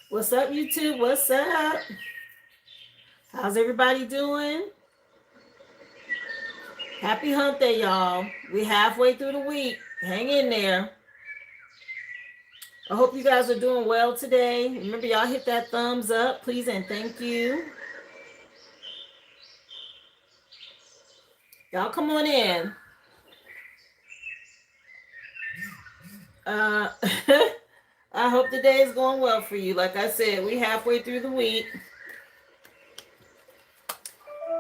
What's up, YouTube? What's up? How's everybody doing? Happy hump day, y'all. We halfway through the week. Hang in there. I hope you guys are doing well today. Remember, y'all hit that thumbs up, please, and thank you. Y'all come on in. Uh, I hope the day is going well for you. Like I said, we halfway through the week.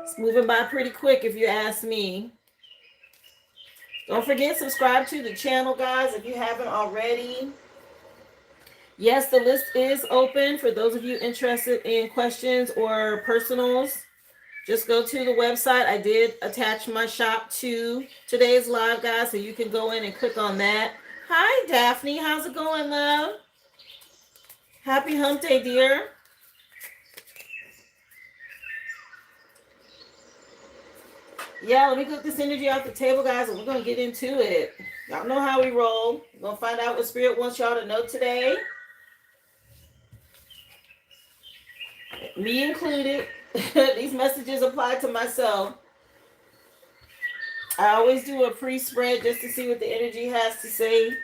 It's moving by pretty quick if you ask me. Don't forget, subscribe to the channel, guys, if you haven't already. Yes, the list is open for those of you interested in questions or personals. Just go to the website. I did attach my shop to today's live, guys, so you can go in and click on that. Hi, Daphne. How's it going, love? Happy hump day, dear. Yeah, let me get this energy off the table, guys, and we're going to get into it. Y'all know how we roll. We're going to find out what Spirit wants y'all to know today. Me included. These messages apply to myself. I always do a pre-spread just to see what the energy has to say.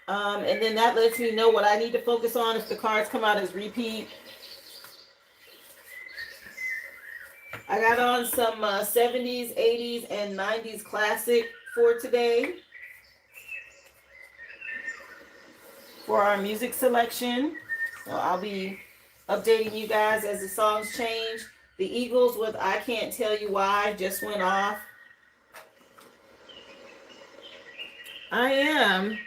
And then that lets me know what I need to focus on if the cards come out as repeat. I got on some 70s, 80s, and 90s classic for today for our music selection. So I'll be updating you guys as the songs change. The Eagles with I Can't Tell You Why just went off. I am.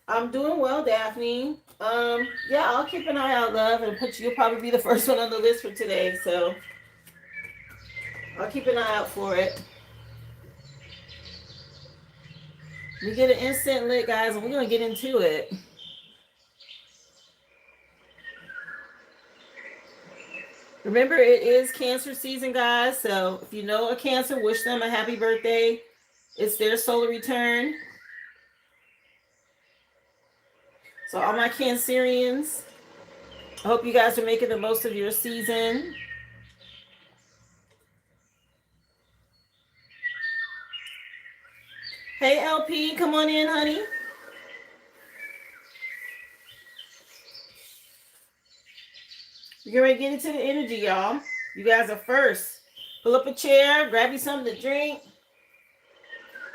I'm doing well, Daphne. Yeah, I'll keep an eye out, love, and you'll probably be the first one on the list for today, so I'll keep an eye out for it. We get an instant lit, guys, and we're gonna get into it. Remember, it is Cancer season, guys, so if you know a Cancer, wish them a happy birthday. It's their solar return. So all my Cancerians, I hope you guys are making the most of your season. Hey, LP, come on in, honey. We're ready to get into the energy, y'all. You guys are first. Pull up a chair, grab you something to drink.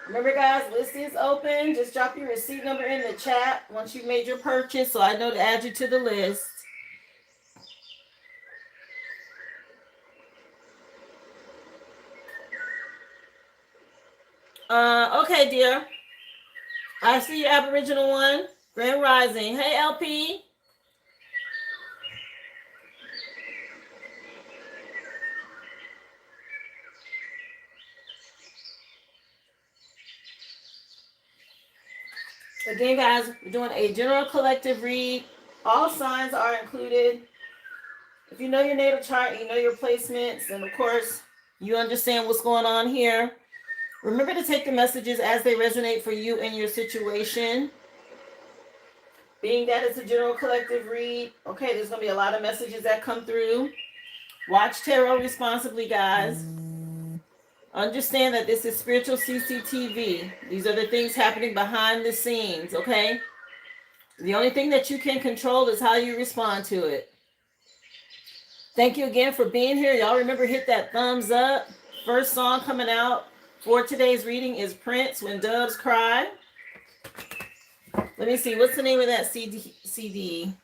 Remember, guys, list is open. Just drop your receipt number in the chat once you've made your purchase so I know to add you to the list. Okay, dear. I see your Aboriginal one. Grand Rising. Hey, LP. Again, guys, we're doing a general collective read. All signs are included. If you know your natal chart, you know your placements, and of course, you understand what's going on here. Remember to take the messages as they resonate for you and your situation. Being that it's a general collective read, okay, there's going to be a lot of messages that come through. Watch tarot responsibly, guys. Understand that this is spiritual CCTV. These are the things happening behind the scenes, okay? The only thing that you can control is how you respond to it. Thank you again for being here. Y'all remember, hit that thumbs up. First song coming out for today's reading is Prince, When Doves Cry. Let me see. What's the name of that CD?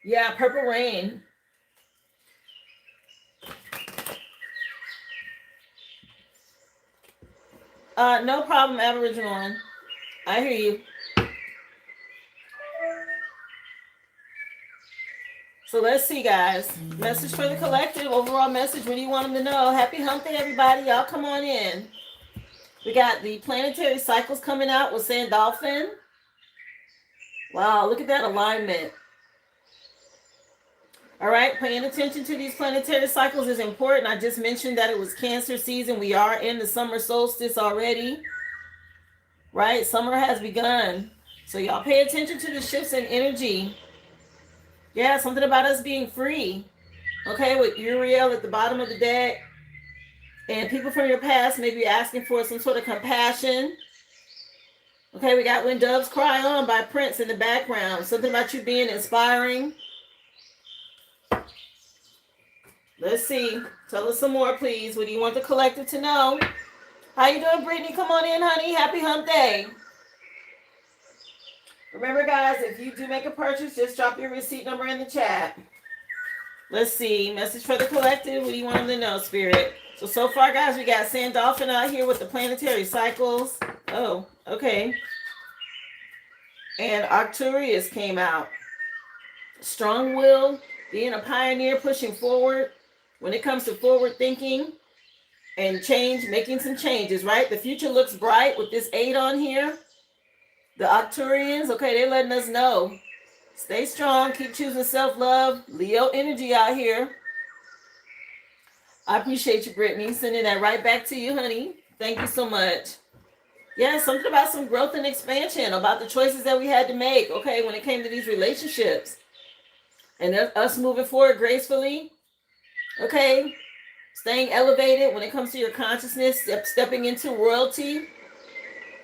Yeah, Purple Rain. No problem, Aboriginal one. I hear you. So let's see, guys. Message for the collective. Overall message. What do you want them to know? Happy hump day, everybody. Y'all come on in. We got the planetary cycles coming out with Sandalphon. Wow, look at that alignment. All right, paying attention to these planetary cycles is important. I just mentioned that it was Cancer season. We are in the summer solstice already, right? Summer has begun. So y'all pay attention to the shifts in energy. Yeah, something about us being free. Okay, with Uriel at the bottom of the deck. And people from your past may be asking for some sort of compassion. Okay, we got When Doves Cry On by Prince in the background. Something about you being inspiring. Let's see. Tell us some more, please. What do you want the collective to know? How you doing, Brittany? Come on in, honey. Happy hump day. Remember, guys, if you do make a purchase, just drop your receipt number in the chat. Let's see. Message for the collective. What do you want them to know, Spirit? So far, guys, we got Sandolphin out here with the planetary cycles. Oh, okay. And Arcturus came out. Strong will, being a pioneer, pushing forward. When it comes to forward thinking and change, making some changes, right? The future looks bright with this 8 on here. The Arcturians, okay, they're letting us know. Stay strong, keep choosing self-love. Leo energy out here. I appreciate you, Brittany. Sending that right back to you, honey. Thank you so much. Yeah, something about some growth and expansion, about the choices that we had to make, okay, when it came to these relationships. And us moving forward gracefully, okay, staying elevated when it comes to your consciousness, stepping into royalty,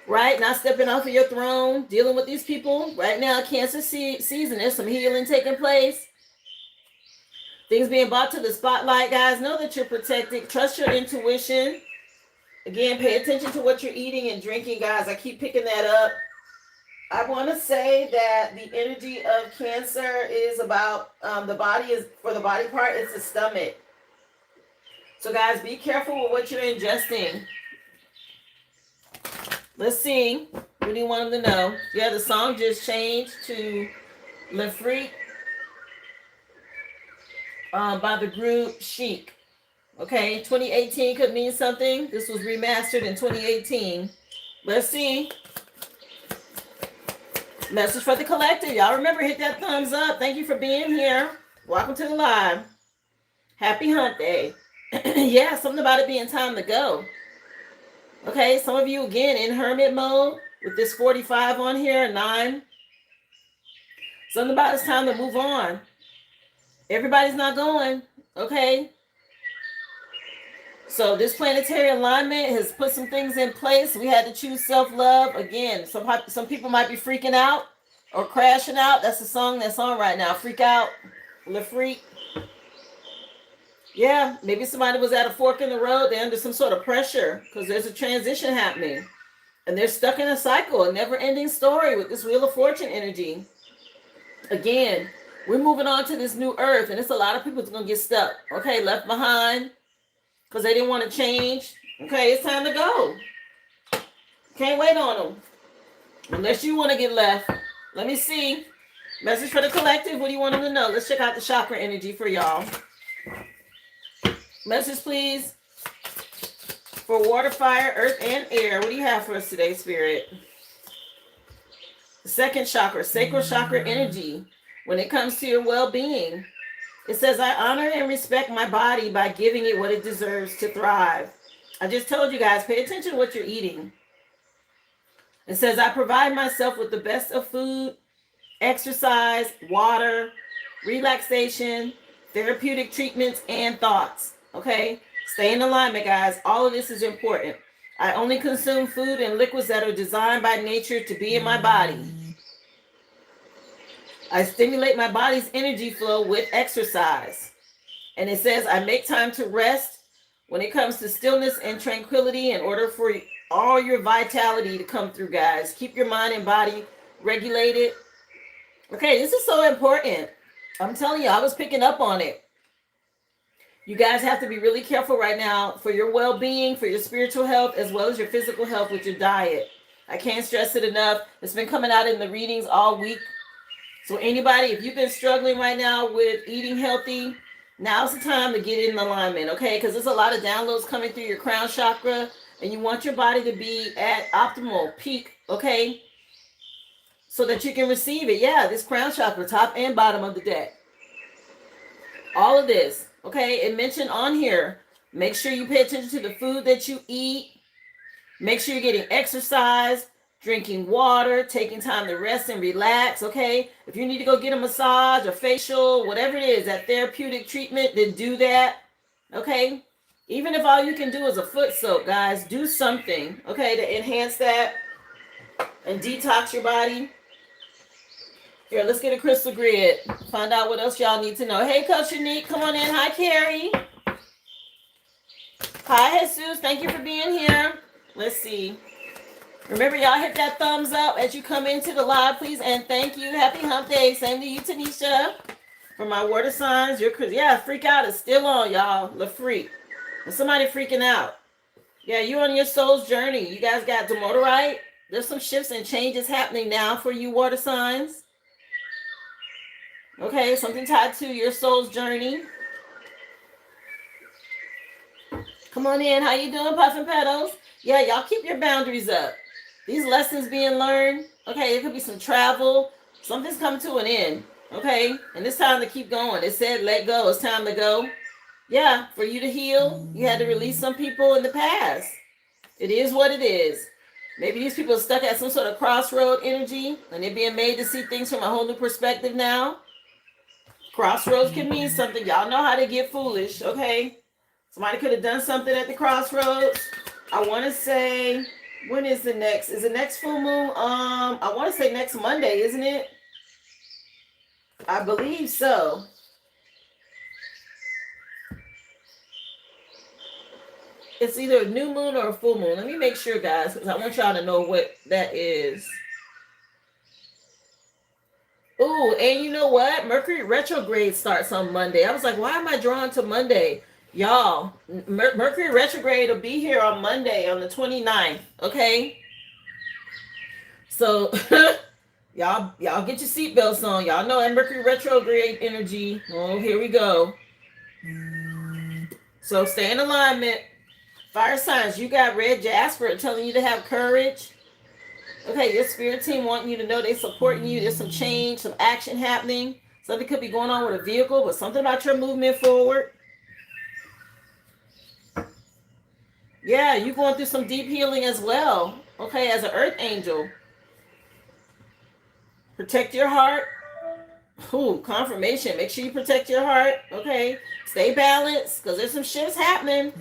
right? Not stepping off of your throne, dealing with these people. Right now, Cancer season, there's some healing taking place. Things being brought to the spotlight, guys. Know that you're protected. Trust your intuition. Again, pay attention to what you're eating and drinking, guys. I keep picking that up. I want to say that the energy of Cancer is about the body is, for the body part, it's the stomach. So, guys, be careful with what you're ingesting. Let's see. What do you want them to know? Yeah, the song just changed to Le Freak by the group Chic. Okay, 2018 could mean something. This was remastered in 2018. Let's see. Message for the collective. Y'all remember, hit that thumbs up. Thank you for being here. Welcome to the live. Happy hump day. Yeah, something about it being time to go. Okay, some of you, again, in hermit mode with this 45 on here, 9. Something about it's time to move on. Everybody's not going, okay? So this planetary alignment has put some things in place. We had to choose self-love. Again, some people might be freaking out or crashing out. That's the song that's on right now. Freak Out, Le Freak. Yeah, maybe somebody was at a fork in the road. They're under some sort of pressure because there's a transition happening. And they're stuck in a cycle, a never-ending story with this Wheel of Fortune energy. Again, we're moving on to this new earth, and it's a lot of people that's going to get stuck, okay, left behind because they didn't want to change. Okay, it's time to go. Can't wait on them unless you want to get left. Let me see. Message for the collective. What do you want them to know? Let's check out the chakra energy for y'all. Message, please, for water, fire, earth, and air. What do you have for us today, Spirit? The second chakra, sacral chakra energy. When it comes to your well-being, it says, I honor and respect my body by giving it what it deserves to thrive. I just told you guys, pay attention to what you're eating. It says, I provide myself with the best of food, exercise, water, relaxation, therapeutic treatments, and thoughts. Okay? Stay in alignment, guys. All of this is important. I only consume food and liquids that are designed by nature to be in my body. I stimulate my body's energy flow with exercise. And it says, I make time to rest when it comes to stillness and tranquility in order for all your vitality to come through, guys. Keep your mind and body regulated. Okay, this is so important. I'm telling you, I was picking up on it. You guys have to be really careful right now for your well-being, for your spiritual health, as well as your physical health with your diet. I can't stress it enough. It's been coming out in the readings all week. So anybody, if you've been struggling right now with eating healthy, now's the time to get in alignment, okay? Because there's a lot of downloads coming through your crown chakra, and you want your body to be at optimal peak, okay? So that you can receive it. Yeah, this crown chakra, top and bottom of the deck. All of this, okay? It mentioned on here, make sure you pay attention to the food that you eat. Make sure you're getting exercise, drinking water, taking time to rest and relax, okay? If you need to go get a massage, a facial, whatever it is, that therapeutic treatment, then do that, okay? Even if all you can do is a foot soak, guys, do something, okay, to enhance that and detox your body. Here, let's get a crystal grid. Find out what else y'all need to know. Hey, Coach Unique, come on in. Hi, Carrie. Hi, Jesus. Thank you for being here. Let's see. Remember, y'all hit that thumbs up as you come into the live, please. And thank you. Happy hump day. Same to you, Tanisha. For my water signs, yeah, freak out is still on, y'all. The freak. And somebody freaking out. Yeah, you on your soul's journey. You guys got demodorite. There's some shifts and changes happening now for you water signs. Okay, something tied to your soul's journey. Come on in. How you doing, Puffin Petals? Yeah, y'all keep your boundaries up. These lessons being learned. Okay, it could be some travel. Something's come to an end. Okay, and it's time to keep going. It said let go. It's time to go. Yeah, for you to heal, you had to release some people in the past. It is what it is. Maybe these people are stuck at some sort of crossroad energy, and they're being made to see things from a whole new perspective now. Crossroads can mean something. Y'all know how to get foolish, okay? Somebody could have done something at the crossroads. I want to say, when is the next? Is the next full moon? I want to say next Monday, isn't it? I believe so. It's either a new moon or a full moon. Let me make sure, guys, because I want y'all to know what that is. Ooh, and you know what? Mercury retrograde starts on Monday. I was like, why am I drawn to Monday? Y'all, Mercury retrograde will be here on Monday on the 29th, okay? So, y'all get your seatbelts on. Y'all know that Mercury retrograde energy. Oh, here we go. So, stay in alignment. Fire signs, you got red jasper telling you to have courage. Okay, your spirit team wanting you to know they're supporting you. There's some change, some action happening. Something could be going on with a vehicle, but something about your movement forward. Yeah, you're going through some deep healing as well. Okay, as an earth angel. Protect your heart. Ooh, confirmation. Make sure you protect your heart. Okay, stay balanced because there's some shifts happening.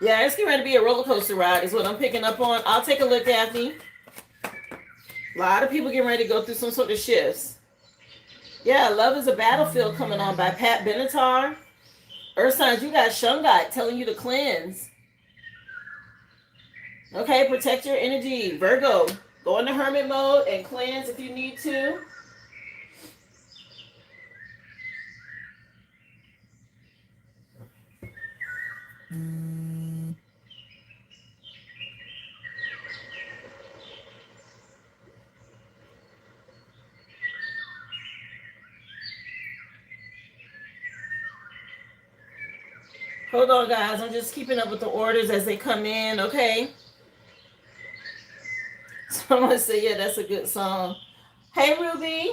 Yeah, it's getting ready to be a roller coaster ride is what I'm picking up on. I'll take a look, Daphne. A lot of people getting ready to go through some sort of shifts. Yeah, Love is a Battlefield coming on by Pat Benatar. Earth signs, you got Shungite telling you to cleanse. Okay, protect your energy. Virgo, go into hermit mode and cleanse if you need to. Hold on, guys. I'm just keeping up with the orders as they come in, okay? Someone said, yeah, that's a good song. Hey, Ruby.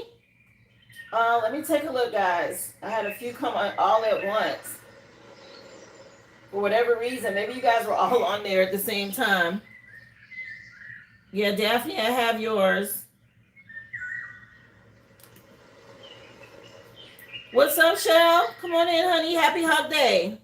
Let me take a look, guys. I had a few come on all at once. For whatever reason. Maybe you guys were all on there at the same time. Yeah, Daphne, I have yours. What's up, Shell? Come on in, honey. Happy Hump Day.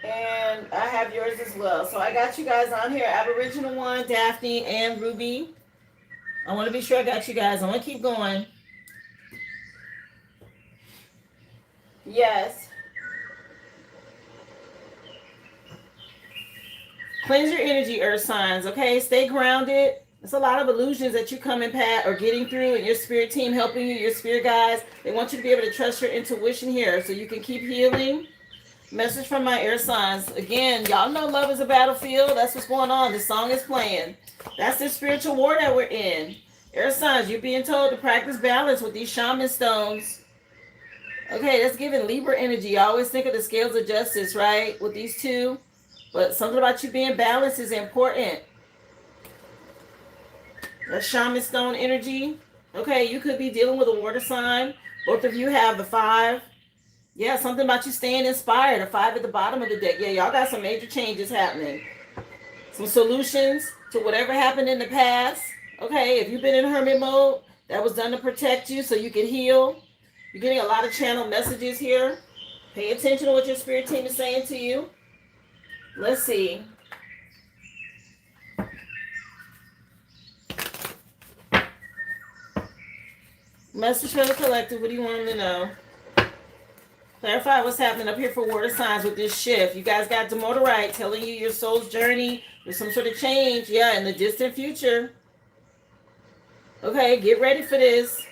And I have yours as well. So I got you guys on here. Aboriginal one, Daphne, and Ruby. I want to be sure I got you guys. I want to keep going. Yes. Cleanse your energy, earth signs, okay? Stay grounded. There's a lot of illusions that you come and Pat are getting through, and your spirit team helping you, your spirit guides. They want you to be able to trust your intuition here so you can keep healing. Message from my air signs. Again, y'all know love is a battlefield. That's what's going on. This song is playing. That's the spiritual war that we're in. Air signs, you're being told to practice balance with these shaman stones. Okay, that's giving Libra energy. I always think of the scales of justice, right? With these two. But something about you being balanced is important. That's shaman stone energy. Okay, you could be dealing with a water sign. Both of you have the 5. Yeah, something about you staying inspired. A 5 at the bottom of the deck. Yeah, y'all got some major changes happening. Some solutions to whatever happened in the past. Okay, if you've been in hermit mode, that was done to protect you so you can heal. You're getting a lot of channel messages here. Pay attention to what your spirit team is saying to you. Let's see. Message for the collective. What do you want them to know? Clarify what's happening up here for water signs with this shift. You guys got Demodorite telling you your soul's journey. There's some sort of change. Yeah, in the distant future. Okay, get ready for this.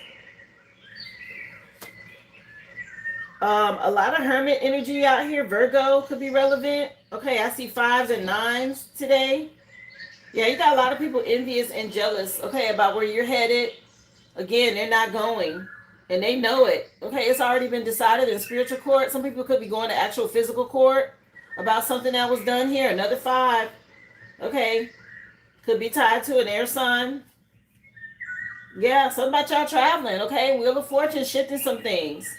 A lot of hermit energy out here. Virgo could be relevant. Okay, I see 5s and 9s today. Yeah, you got a lot of people envious and jealous, okay, about where you're headed. Again, they're not going, and they know it. Okay, it's already been decided in spiritual court. Some people could be going to actual physical court about something that was done here. Another 5. Okay, could be tied to an air sign. Yeah, something about y'all traveling, okay? Wheel of Fortune shifting some things.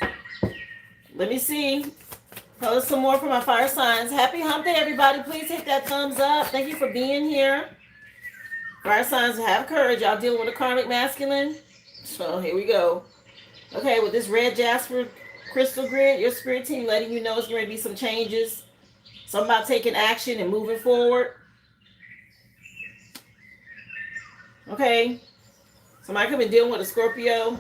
Let me see. Tell us some more from my fire signs. Happy hump day, everybody. Please hit that thumbs up. Thank you for being here. Fire signs, have courage. Y'all dealing with a karmic masculine? So here we go. Okay, with this red jasper crystal grid, your spirit team letting you know it's going to be some changes. Something about taking action and moving forward. Okay. Somebody could be dealing with a Scorpio.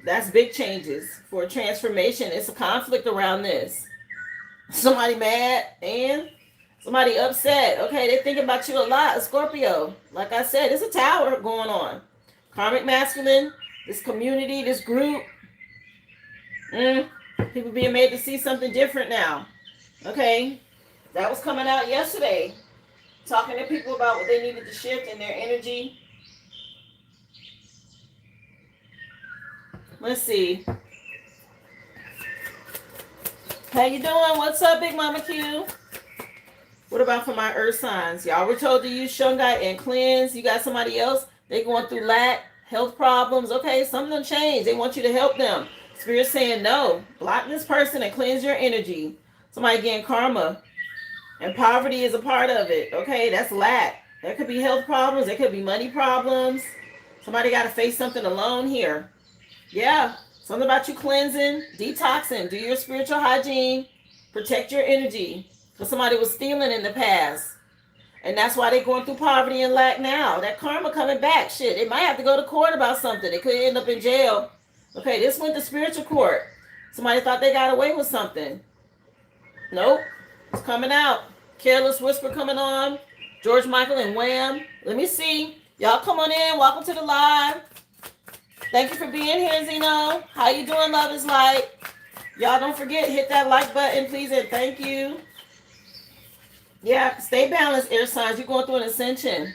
That's big changes for a transformation. It's a conflict around this. Somebody mad and somebody upset. Okay, they think about you a lot. A Scorpio. Like I said, it's a tower going on. Karmic masculine, this community, this group. People being made to see something different now. Okay, that was coming out yesterday. Talking to people about what they needed to shift in their energy. Let's see. How you doing? What's up, Big Mama Q? What about for my earth signs? Y'all were told to use shungite and cleanse. You got somebody else, they going through lack, health problems. Okay, something changed. They want you to help them. Spirit saying no. Block this person and cleanse your energy. Somebody getting karma. And poverty is a part of it. Okay, that's lack. There could be health problems. There could be money problems. Somebody got to face something alone here. Yeah, something about you cleansing, detoxing, do your spiritual hygiene, protect your energy. Because somebody was stealing in the past. And that's why they're going through poverty and lack now. That karma coming back. Shit, they might have to go to court about something. They could end up in jail. Okay, this went to spiritual court. Somebody thought they got away with something. Nope, it's coming out. Careless Whisper coming on. George Michael and Wham. Let me see. Y'all come on in. Welcome to the live. Thank you for being here, Zeno. How you doing, Love is Light? Y'all don't forget, hit that like button, please, and thank you. Yeah, stay balanced, air signs. You're going through an ascension.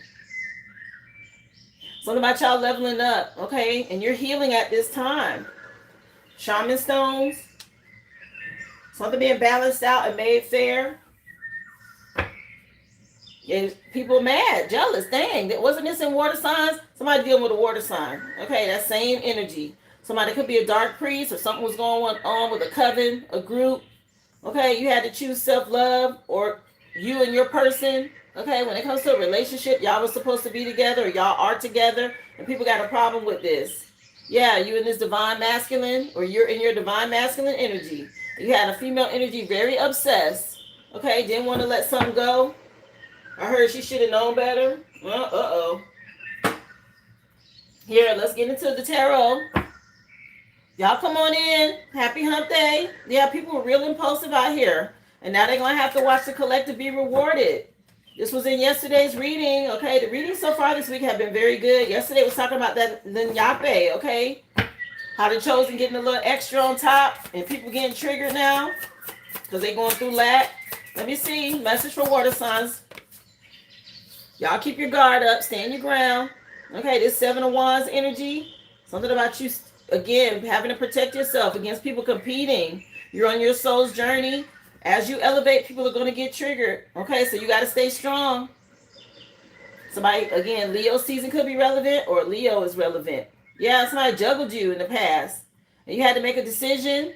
Something about y'all leveling up, okay? And you're healing at this time. Shaman stones. Something being balanced out and made fair. Yeah, people mad, jealous. Dang, wasn't this in water signs? Somebody dealing with a water sign. Okay, that same energy. Somebody could be a dark priest or something was going on with a coven, a group. Okay, you had to choose self-love or you and your person. Okay, when it comes to a relationship, y'all were supposed to be together or y'all are together and people got a problem with this. Yeah, you in this divine masculine or you're in your divine masculine energy. You had a female energy very obsessed. Okay, didn't want to let something go. I heard she should have known better. Well, uh-oh. Here, let's get into the tarot. Y'all come on in. Happy hump day. Yeah, people were real impulsive out here. And now they're going to have to watch the collective be rewarded. This was in yesterday's reading. Okay, the readings so far this week have been very good. Yesterday was talking about that Nyape, okay? How the chosen getting a little extra on top. And people getting triggered now. Because they're going through lack. Let me see. Message for water signs. Y'all keep your guard up. Stand your ground. Okay, this Seven of Wands energy. Something about you, again, having to protect yourself against people competing. You're on your soul's journey. As you elevate, people are going to get triggered. Okay, so you got to stay strong. Somebody, again, Leo season could be relevant or Leo is relevant. Yeah, somebody juggled you in the past. And you had to make a decision,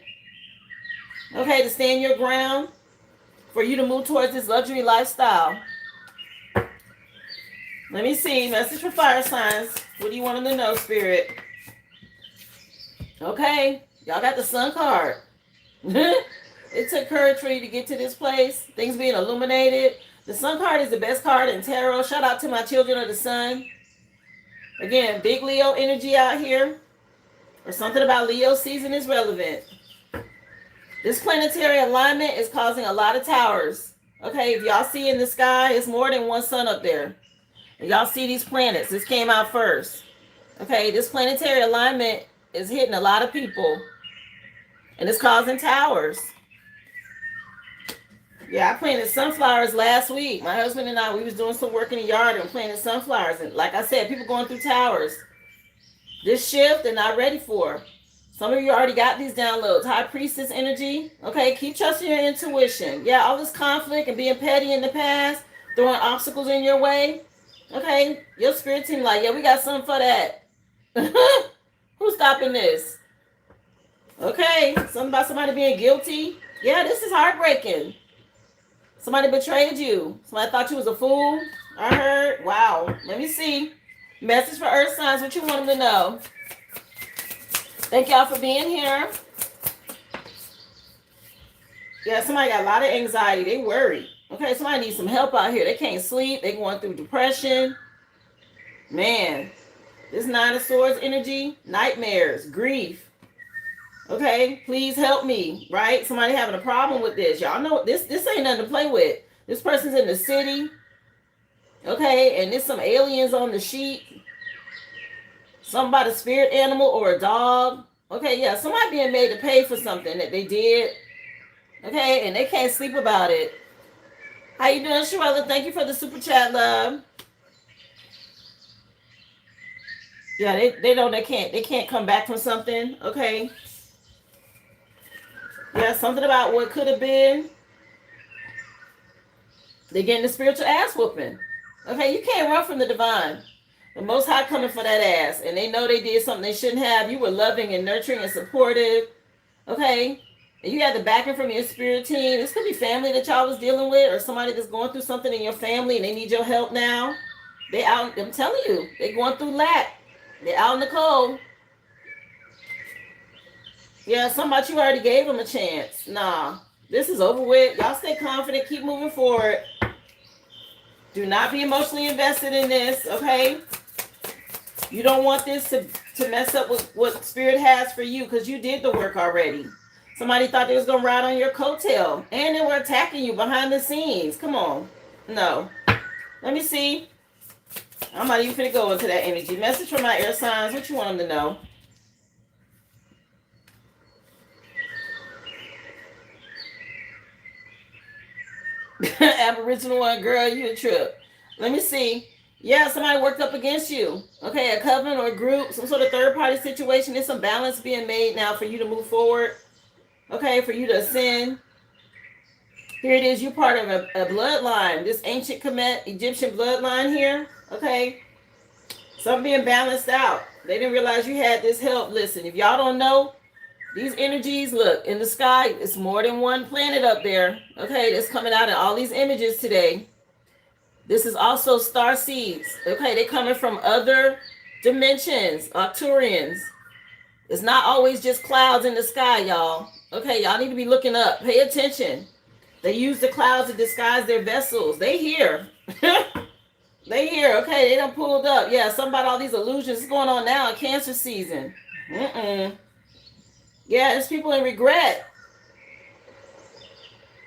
okay, to stand your ground for you to move towards this luxury lifestyle. Let me see. Message for fire signs. What do you want them to know, Spirit? Okay. Y'all got the Sun card. It took courage for you to get to this place. Things being illuminated. The Sun card is the best card in tarot. Shout out to my children of the Sun. Again, big Leo energy out here. Or something about Leo season is relevant. This planetary alignment is causing a lot of towers. Okay, if y'all see in the sky, it's more than one sun up there. And y'all see these planets. This came out first. Okay, this planetary alignment is hitting a lot of people. And it's causing towers. Yeah, I planted sunflowers last week. My husband and I, we was doing some work in the yard and planted sunflowers. And like I said, people going through towers. This shift they're not ready for. Some of you already got these downloads. High Priestess energy. Okay, keep trusting your intuition. Yeah, all this conflict and being petty in the past, throwing obstacles in your way. Okay, your spirit team like, yeah, we got something for that. Who's stopping this? Okay, something about somebody being guilty. Yeah, this is heartbreaking. Somebody betrayed you. Somebody thought you was a fool. I heard. Wow. Let me see. Message for Earth signs. What you want them to know? Thank y'all for being here. Yeah, somebody got a lot of anxiety. They worried. Okay, somebody needs some help out here. They can't sleep. They going through depression. Man, this Nine of Swords energy. Nightmares. Grief. Okay, please help me, right? Somebody having a problem with this. Y'all know this ain't nothing to play with. This person's in the city. Okay, and there's some aliens on the sheet. Something about a spirit animal or a dog. Okay, yeah, somebody being made to pay for something that they did. Okay, and they can't sleep about it. How you doing, Sherella? Thank you for the super chat, love. Yeah, they can't come back from something. Okay. Yeah, something about what could have been. They're getting the spiritual ass whooping. Okay, you can't run from the divine. The Most High coming for that ass. And they know they did something they shouldn't have. You were loving and nurturing and supportive. Okay? And you had the backing from your spirit team. This could be family that y'all was dealing with or somebody that's going through something in your family and they need your help now. They out, I'm telling you, they going through lack. They're out in the cold. Yeah, somebody you already gave them a chance. Nah, this is over with. Y'all stay confident. Keep moving forward. Do not be emotionally invested in this, okay? You don't want this to mess up with what Spirit has for you because you did the work already. Somebody thought they was going to ride on your coattail and they were attacking you behind the scenes. Come on. No. Let me see. I'm not even finna go into that energy. Message from my air signs. What you want them to know? Aboriginal one, girl, you a trip. Let me see. Yeah, somebody worked up against you. Okay, a covenant or a group, some sort of third party situation. There's some balance being made now for you to move forward. Okay, for you to ascend. Here it is. You're part of a bloodline. This ancient Kemet Egyptian bloodline here. Okay. Something being balanced out. They didn't realize you had this help. Listen, if y'all don't know, these energies, look, in the sky, it's more than one planet up there. Okay, that's coming out in all these images today. This is also star seeds. Okay, they're coming from other dimensions, Arcturians. It's not always just clouds in the sky, y'all. Okay, y'all need to be looking up. Pay attention. They use the clouds to disguise their vessels. They here. They here. Okay, they done pulled up. Yeah, something about all these illusions. What's going on now in Cancer season? Yeah, it's people in regret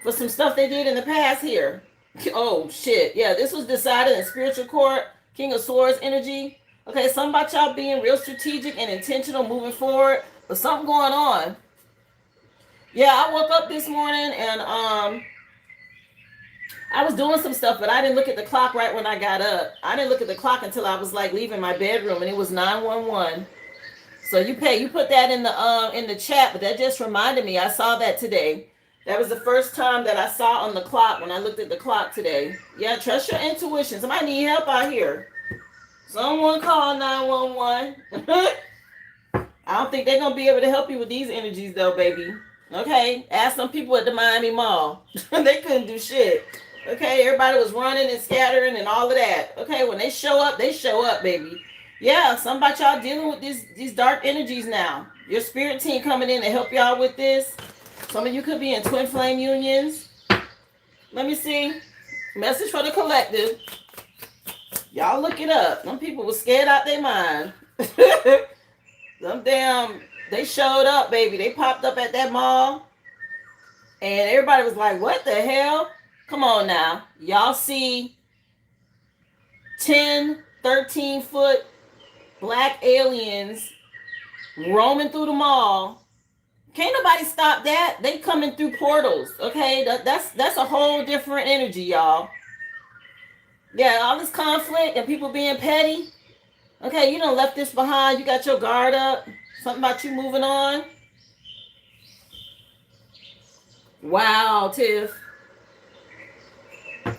for some stuff they did in the past here. Oh, shit. Yeah, this was decided in spiritual court. King of Swords energy. Okay, something about y'all being real strategic and intentional moving forward. But something going on. Yeah, I woke up this morning and I was doing some stuff, but I didn't look at the clock right when I got up. I didn't look at the clock until I was like leaving my bedroom, and it was 911. So you put that in the chat, but that just reminded me. I saw that today. That was the first time that I saw on the clock when I looked at the clock today. Yeah, trust your intuition. Somebody need help out here. Someone call 911. I don't think they're gonna be able to help you with these energies though, baby. Okay, ask some people at the Miami Mall. They couldn't do shit. Okay, everybody was running and scattering and all of that. Okay, when they show up, baby. Yeah, some about y'all dealing with these dark energies now. Your spirit team coming in to help y'all with this. Some of you could be in twin flame unions. Let me see. Message for the collective. Y'all look it up. Some people were scared out their mind. Some damn, they showed up, baby. They popped up at that mall. And everybody was like, what the hell? Come on now. Y'all see 10, 13-foot black aliens roaming through the mall. Can't nobody stop that. They coming through portals. Okay, that's a whole different energy, y'all. Yeah, all this conflict and people being petty. Okay, you done left this behind. You got your guard up. Something about you moving on. Wow, Tiff.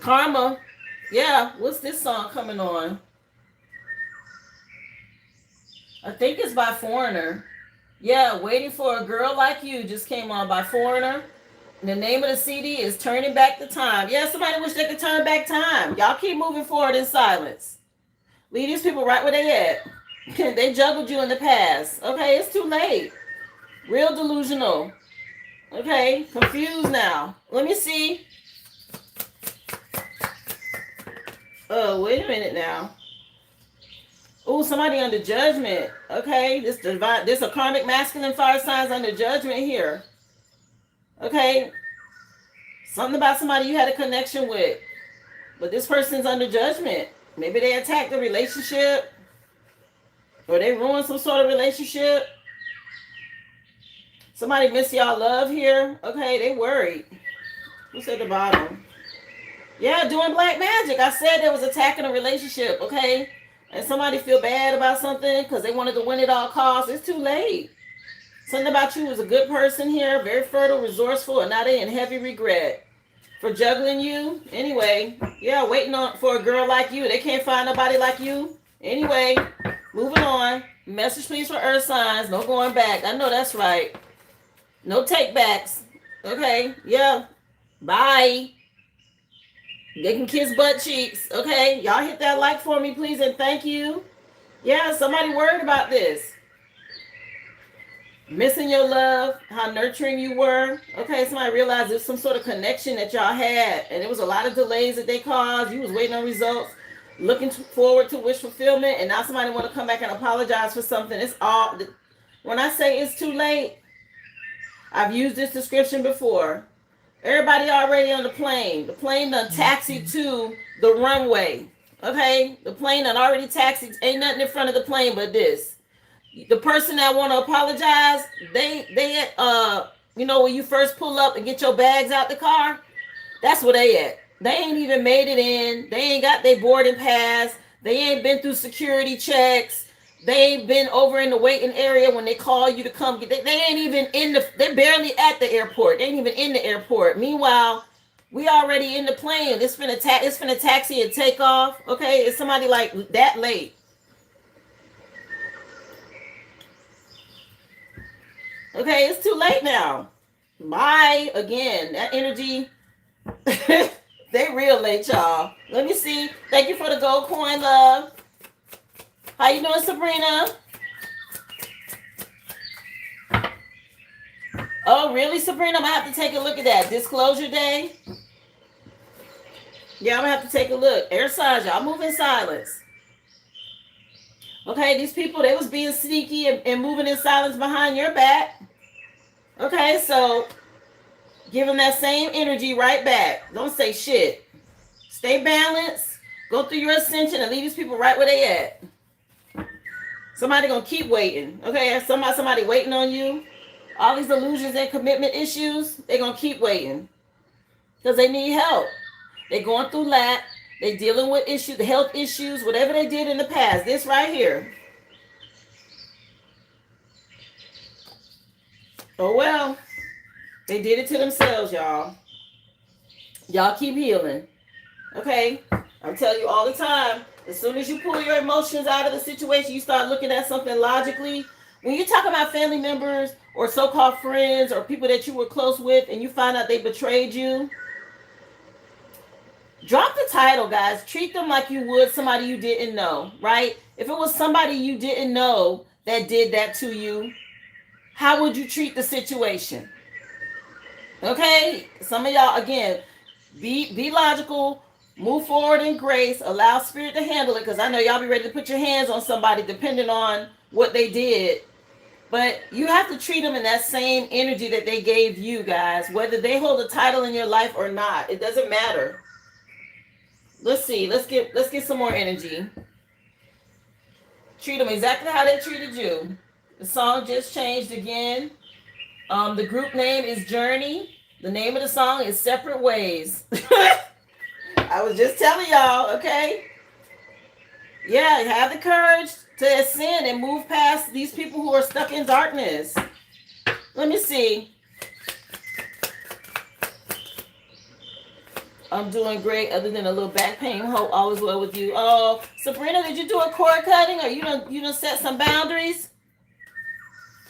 Karma. Yeah, what's this song coming on? I think it's by Foreigner. Yeah, Waiting for a Girl Like You just came on by Foreigner. And the name of the CD is Turning Back the Time. Yeah, somebody wish they could turn back time. Y'all keep moving forward in silence. Leave these people right where they at. They juggled you in the past. Okay, it's too late. Real delusional. Okay, confused now. Let me see. Oh, wait a minute now. Oh, somebody under judgment. Okay, this a karmic masculine fire signs under judgment here. Okay, something about somebody you had a connection with, but this person's under judgment. Maybe they attacked the relationship, or they ruined some sort of relationship. Somebody missed y'all love here. Okay, they worried. Who's at the bottom? Yeah, doing black magic. I said there was attacking a relationship. Okay. And somebody feel bad about something because they wanted to win at all costs. It's too late. Something about you was a good person here, very fertile, resourceful, and now they in heavy regret for juggling you. Anyway, yeah, waiting for a girl like you. They can't find nobody like you. Anyway, moving on. Message please for earth signs. No going back. I know that's right. No take backs. Okay, yeah. Bye. They can kiss butt cheeks. Okay, y'all hit that like for me, please, and thank you. Yeah, somebody worried about this. Missing your love, how nurturing you were. Okay, somebody realized there's some sort of connection that y'all had, and there was a lot of delays that they caused. You was waiting on results, looking forward to wish fulfillment, and now somebody want to come back and apologize for something. It's all. When I say it's too late, I've used this description before. Everybody already on the plane. The plane done taxied to the runway. Okay? The plane done already taxied. Ain't nothing in front of the plane but this. The person that want to apologize, they you know, when you first pull up and get your bags out the car, that's where they at. They ain't even made it in. They ain't got their boarding pass. They ain't been through security checks. They ain't been over in the waiting area when they call you to come get. They ain't even they're barely at the airport. They ain't even in the airport. Meanwhile, we already in the plane. It's finna taxi and take off. Okay, it's somebody like that late. Okay, it's too late now. Bye again. That energy, they real late, y'all. Let me see. Thank you for the gold coin, love. How you doing, Sabrina? Oh, really, Sabrina? I'm going to have to take a look at that. Disclosure day? Yeah, I'm going to have to take a look. Air signs, y'all move in silence. Okay, these people, they was being sneaky and moving in silence behind your back. Okay, so give them that same energy right back. Don't say shit. Stay balanced. Go through your ascension and leave these people right where they at. Somebody gonna keep waiting. Okay, somebody waiting on you. All these illusions and commitment issues, they gonna keep waiting because they need help. They going through lack. They dealing with issues, health issues, whatever they did in the past. This right here. Oh well, they did it to themselves, y'all. Y'all keep healing. Okay? I'm telling you all the time, as soon as you pull your emotions out of the situation, you start looking at something logically. When you talk about family members or so-called friends or people that you were close with and you find out they betrayed you, drop the title, guys. Treat them like you would somebody you didn't know, right? If it was somebody you didn't know that did that to you, how would you treat the situation? Okay? Some of y'all, again, be logical, move forward in grace, allow spirit to handle it, because I know y'all be ready to put your hands on somebody depending on what they did. But you have to treat them in that same energy that they gave you, guys, whether they hold a title in your life or not. It doesn't matter. Let's see. Let's get some more energy. Treat them exactly how they treated you. The song just changed again. The group name is Journey. The name of the song is Separate Ways. I was just telling y'all, okay? Yeah, have the courage to ascend and move past these people who are stuck in darkness. Let me see. I'm doing great, other than a little back pain. Hope all is well with you. Oh, Sabrina, did you do a cord cutting, or you done set some boundaries?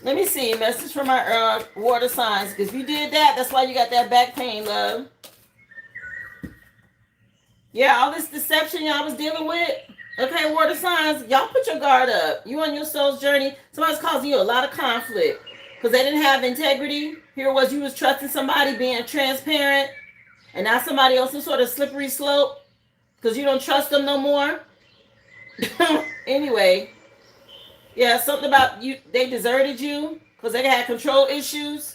Let me see. Message from my water signs. Because if you did that, that's why you got that back pain, love. Yeah, all this deception y'all was dealing with. Okay, water signs, y'all put your guard up. You on your soul's journey. Somebody's causing you a lot of conflict because they didn't have integrity. Here was you was trusting somebody, being transparent, and now somebody on some sort of slippery slope because you don't trust them no more. Anyway, yeah, something about you. They deserted you because they had control issues.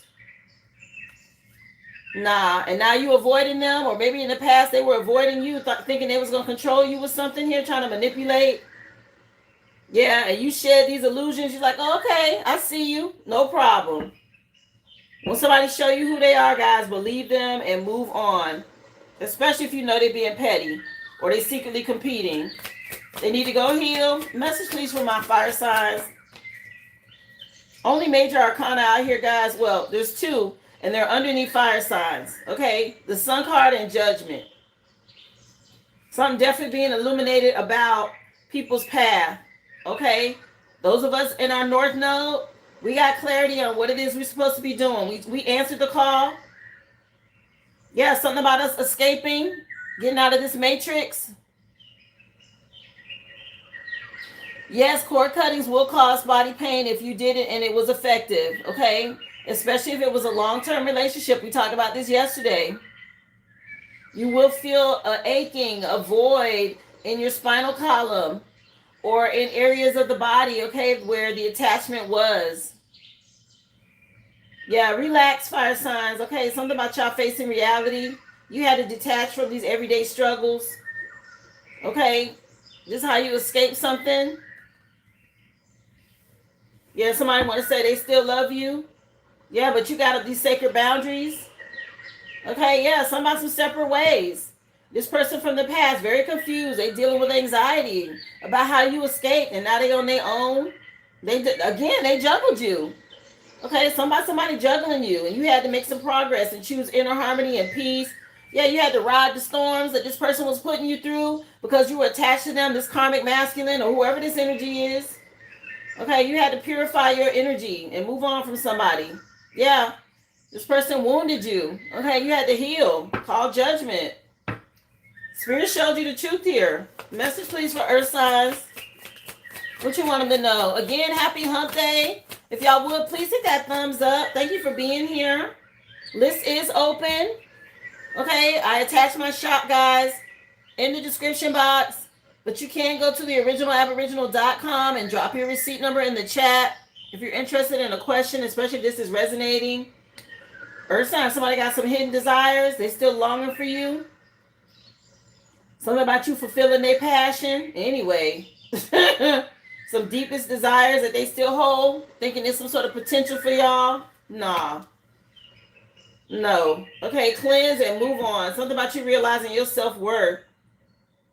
Nah, and now you avoiding them, or maybe in the past they were avoiding you, thinking they was gonna control you with something here, trying to manipulate. Yeah, and you shed these illusions. You're like, oh, okay, I see you, no problem. When somebody show you who they are, guys, believe them and move on. Especially if you know they're being petty or they secretly competing. They need to go heal. Message please for my fire signs. Only major arcana out here, guys. Well, there's two. And they're underneath fire signs, okay? The Sun card and Judgment. Something definitely being illuminated about people's path, okay? Those of us in our North Node, we got clarity on what it is we're supposed to be doing. We answered the call. Yeah, something about us escaping, getting out of this matrix. Yes, cord cuttings will cause body pain if you did it and it was effective, okay? Especially if it was a long-term relationship. We talked about this yesterday. You will feel an aching, a void in your spinal column or in areas of the body, okay, where the attachment was. Yeah, relax, fire signs. Okay, something about y'all facing reality. You had to detach from these everyday struggles. Okay, this is how you escape something. Yeah, somebody want to say they still love you. Yeah, but you got these sacred boundaries. Okay, yeah, some about some separate ways. This person from the past, very confused. They dealing with anxiety about how you escaped, and now they on their own. They juggled you. Okay, somebody juggling you, and you had to make some progress and choose inner harmony and peace. Yeah, you had to ride the storms that this person was putting you through because you were attached to them, this karmic masculine or whoever this energy is. Okay, you had to purify your energy and move on from somebody. Yeah, this person wounded you. Okay, you had to heal. Call judgment. Spirit showed you the truth here. Message please for Earth signs. What you want them to know? Again, happy hump day. If y'all would, please hit that thumbs up. Thank you for being here. List is open. Okay, I attached my shop, guys, in the description box. But you can go to the originalaboriginal.com and drop your receipt number in the chat if you're interested in a question, especially if this is resonating. Earth sign, somebody got some hidden desires. They still longing for you. Something about you fulfilling their passion. Anyway, some deepest desires that they still hold, thinking there's some sort of potential for y'all. Nah. No. Okay, cleanse and move on. Something about you realizing your self-worth.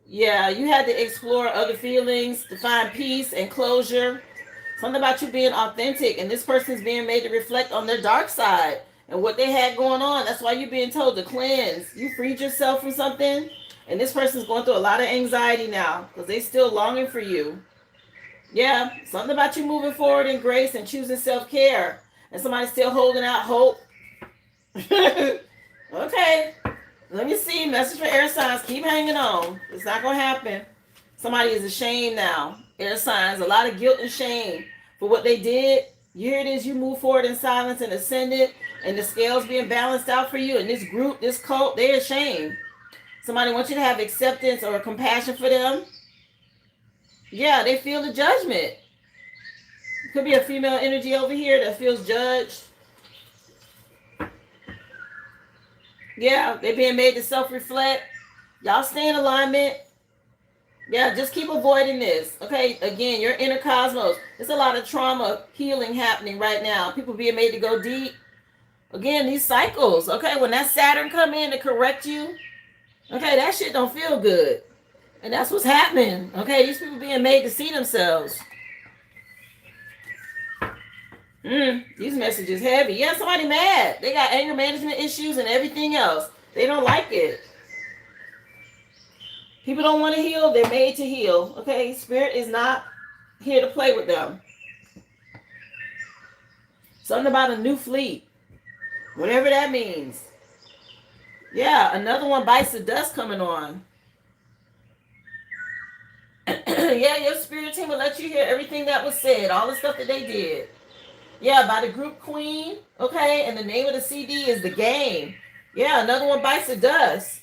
Yeah, you had to explore other feelings to find peace and closure. Something about you being authentic, and this person's being made to reflect on their dark side and what they had going on. That's why you're being told to cleanse. You freed yourself from something, and this person's going through a lot of anxiety now because they still longing for you. Yeah, something about you moving forward in grace and choosing self-care, and somebody's still holding out hope. Okay, let me see. Message for air signs. Keep hanging on. It's not going to happen. Somebody is ashamed now. Air signs. A lot of guilt and shame for what they did. Here it is. You move forward in silence and ascended, and the scales being balanced out for you. And this group, this cult, they're ashamed. Somebody wants you to have acceptance or compassion for them. Yeah, they feel the judgment. Could be a female energy over here that feels judged. Yeah, they're being made to self-reflect. Y'all stay in alignment. Yeah, just keep avoiding this. Okay, again, your inner cosmos. There's a lot of trauma healing happening right now. People being made to go deep. Again, these cycles. Okay, when that Saturn come in to correct you, okay, that shit don't feel good. And that's what's happening. Okay, these people being made to see themselves. These messages heavy. Yeah, somebody mad. They got anger management issues and everything else. They don't like it. People don't want to heal. They're made to heal. Okay, Spirit is not here to play with them. Something about a new fleet. Whatever that means. Yeah, another one bites the dust coming on. Yeah, your spirit team will let you hear everything that was said. All the stuff that they did. Yeah, by the group Queen. Okay, and the name of the CD is The Game. Yeah, another one bites the dust.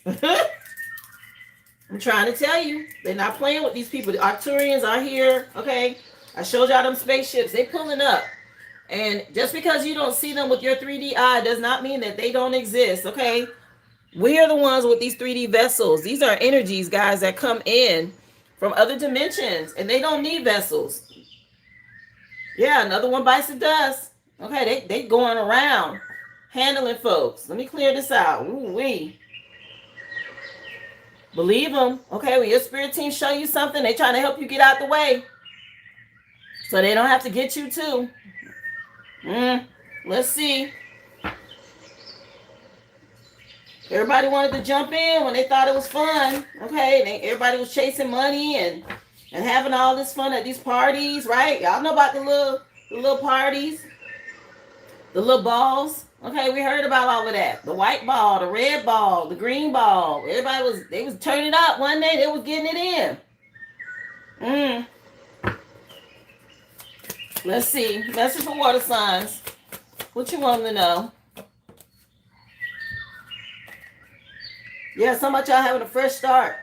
I'm trying to tell you, they're not playing with these people. The Arcturians are here. Okay, I showed y'all them spaceships. They pulling up. And just because you don't see them with your 3D eye does not mean that they don't exist. Okay, we are the ones with these 3D vessels. These are energies, guys, that come in from other dimensions, and they don't need vessels. Yeah, another one bites the dust. Okay, they going around handling folks. Let me clear this out. Ooh-wee. Believe them. Okay, when your spirit team show you something, they trying to help you get out the way so they don't have to get you too. Let's see. Everybody wanted to jump in when they thought it was fun. Okay, everybody was chasing money and having all this fun at these parties, right? Y'all know about the little parties, the little balls. Okay, we heard about all of that. The white ball, the red ball, the green ball. They was turning up one day. They was getting it in. Let's see. Message for water signs. What you want them to know? Yeah, some of y'all having a fresh start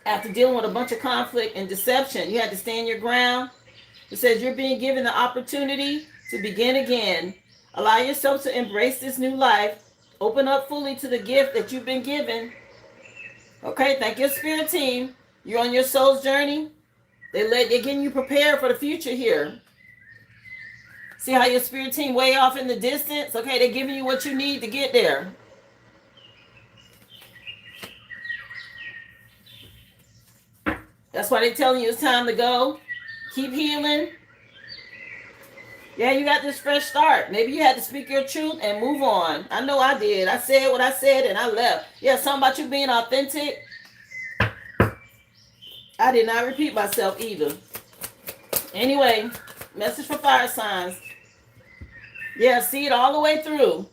after dealing with a bunch of conflict and deception. You had to stand your ground. It says you're being given the opportunity to begin again. Allow yourself to embrace this new life. Open up fully to the gift that you've been given. Okay, thank your spirit team. You're on your soul's journey. They're getting you prepared for the future here. See how your spirit team way off in the distance? Okay, they're giving you what you need to get there. That's why they're telling you it's time to go. Keep healing. Yeah, you got this fresh start. Maybe you had to speak your truth and move on. I know I did. I said what I said and I left. Yeah, something about you being authentic. I did not repeat myself either. Anyway, message for fire signs. Yeah, see it all the way through.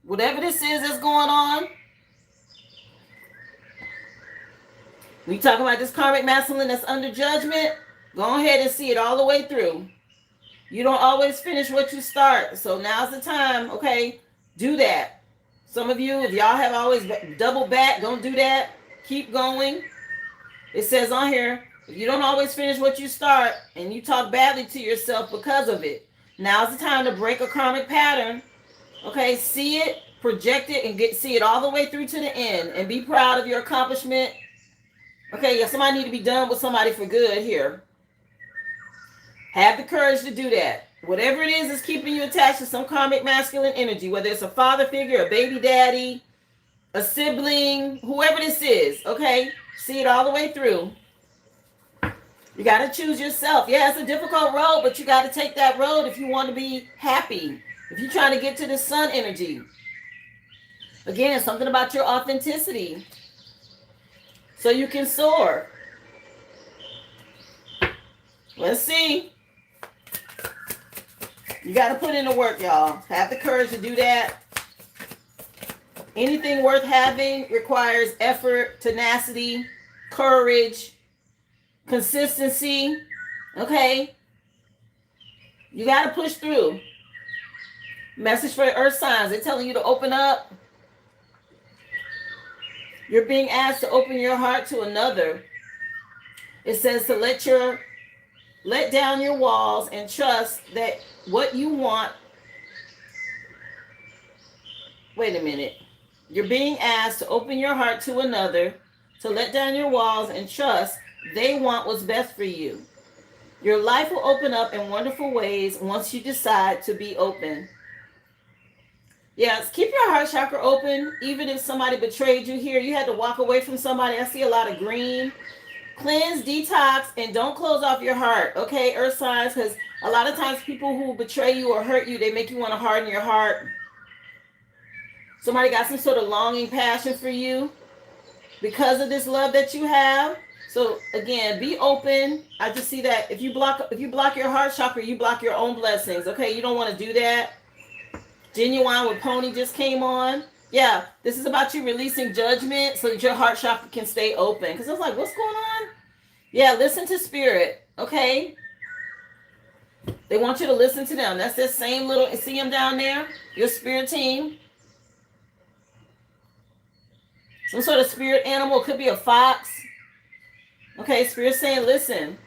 Whatever this is that's going on. We talking about this karmic masculine that's under judgment. Go ahead and see it all the way through. You don't always finish what you start. So now's the time, okay? Do that. Some of you, if y'all have always double back, don't do that. Keep going. It says on here, if you don't always finish what you start and you talk badly to yourself because of it, now's the time to break a karmic pattern. Okay, see it, project it, and see it all the way through to the end. And be proud of your accomplishment. Okay, somebody need to be done with somebody for good here. Have the courage to do that. Whatever it is that's keeping you attached to some karmic masculine energy, whether it's a father figure, a baby daddy, a sibling, whoever this is, okay? See it all the way through. You got to choose yourself. Yeah, it's a difficult road, but you got to take that road if you want to be happy. If you're trying to get to the sun energy. Again, something about your authenticity. So you can soar. Let's see. You got to put in the work, y'all. Have the courage to do that. Anything worth having requires effort, tenacity, courage, consistency. Okay? You got to push through. Message for earth signs. They're telling you to open up. You're being asked to open your heart to another. It says to let down your walls and trust that what you want. Wait a minute. You're being asked to open your heart to another, to let down your walls and trust they want what's best for you. Your life will open up in wonderful ways once you decide to be open. Yes, keep your heart chakra open. Even if somebody betrayed you here, you had to walk away from somebody. I see a lot of green. Cleanse, detox, and don't close off your heart. Okay, earth signs, because a lot of times people who betray you or hurt you, they make you want to harden your heart. Somebody got some sort of longing passion for you because of this love that you have. So again, be open. I just see that if you block your heart chakra, you block your own blessings. Okay, you don't want to do that. Genuine with Pony just came on. Yeah, this is about you releasing judgment so that your heart chakra can stay open. Because I was like, what's going on? Yeah, listen to spirit. Okay. They want you to listen to them. That's this same little, see them down there? Your spirit team. Some sort of spirit animal. Could be a fox. Okay, spirit saying, listen.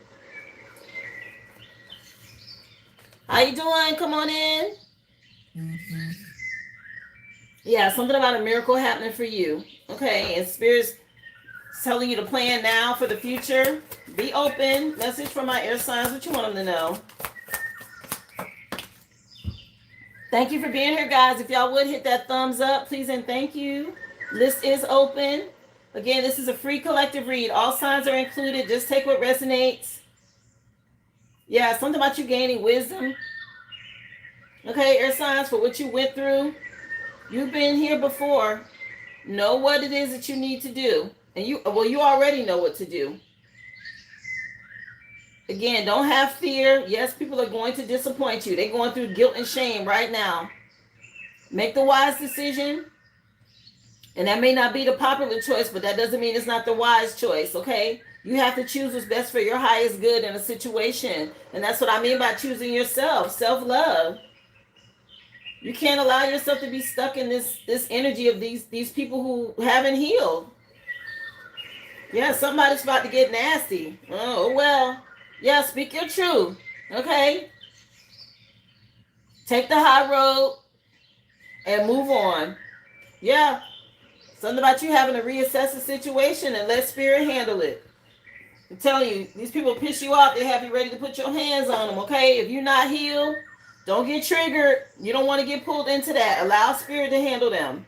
How you doing? Come on in. Mm-hmm. Yeah, something about a miracle happening for you. Okay, and spirit's telling you to plan now for the future. Be open. Message from my air signs. What you want them to know? Thank you for being here, guys. If y'all would hit that thumbs up, please and thank you. List is open. Again, this is a free collective read. All signs are included. Just take what resonates. Yeah, something about you gaining wisdom. Okay, air signs, for what you went through. You've been here before. Know what it is that you need to do. And you already know what to do. Again, don't have fear. Yes, people are going to disappoint you. They're going through guilt and shame right now. Make the wise decision. And that may not be the popular choice, but that doesn't mean it's not the wise choice, okay? You have to choose what's best for your highest good in a situation. And that's what I mean by choosing yourself, self-love. You can't allow yourself to be stuck in this energy of these people who haven't healed. Yeah, somebody's about to get nasty. Oh, well. Yeah, speak your truth, okay? Take the high road and move on. Yeah. Something about you having to reassess the situation and let spirit handle it. I'm telling you, these people piss you off. They have you ready to put your hands on them, okay? If you're not healed, don't get triggered. You don't want to get pulled into that. Allow spirit to handle them.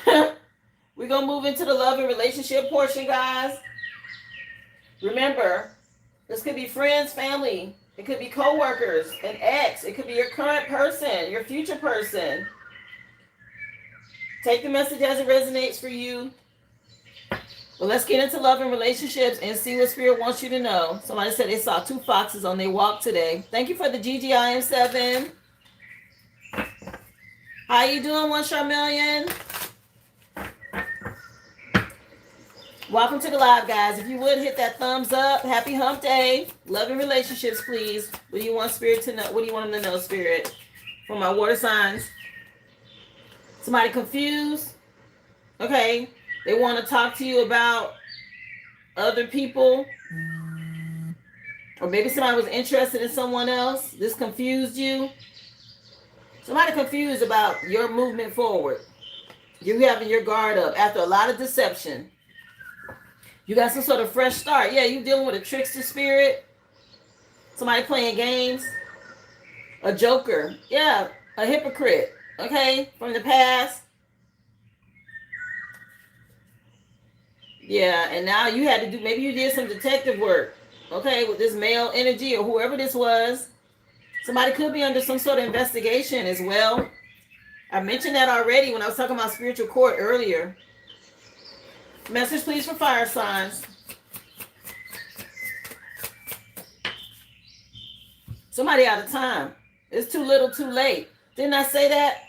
We're going to move into the love and relationship portion, guys. Remember, this could be friends, family. It could be co-workers, an ex. It could be your current person, your future person. Take the message as it resonates for you. Well, let's get into love and relationships and see what spirit wants you to know. Somebody said they saw 2 foxes on their walk today. Thank you for the GGIM7. How you doing, One Charmeleon? Welcome to the live, guys. If you would hit that thumbs up. Happy hump day. Love and relationships, please. What do you want spirit to know? What do you want them to know, spirit? For my water signs. Somebody confused? Okay. They want to talk to you about other people. Or maybe somebody was interested in someone else. This confused you. Somebody confused about your movement forward. You having your guard up after a lot of deception. You got some sort of fresh start. Yeah, you dealing with a trickster spirit. Somebody playing games. A joker. Yeah, a hypocrite. Okay, from the past. Yeah, and now you had to do, maybe you did some detective work. Okay, with this male energy or whoever this was. Somebody could be under some sort of investigation as well. I mentioned that already when I was talking about spiritual court earlier. Message please for fire signs. Somebody out of time. It's too little, too late. Didn't I say that?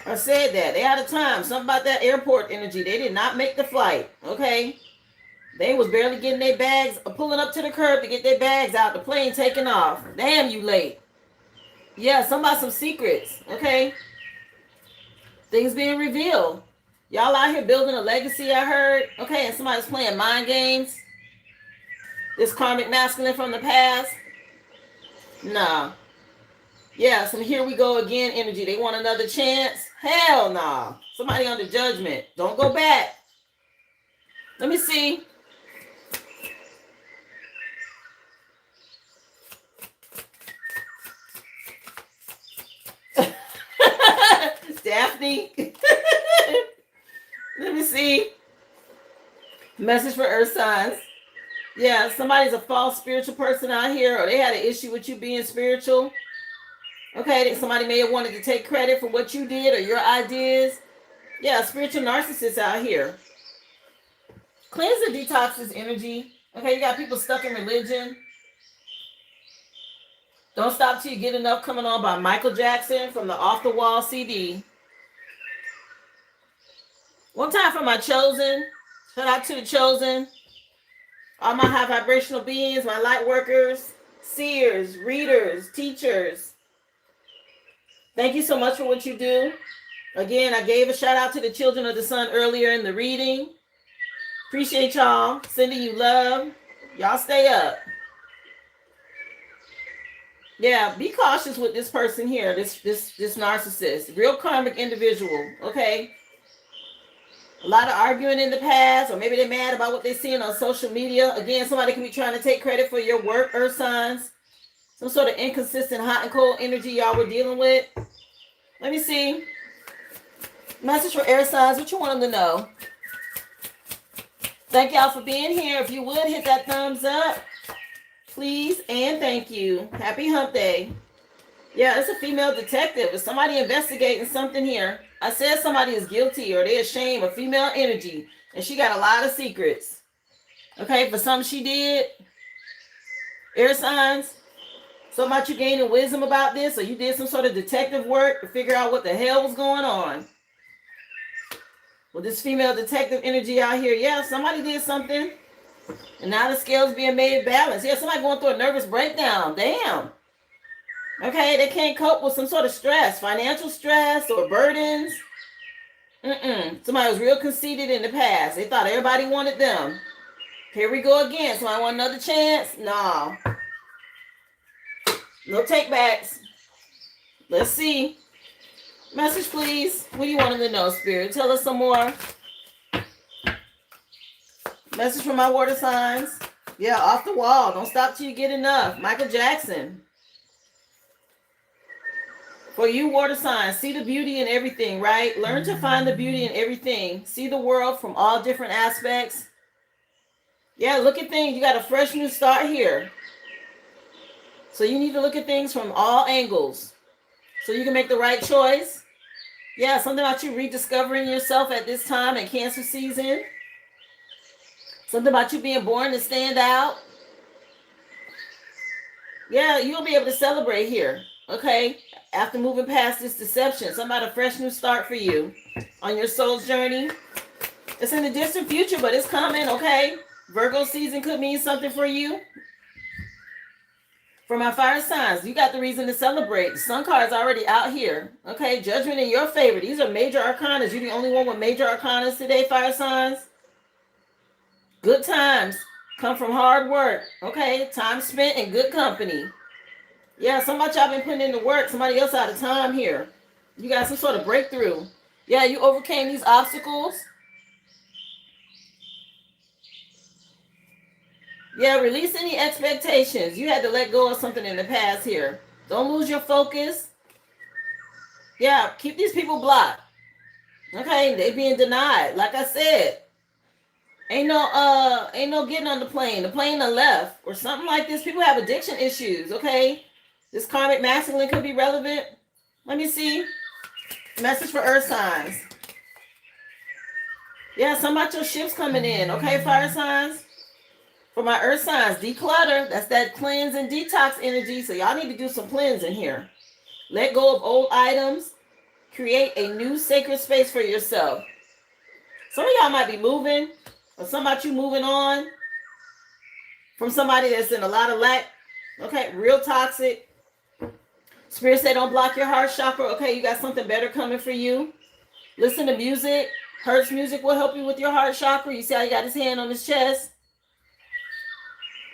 I said that. They out of time. Something about that airport energy. They did not make the flight. Okay? They was barely getting their bags, pulling up to the curb to get their bags out. The plane taking off. Damn, you late. Yeah, something about some secrets. Okay? Things being revealed. Y'all out here building a legacy, I heard. Okay, and somebody's playing mind games. This karmic masculine from the past. Nah. Yeah, some here we go again energy. They want another chance. Hell nah. Somebody under judgment. Don't go back. Let me see. Daphne. Let me see. Message for earth signs. Yeah, somebody's a false spiritual person out here, or they had an issue with you being spiritual. Okay, somebody may have wanted to take credit for what you did or your ideas. Yeah, spiritual narcissists out here. Cleanse and detox this energy. Okay, you got people stuck in religion. Don't Stop Till You Get Enough coming on by Michael Jackson from the Off the Wall CD. One time for my chosen. Shout out to the chosen. All my high vibrational beings, my light workers, seers, readers, teachers. Thank you so much for what you do. Again, I gave a shout out to the children of the sun earlier in the reading. Appreciate y'all. Sending you love. Y'all stay up. Yeah, be cautious with this person here, this narcissist. Real karmic individual, okay? A lot of arguing in the past, or maybe they're mad about what they're seeing on social media. Again, somebody can be trying to take credit for your work, earth signs. Some sort of inconsistent hot and cold energy y'all were dealing with. Let me see. Message for air signs. What you want them to know? Thank y'all for being here. If you would, hit that thumbs up. Please and thank you. Happy hump day. Yeah, it's a female detective. Is somebody investigating something here? I said somebody is guilty or they're ashamed of female energy. And she got a lot of secrets. Okay, for something she did. Air signs. So about you gaining wisdom about this, or you did some sort of detective work to figure out what the hell was going on. With this female detective energy out here, yeah, somebody did something. And now the scale's being made balanced. Yeah, somebody going through a nervous breakdown. Damn. Okay, they can't cope with some sort of stress, financial stress or burdens. Somebody was real conceited in the past. They thought everybody wanted them. Here we go again. Somebody want another chance? No. No takebacks. Let's see. Message, please. What do you want them to know, Spirit? Tell us some more. Message from my water signs. Yeah, off the wall. Don't stop till you get enough. Michael Jackson. For you water signs, see the beauty in everything, right? Learn to find the beauty in everything. See the world from all different aspects. Yeah, look at things. You got a fresh new start here. So you need to look at things from all angles so you can make the right choice. Yeah, something about you rediscovering yourself at this time in Cancer season. Something about you being born to stand out. Yeah, you'll be able to celebrate here, okay? After moving past this deception, something about a fresh new start for you on your soul's journey. It's in the distant future, but it's coming, okay? Virgo season could mean something for you. For my fire signs, you got the reason to celebrate. The sun card's already out here. Okay, judgment in your favor. These are major arcanas. You're the only one with major arcanas today, fire signs. Good times come from hard work. Okay, time spent in good company. Yeah, so much y'all been putting in the work. Somebody else out of time here. You got some sort of breakthrough. Yeah, you overcame these obstacles. Yeah, release any expectations. You had to let go of something in the past here. Don't lose your focus. Yeah, keep these people blocked. Okay, they being denied. Like I said, ain't no getting on the plane. The plane done left or something like this. People have addiction issues. Okay, this karmic masculine could be relevant. Let me see. Message for earth signs. Yeah, some about your ships coming in. Okay, fire signs. For my earth signs, declutter. That's that cleanse and detox energy. So y'all need to do some cleansing here. Let go of old items. Create a new sacred space for yourself. Some of y'all might be moving, or some about you moving on from somebody that's in a lot of lack. Okay, real toxic. Spirit say don't block your heart chakra. Okay, you got something better coming for you. Listen to music. Hertz music will help you with your heart chakra. You see how he got his hand on his chest?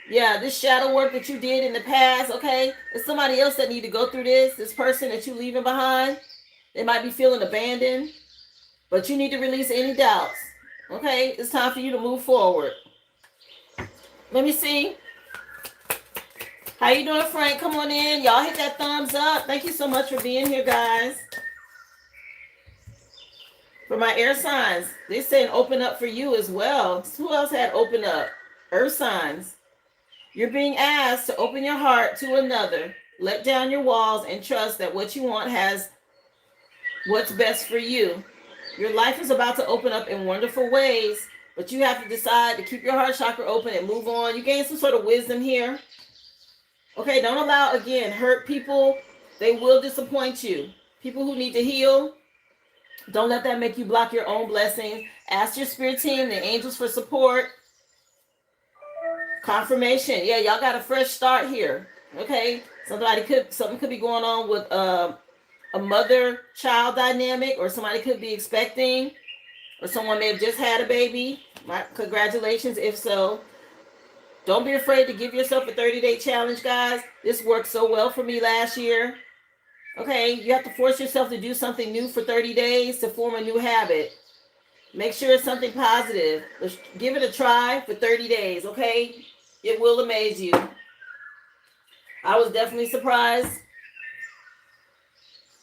Yeah, this shadow work that you did in the past, okay? It's somebody else that need to go through this. This person that you leaving behind. They might be feeling abandoned, but you need to release any doubts. Okay, it's time for you to move forward. Let me see. How you doing, Frank? Come on in. Y'all hit that thumbs up. Thank you so much for being here, guys. For my air signs, they saying open up for you as well. Who else had open up? Earth signs. You're being asked to open your heart to another. Let down your walls and trust that what you want has what's best for you. Your life is about to open up in wonderful ways, but you have to decide to keep your heart chakra open and move on. You gain some sort of wisdom here. Okay, don't allow, again, hurt people. They will disappoint you. People who need to heal, don't let that make you block your own blessings. Ask your spirit team, the angels, for support. Confirmation. Yeah, y'all got a fresh start here. Okay, something could be going on with a mother-child dynamic, or somebody could be expecting, or someone may have just had a baby. Congratulations, if so. Don't be afraid to give yourself a 30-day challenge, guys. This worked so well for me last year. Okay, you have to force yourself to do something new for 30 days to form a new habit. Make sure it's something positive. Give it a try for 30 days, okay? It will amaze you. I was definitely surprised.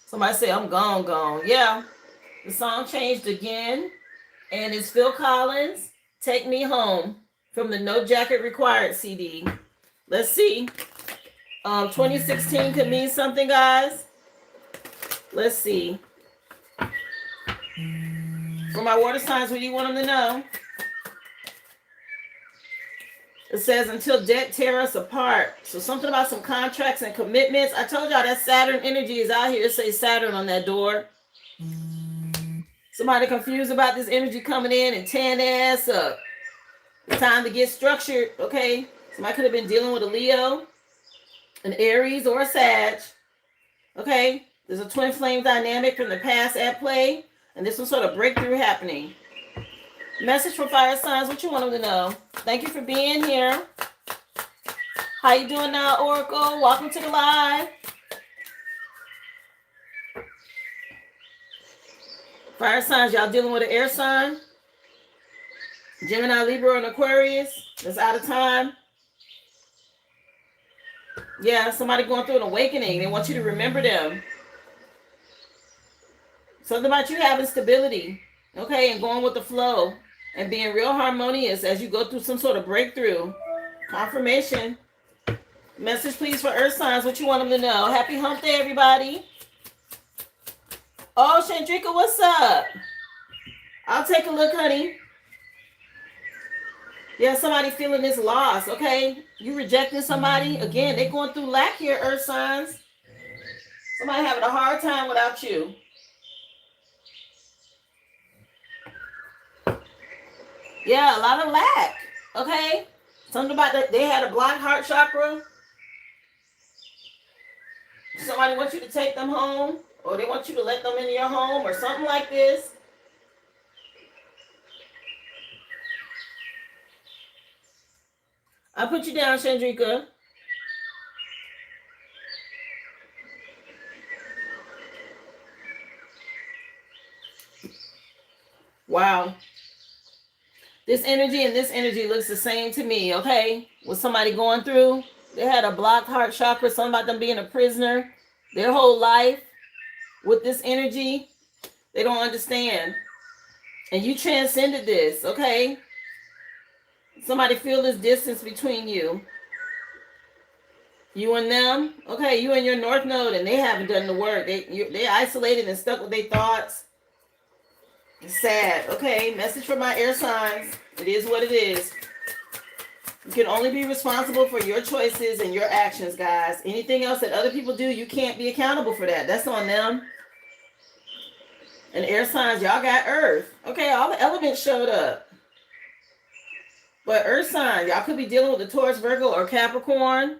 Somebody say, I'm gone. Yeah, the song changed again. And it's Phil Collins, Take Me Home, from the No Jacket Required CD. Let's see. 2016 could mean something, guys. Let's see. For my water signs, what do you want them to know? It says, until debt tear us apart. So something about some contracts and commitments. I told y'all that Saturn energy is out here. It says Saturn on that door. Somebody confused about this energy coming in and tearing their ass up. It's time to get structured, okay? Somebody could have been dealing with a Leo, an Aries, or a Sag. Okay? There's a twin flame dynamic from the past at play, and there's some sort of breakthrough happening. Message for fire signs, what you want them to know? Thank you for being here. How you doing now, Oracle? Welcome to the live. Fire signs, y'all dealing with an air sign? Gemini, Libra, and Aquarius that's out of time. Yeah, somebody going through an awakening. They want you to remember them. Something about you having stability, okay, and going with the flow and being real harmonious as you go through some sort of breakthrough. Confirmation. Message, please, for earth signs. What you want them to know? Happy hump day, everybody. Oh, Chandrika, what's up? I'll take a look, honey. Yeah, somebody feeling this loss, okay? You rejecting somebody. Again, they're going through lack here, earth signs. Somebody having a hard time without you. Yeah, a lot of lack, okay? Something about that. They had a blocked heart chakra. Somebody wants you to take them home, or they want you to let them into your home, or something like this. I'll put you down, Chandrika. Wow. This energy and this energy looks the same to me, okay? With somebody going through, they had a blocked heart chakra, something about them being a prisoner their whole life with this energy. They don't understand. And you transcended this, okay? Somebody feel this distance between you. You and them, okay? You and your North Node, and they haven't done the work. They isolated and stuck with their thoughts. It's sad, okay? Message for my air signs. It is what it is. You can only be responsible for your choices and your actions, guys. Anything else that other people do, you can't be accountable for that. That's on them. And air signs, y'all got Earth. Okay, all the elements showed up. But Earth signs, y'all could be dealing with the Taurus, Virgo, or Capricorn.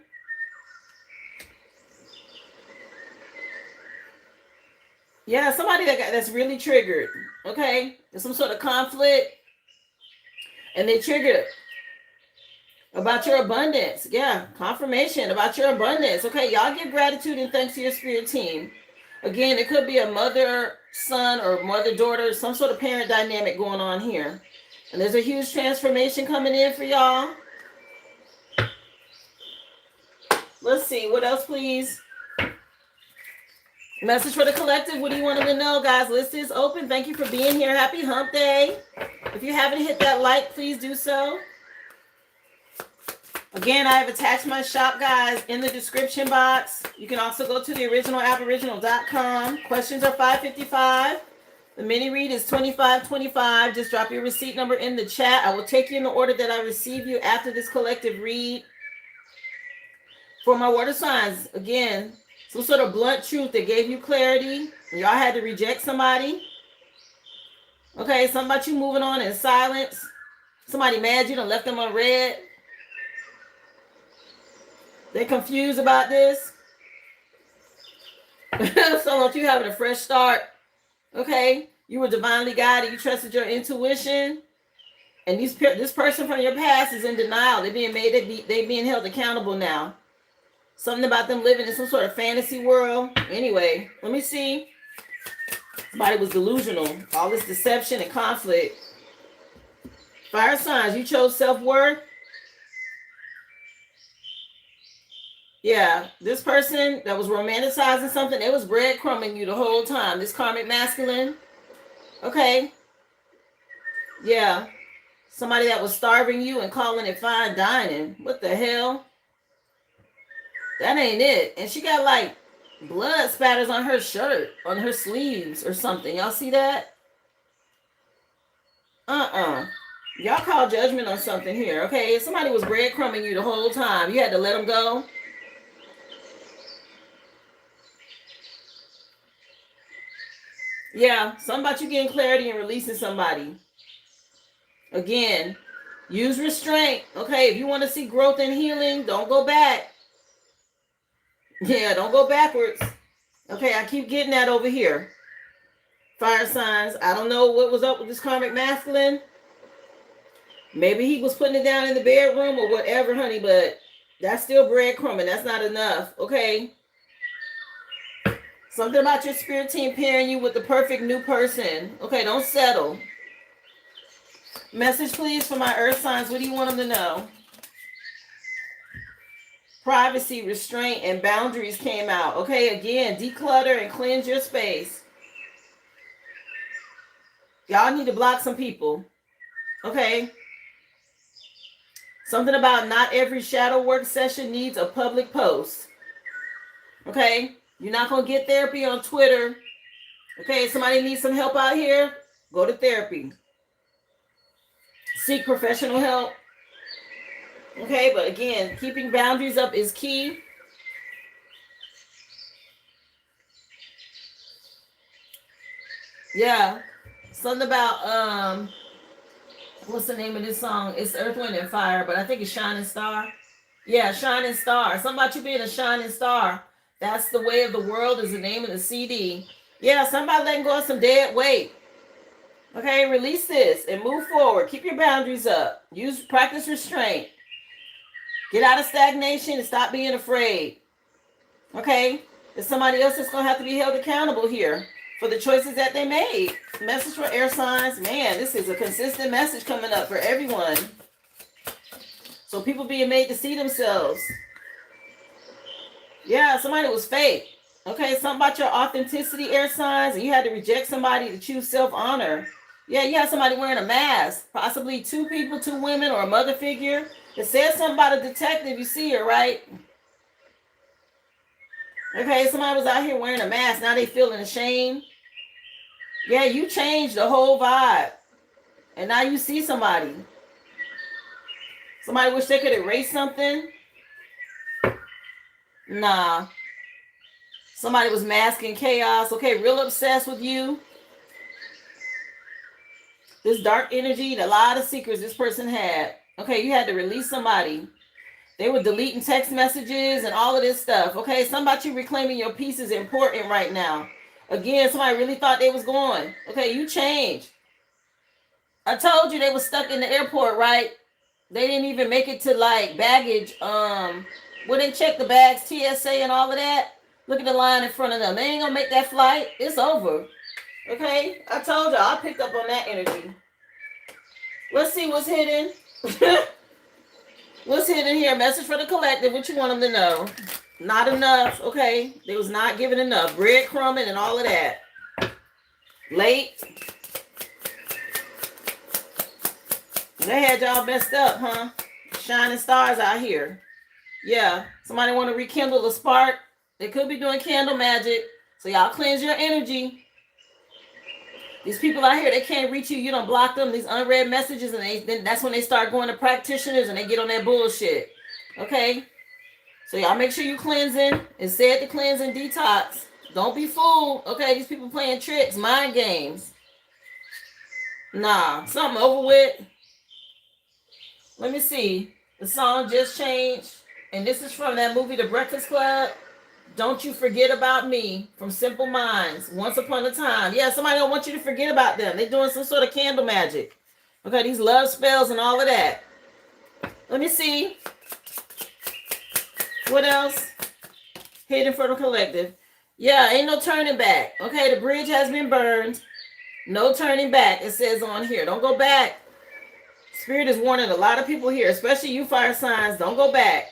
Yeah, somebody that's really triggered. Okay, there's some sort of conflict, and they triggered about your abundance. Yeah, confirmation about your abundance. Okay, y'all give gratitude and thanks to your spirit team. Again, it could be a mother, son, or mother, daughter, some sort of parent dynamic going on here. And there's a huge transformation coming in for y'all. Let's see, what else, please? Message for the collective. What do you want them to know, guys? List is open. Thank you for being here. Happy hump day. If you haven't hit that like, please do so. Again, I have attached my shop, guys, in the description box. You can also go to the originalaboriginal.com. Questions are $5.55. The mini read is $25.25. Just drop your receipt number in the chat. I will take you in the order that I receive you after this collective read. For my water signs, again, some sort of blunt truth that gave you clarity. Y'all had to reject somebody. Okay, something about you moving on in silence. Somebody mad you done left them on red. They're confused about this. So about you having a fresh start. Okay, you were divinely guided. You trusted your intuition. And this person from your past is in denial. They're being made, they're being held accountable now. Something about them living in some sort of fantasy world. Anyway, let me see. Somebody was delusional. All this deception and conflict. Fire signs, you chose self-worth. Yeah, this person that was romanticizing something, they was breadcrumbing you the whole time. This karmic masculine. Okay. Yeah. Somebody that was starving you and calling it fine dining. What the hell? That ain't it. And she got like blood spatters on her shirt, on her sleeves or something. Y'all see that? Y'all call judgment on something here, okay? If somebody was breadcrumbing you the whole time, you had to let them go. Yeah, something about you getting clarity and releasing somebody. Again, use restraint, okay? If you want to see growth and healing, don't go back. Yeah, don't go backwards. Okay, I keep getting that over here. Fire signs. I don't know what was up with this karmic masculine. Maybe he was putting it down in the bedroom or whatever, honey, but that's still breadcrumbing. That's not enough, okay? Something about your spirit team pairing you with the perfect new person. Okay, don't settle. Message, please, for my earth signs. What do you want them to know? Privacy, restraint, and boundaries came out. Okay, again, declutter and cleanse your space. Y'all need to block some people. Okay? Something about not every shadow work session needs a public post. Okay? You're not going to get therapy on Twitter. Okay, somebody needs some help out here? Go to therapy. Seek professional help. Okay, but again, keeping boundaries up is key. Yeah. Something about, what's the name of this song? It's Earth, Wind, and Fire, but I think it's Shining Star. Yeah, Shining Star. Something about you being a shining star. That's the Way of the World is the name of the CD. Yeah, somebody letting go of some dead weight. Okay, release this and move forward. Keep your boundaries up. Practice restraint. Get out of stagnation and stop being afraid. Okay? There's somebody else that's going to have to be held accountable here. for the choices that they made. Message for air signs. Man, this is a consistent message coming up for everyone. So people being made to see themselves. Yeah, somebody was fake. Okay, something about your authenticity, air signs, and you had to reject somebody to choose self-honor. Yeah, you had somebody wearing a mask, possibly two people, two women, or a mother figure. It says something about a detective. You see her, right? Okay, somebody was out here wearing a mask. Now they feeling ashamed. Yeah, you changed the whole vibe. And now you see somebody. Somebody wish they could erase something. Nah. Somebody was masking chaos. Okay, real obsessed with you. This dark energy, a lot of secrets this person had. Okay, you had to release somebody. They were deleting text messages and all of this stuff. Okay, something about you reclaiming your peace is important right now. Again, somebody really thought they was going. Okay, you changed. I told you they were stuck in the airport, right? They didn't even make it to like baggage. When they check the bags, TSA and all of that. Look at the line in front of them. They ain't gonna make that flight. It's over. Okay, I told you I picked up on that energy. Let's see what's hidden. What's hidden here? Message for the collective. What you want them to know? Not enough. Okay, they was not given enough. Breadcrumbing and all of that. Late. They had y'all messed up, huh? Shining stars out here. Yeah, somebody want to rekindle the spark. They could be doing candle magic. So y'all cleanse your energy. These people out here, they can't reach you. You don't block them. These unread messages, and then that's when they start going to practitioners and they get on that bullshit. Okay? So y'all make sure you cleansing. It said to cleanse and detox. Don't be fooled. Okay, these people playing tricks, mind games. Nah, something over with. Let me see. The song just changed. And this is from that movie, The Breakfast Club. Don't You Forget About Me from Simple Minds. Once Upon a Time. Yeah, somebody don't want you to forget about them. They're doing some sort of candle magic. Okay, these love spells and all of that. Let me see. What else? Hidden for the collective. Yeah, ain't no turning back. Okay, the bridge has been burned. No turning back, it says on here. Don't go back. Spirit is warning a lot of people here, especially you fire signs. Don't go back.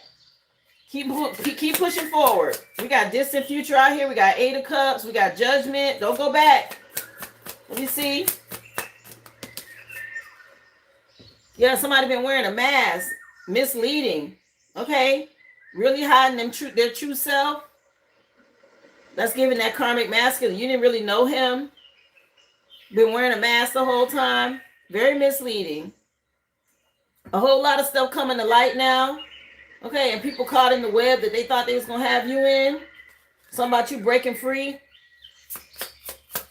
Keep pushing forward. We got distant future out here. We got 8 of Cups. We got judgment. Don't go back. Let me see. Yeah, somebody been wearing a mask. Misleading. Okay. Really hiding their true self. That's giving that karmic masculine. You didn't really know him. Been wearing a mask the whole time. Very misleading. A whole lot of stuff coming to light now. Okay, and people caught in the web that they thought they was going to have you in. Something about you breaking free.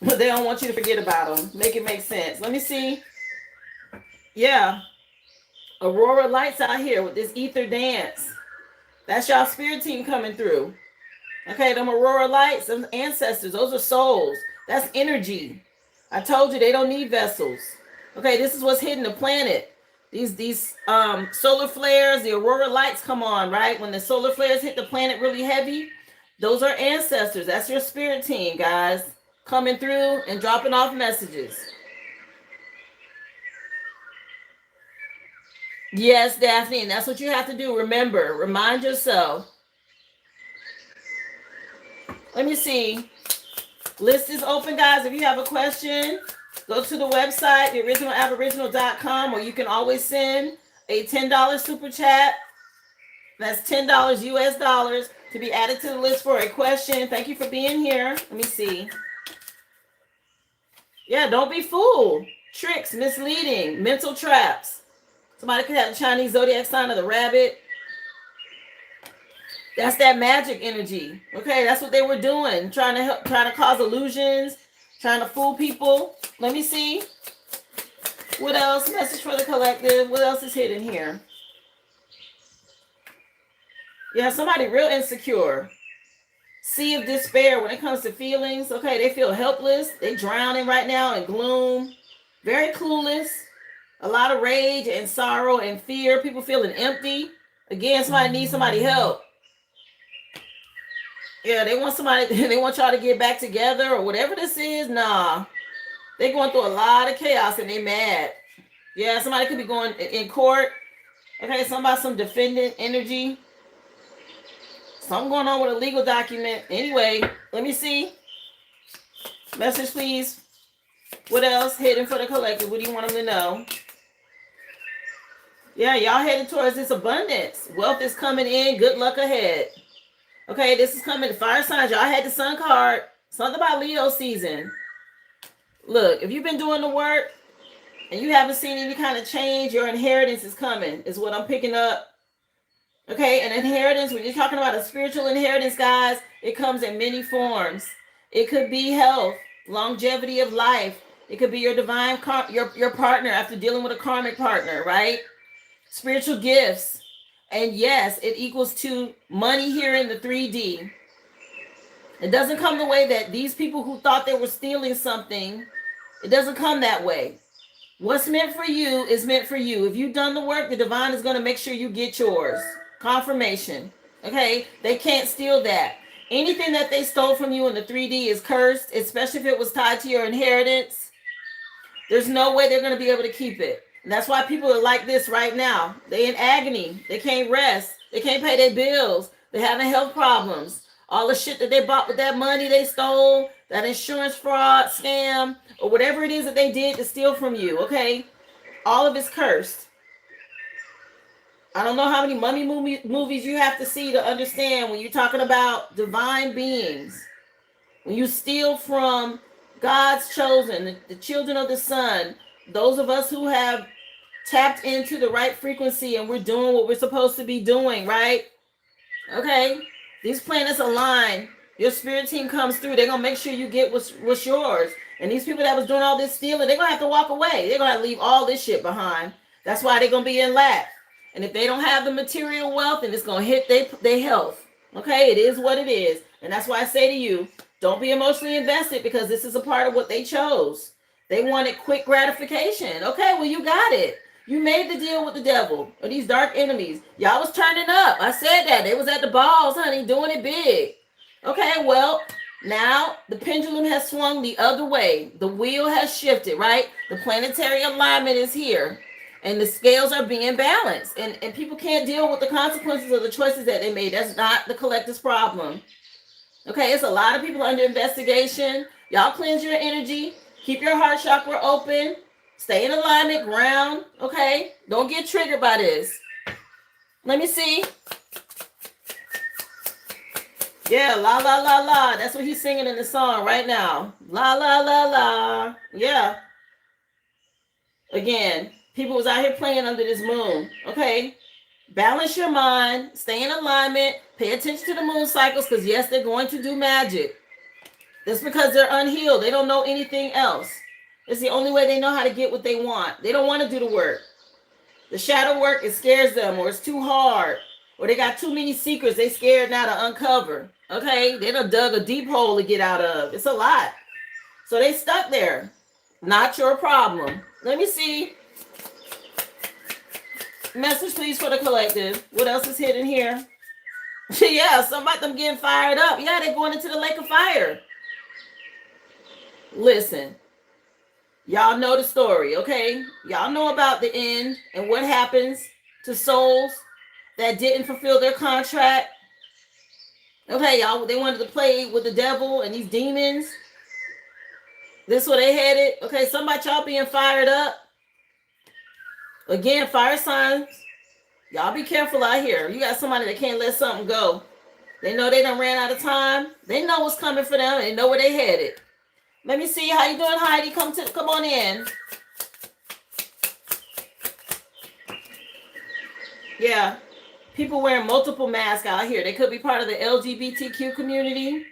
But they don't want you to forget about them. Make it make sense. Let me see. Yeah. Aurora lights out here with this ether dance. That's y'all spirit team coming through. Okay, them aurora lights, them ancestors, those are souls. That's energy. I told you they don't need vessels. Okay, this is what's hitting the planet. These solar flares, the aurora lights come on, right? When the solar flares hit the planet really heavy, those are ancestors. That's your spirit team, guys, coming through and dropping off messages. Yes, Daphne, and that's what you have to do. Remember, remind yourself. Let me see. List is open, guys. If you have a question, go to the website, theoriginalaboriginal.com, or you can always send a $10 super chat. That's $10 US dollars to be added to the list for a question. Thank you for being here. Let me see. Yeah, don't be fooled. Tricks, misleading, mental traps. Somebody could have the Chinese zodiac sign of the rabbit. That's that magic energy. Okay, that's what they were doing. Trying to cause illusions, trying to fool people. Let me see. What else? Message for the collective. What else is hidden here? Yeah, somebody real insecure. Sea of despair when it comes to feelings. Okay, they feel helpless. They drowning right now in gloom. Very clueless. A lot of rage and sorrow and fear. People feeling empty. Again, somebody needs somebody help. Yeah, they want somebody, they want y'all to get back together or whatever this is. Nah, they going through a lot of chaos and they mad. Yeah, somebody could be going in court. Okay, some defendant energy. Something going on with a legal document. Anyway, let me see. Message, please. What else? Hidden for the collective. What do you want them to know? Yeah, y'all headed towards this abundance. Wealth is coming in. Good luck ahead. Okay, this is coming. Fire signs. Y'all had the sun card. Something about Leo season. Look, if you've been doing the work and you haven't seen any kind of change, your inheritance is coming, is what I'm picking up. Okay, an inheritance, when you're talking about a spiritual inheritance, guys, it comes in many forms. It could be health, longevity of life. It could be your divine, your partner after dealing with a karmic partner, right? Spiritual gifts. And yes, it equals to money here in the 3D. It doesn't come the way that these people who thought they were stealing something, it doesn't come that way. What's meant for you is meant for you. If you've done the work, the divine is going to make sure you get yours. Confirmation. Okay? They can't steal that. Anything that they stole from you in the 3D is cursed, especially if it was tied to your inheritance. There's no way they're going to be able to keep it. And that's why people are like this right now. They in agony. They can't rest. They can't pay their bills. They're having health problems. All the shit that they bought with that money they stole, that insurance fraud, scam, or whatever it is that they did to steal from you, okay? All of it's cursed. I don't know how many mummy movies you have to see to understand when you're talking about divine beings. When you steal from God's chosen, the children of the sun, those of us who have tapped into the right frequency and we're doing what we're supposed to be doing, right? Okay? These planets align. Your spirit team comes through. They're going to make sure you get what's yours. And these people that was doing all this stealing, they're going to have to walk away. They're going to have to leave all this shit behind. That's why they're going to be in lack. And if they don't have the material wealth, then it's going to hit their health. Okay? It is what it is. And that's why I say to you, don't be emotionally invested because this is a part of what they chose. They wanted quick gratification. Okay, well, you got it. You made the deal with the devil or these dark enemies. Y'all was turning up. I said that. They was at the balls, honey, doing it big. Okay, well, now the pendulum has swung the other way. The wheel has shifted, right? The planetary alignment is here. And the scales are being balanced. And people can't deal with the consequences of the choices that they made. That's not the collective's problem. Okay, it's a lot of people under investigation. Y'all cleanse your energy. Keep your heart chakra open. Stay in alignment, ground. Okay, don't get triggered by this. Let me see. Yeah, la la la la. That's what he's singing in the song right now. La la la la. Yeah. Again, people was out here playing under this moon. Okay. Balance your mind. Stay in alignment. Pay attention to the moon cycles because yes, they're going to do magic. That's because they're unhealed. They don't know anything else. It's the only way they know how to get what they want. They don't want to do the work. The shadow work, it scares them, or it's too hard, or they got too many secrets they scared now to uncover. Okay? They done dug a deep hole to get out of. It's a lot. So they stuck there. Not your problem. Let me see. Message, please, for the collective. What else is hidden here? Yeah, some about them getting fired up. Yeah, they're going into the lake of fire. Listen. Y'all know the story, okay? Y'all know about the end and what happens to souls that didn't fulfill their contract. Okay, y'all, they wanted to play with the devil and these demons. This is where they headed. Okay, some about y'all being fired up. Again, fire signs. Y'all be careful out here. You got somebody that can't let something go. They know they done ran out of time. They know what's coming for them. They know where they headed. Let me see. How you doing, Heidi? Come on in. Yeah. People wearing multiple masks out here. They could be part of the LGBTQ community.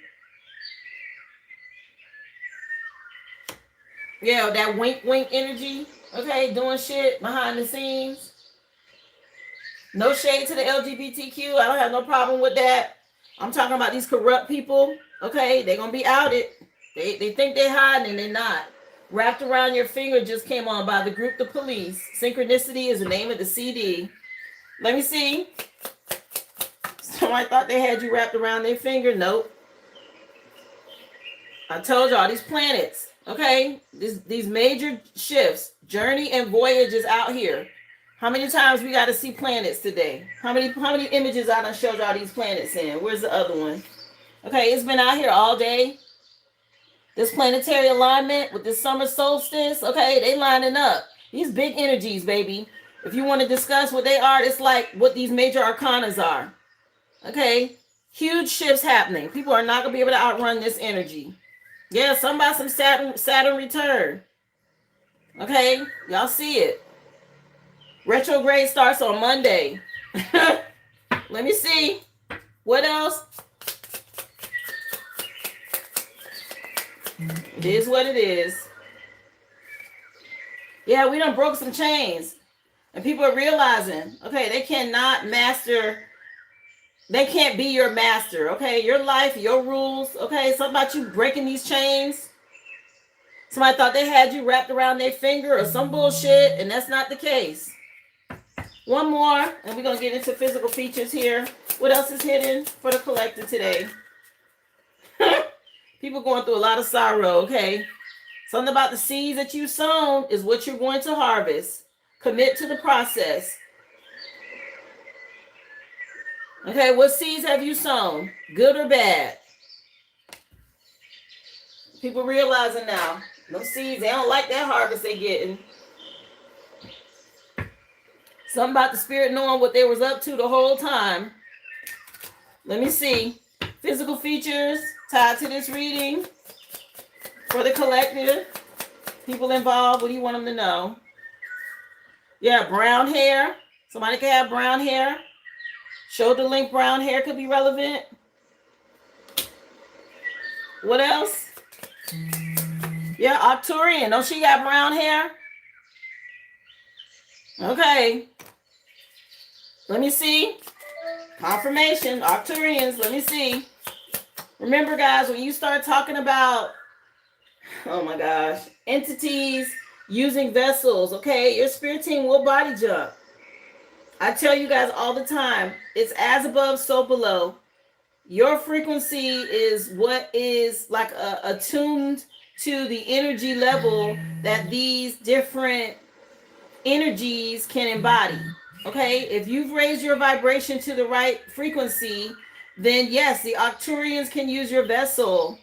Yeah, that wink energy. Okay, doing shit behind the scenes. No shade to the LGBTQ. I don't have no problem with that. I'm talking about these corrupt people. Okay, they're going to be outed. They think they're hiding and they're not. Wrapped Around Your Finger just came on by the group The Police. Synchronicity is the name of the CD. Let me see. Somebody thought they had you wrapped around their finger. Nope. I told y'all these planets, okay? These major shifts, journey and voyages out here. How many times we got to see planets today? How many images I done showed y'all these planets in? Where's the other one? Okay, it's been out here all day. This planetary alignment with this summer solstice, okay, they lining up. These big energies, baby. If you want to discuss what they are, it's like what these major arcanas are. Okay, huge shifts happening. People are not gonna be able to outrun this energy. Yeah, some about some Saturn return. Okay, y'all see it. Retrograde starts on Monday. Let me see. What else? It is what it is. Yeah, we done broke some chains. And people are realizing, okay, they cannot master, they can't be your master, okay? Your life, your rules, okay? Something about you breaking these chains. Somebody thought they had you wrapped around their finger or some bullshit, and that's not the case. One more, and we're going to get into physical features here. What else is hidden for the collective today? People going through a lot of sorrow, okay? Something about the seeds that you sown is what you're going to harvest. Commit to the process. Okay, what seeds have you sown? Good or bad? People realizing now, those seeds, they don't like that harvest they getting. Something about the spirit knowing what they was up to the whole time. Let me see. Physical features tied to this reading for the collective. People involved, what do you want them to know? Yeah, brown hair. Somebody can have brown hair. Shoulder length brown hair could be relevant. What else? Yeah, Arcturian. Don't she got brown hair? Okay. Let me see. Confirmation. Arcturians. Let me see. Remember, guys, when you start talking about, oh my gosh, entities using vessels, okay, your spirit team will body jump. I tell you guys all the time, it's as above, so below. Your frequency is what is like attuned to the energy level that these different energies can embody. Okay, if you've raised your vibration to the right frequency, then yes, the Arcturians can use your vessel,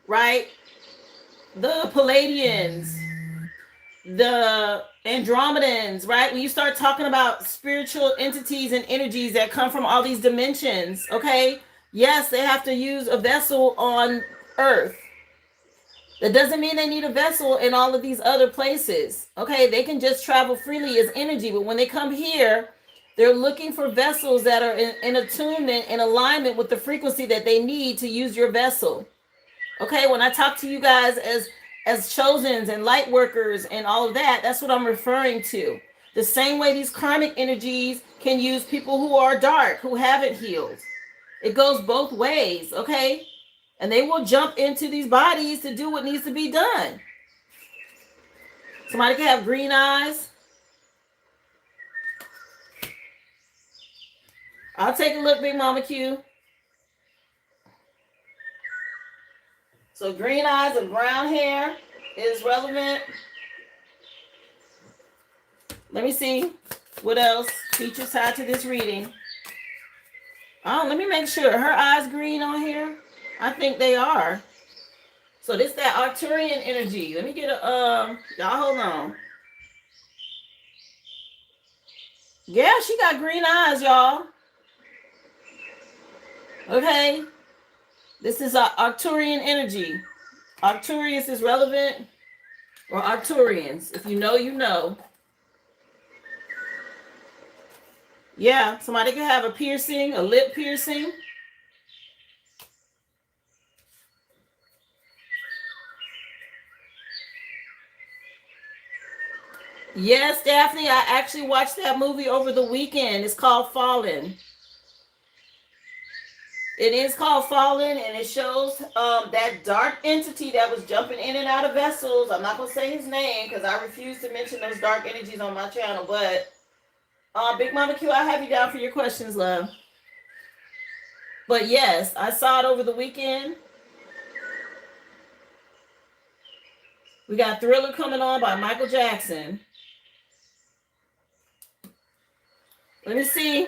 right? The Palladians, the Andromedans, right? When you start talking about spiritual entities and energies that come from all these dimensions, okay? Yes, they have to use a vessel on Earth. That doesn't mean they need a vessel in all of these other places. Okay, they can just travel freely as energy, but when they come here, they're looking for vessels that are in attunement and alignment with the frequency that they need to use your vessel. Okay, when I talk to you guys as chosens and light workers and all of that, that's what I'm referring to. The same way these karmic energies can use people who are dark, who haven't healed. It goes both ways, okay? And they will jump into these bodies to do what needs to be done. Somebody can have green eyes. I'll take a look, Big Mama Q. So green eyes and brown hair is relevant. Let me see. What else? Features tied to this reading. Oh, let me make sure. Her eyes green on here? I think they are. So this that Arcturian energy. Let me get a y'all hold on. Yeah, she got green eyes, y'all. Okay. This is Arcturian energy. Arcturians is relevant, or Arcturians. If you know, you know. Yeah, somebody can have a piercing, a lip piercing. Yes, Daphne, I actually watched that movie over the weekend. It's called Fallen. It is called Fallen, and it shows that dark entity that was jumping in and out of vessels. I'm not going to say his name because I refuse to mention those dark energies on my channel. But Big Mama Q, I have you down for your questions, love. But yes, I saw it over the weekend. We got Thriller coming on by Michael Jackson. Let me see.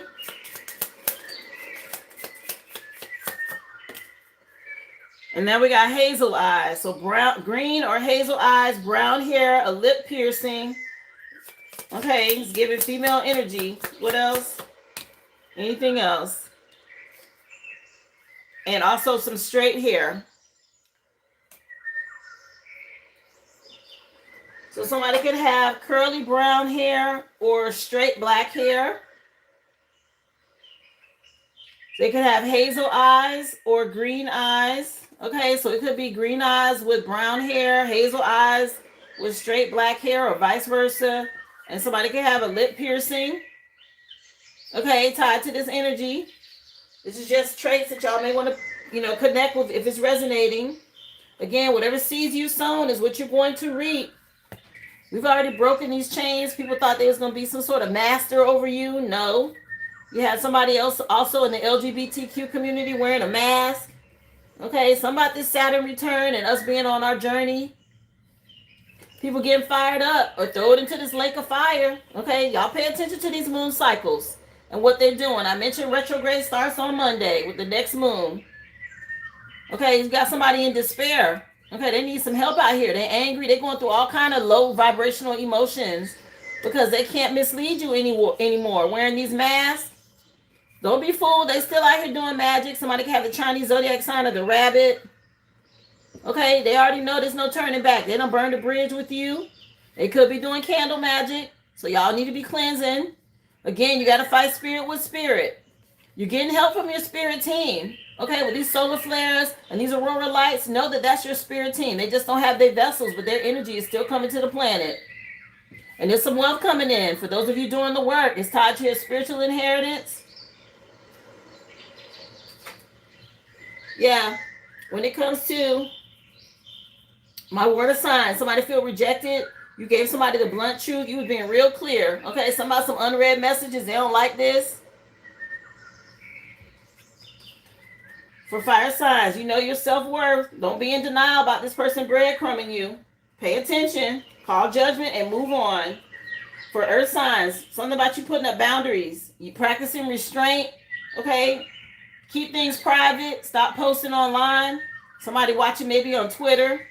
And then we got hazel eyes. So brown, green or hazel eyes, brown hair, a lip piercing. Okay, it's giving female energy. What else? Anything else? And also some straight hair. So somebody could have curly brown hair or straight black hair. They could have hazel eyes or green eyes. Okay, so it could be green eyes with brown hair, hazel eyes with straight black hair, or vice versa. And somebody could have a lip piercing. Okay, tied to this energy. This is just traits that y'all may want to, connect with if it's resonating. Again, whatever seeds you sown is what you're going to reap. We've already broken these chains. People thought there was going to be some sort of master over you. No. You had somebody else also in the LGBTQ community wearing a mask. Okay, something about this Saturn return and us being on our journey. People getting fired up or throw it into this lake of fire. Okay, y'all pay attention to these moon cycles and what they're doing. I mentioned retrograde starts on Monday with the next moon. Okay, you got somebody in despair. Okay, they need some help out here. They're angry. They're going through all kind of low vibrational emotions because they can't mislead you anymore. Wearing these masks. Don't be fooled. They still out here doing magic. Somebody can have the Chinese zodiac sign of the rabbit. Okay, they already know there's no turning back. They don't burn the bridge with you. They could be doing candle magic. So y'all need to be cleansing. Again, you got to fight spirit with spirit. You're getting help from your spirit team. Okay, with these solar flares and these aurora lights, know that that's your spirit team. They just don't have their vessels, but their energy is still coming to the planet. And there's some wealth coming in. For those of you doing the work, it's tied to your spiritual inheritance. Yeah, when it comes to my word of sign, somebody feel rejected, you gave somebody the blunt truth, you was being real clear. Okay, some unread messages, they don't like this. For fire signs, you know your self-worth. Don't be in denial about this person breadcrumbing you. Pay attention, call judgment, and move on. For earth signs, something about you putting up boundaries. You practicing restraint, okay? Keep things private. Stop posting online. Somebody watching maybe on Twitter.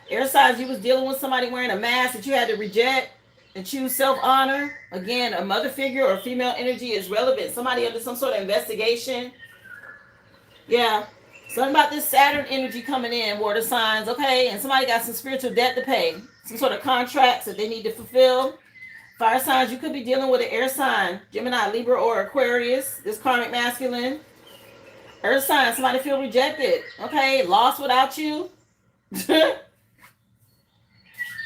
Air signs, you was dealing with somebody wearing a mask that you had to reject and choose self-honor. Again, a mother figure or female energy is relevant. Somebody under some sort of investigation. Yeah. Something about this Saturn energy coming in, water signs, okay? And somebody got some spiritual debt to pay. Some sort of contracts that they need to fulfill. Fire signs, you could be dealing with an air sign. Gemini, Libra, or Aquarius. This karmic masculine. Earth sign, somebody feel rejected. Okay, lost without you.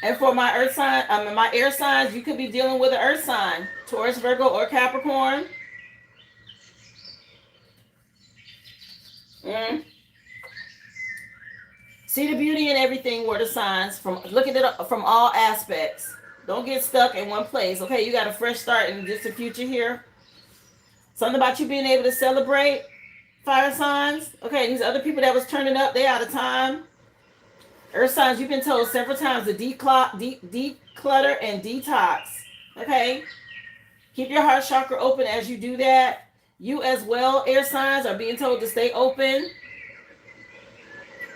And for my earth sign, my air signs, you could be dealing with an earth sign. Taurus, Virgo, or Capricorn. See the beauty in everything, water signs. Look at it from all aspects. Don't get stuck in one place. Okay, you got a fresh start in the distant future here. Something about you being able to celebrate. Fire signs. Okay, these other people that was turning up, they out of time. Earth signs, you've been told several times to declutter and detox. Okay? Keep your heart chakra open as you do that. You as well, air signs, are being told to stay open.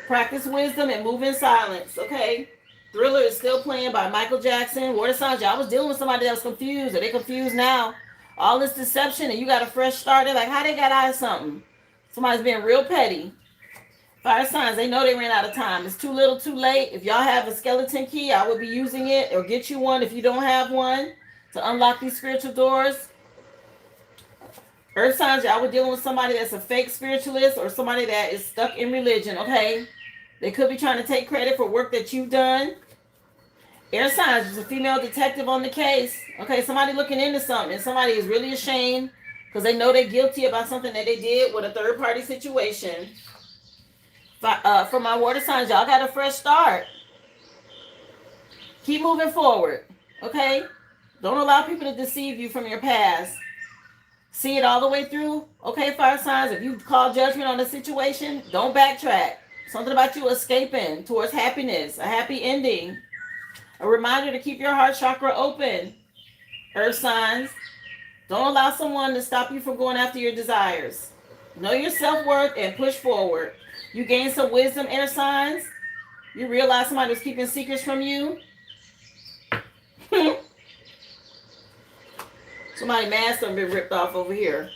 Practice wisdom and move in silence. Okay? Thriller is still playing by Michael Jackson. Water signs, y'all was dealing with somebody that was confused. Are they confused now? All this deception and you got a fresh start. They're like, how they got out of something? Somebody's being real petty. Fire signs, they know they ran out of time. It's too little, too late. If y'all have a skeleton key, I would be using it, or get you one if you don't have one, to unlock these spiritual doors. Earth signs, y'all were dealing with somebody that's a fake spiritualist or somebody that is stuck in religion, okay? They could be trying to take credit for work that you've done. Air signs, there's a female detective on the case. Okay, somebody looking into something. Somebody is really ashamed because they know they're guilty about something that they did with a third-party situation. For my water signs, y'all got a fresh start. Keep moving forward, okay? Don't allow people to deceive you from your past. See it all the way through. Okay, fire signs, if you call judgment on the situation, don't backtrack. Something about you escaping towards happiness, a happy ending. A reminder to keep your heart chakra open. Earth signs. Don't allow someone to stop you from going after your desires. Know your self-worth and push forward. You gain some wisdom, air signs. You realize somebody was keeping secrets from you. Somebody's mask done been ripped off over here.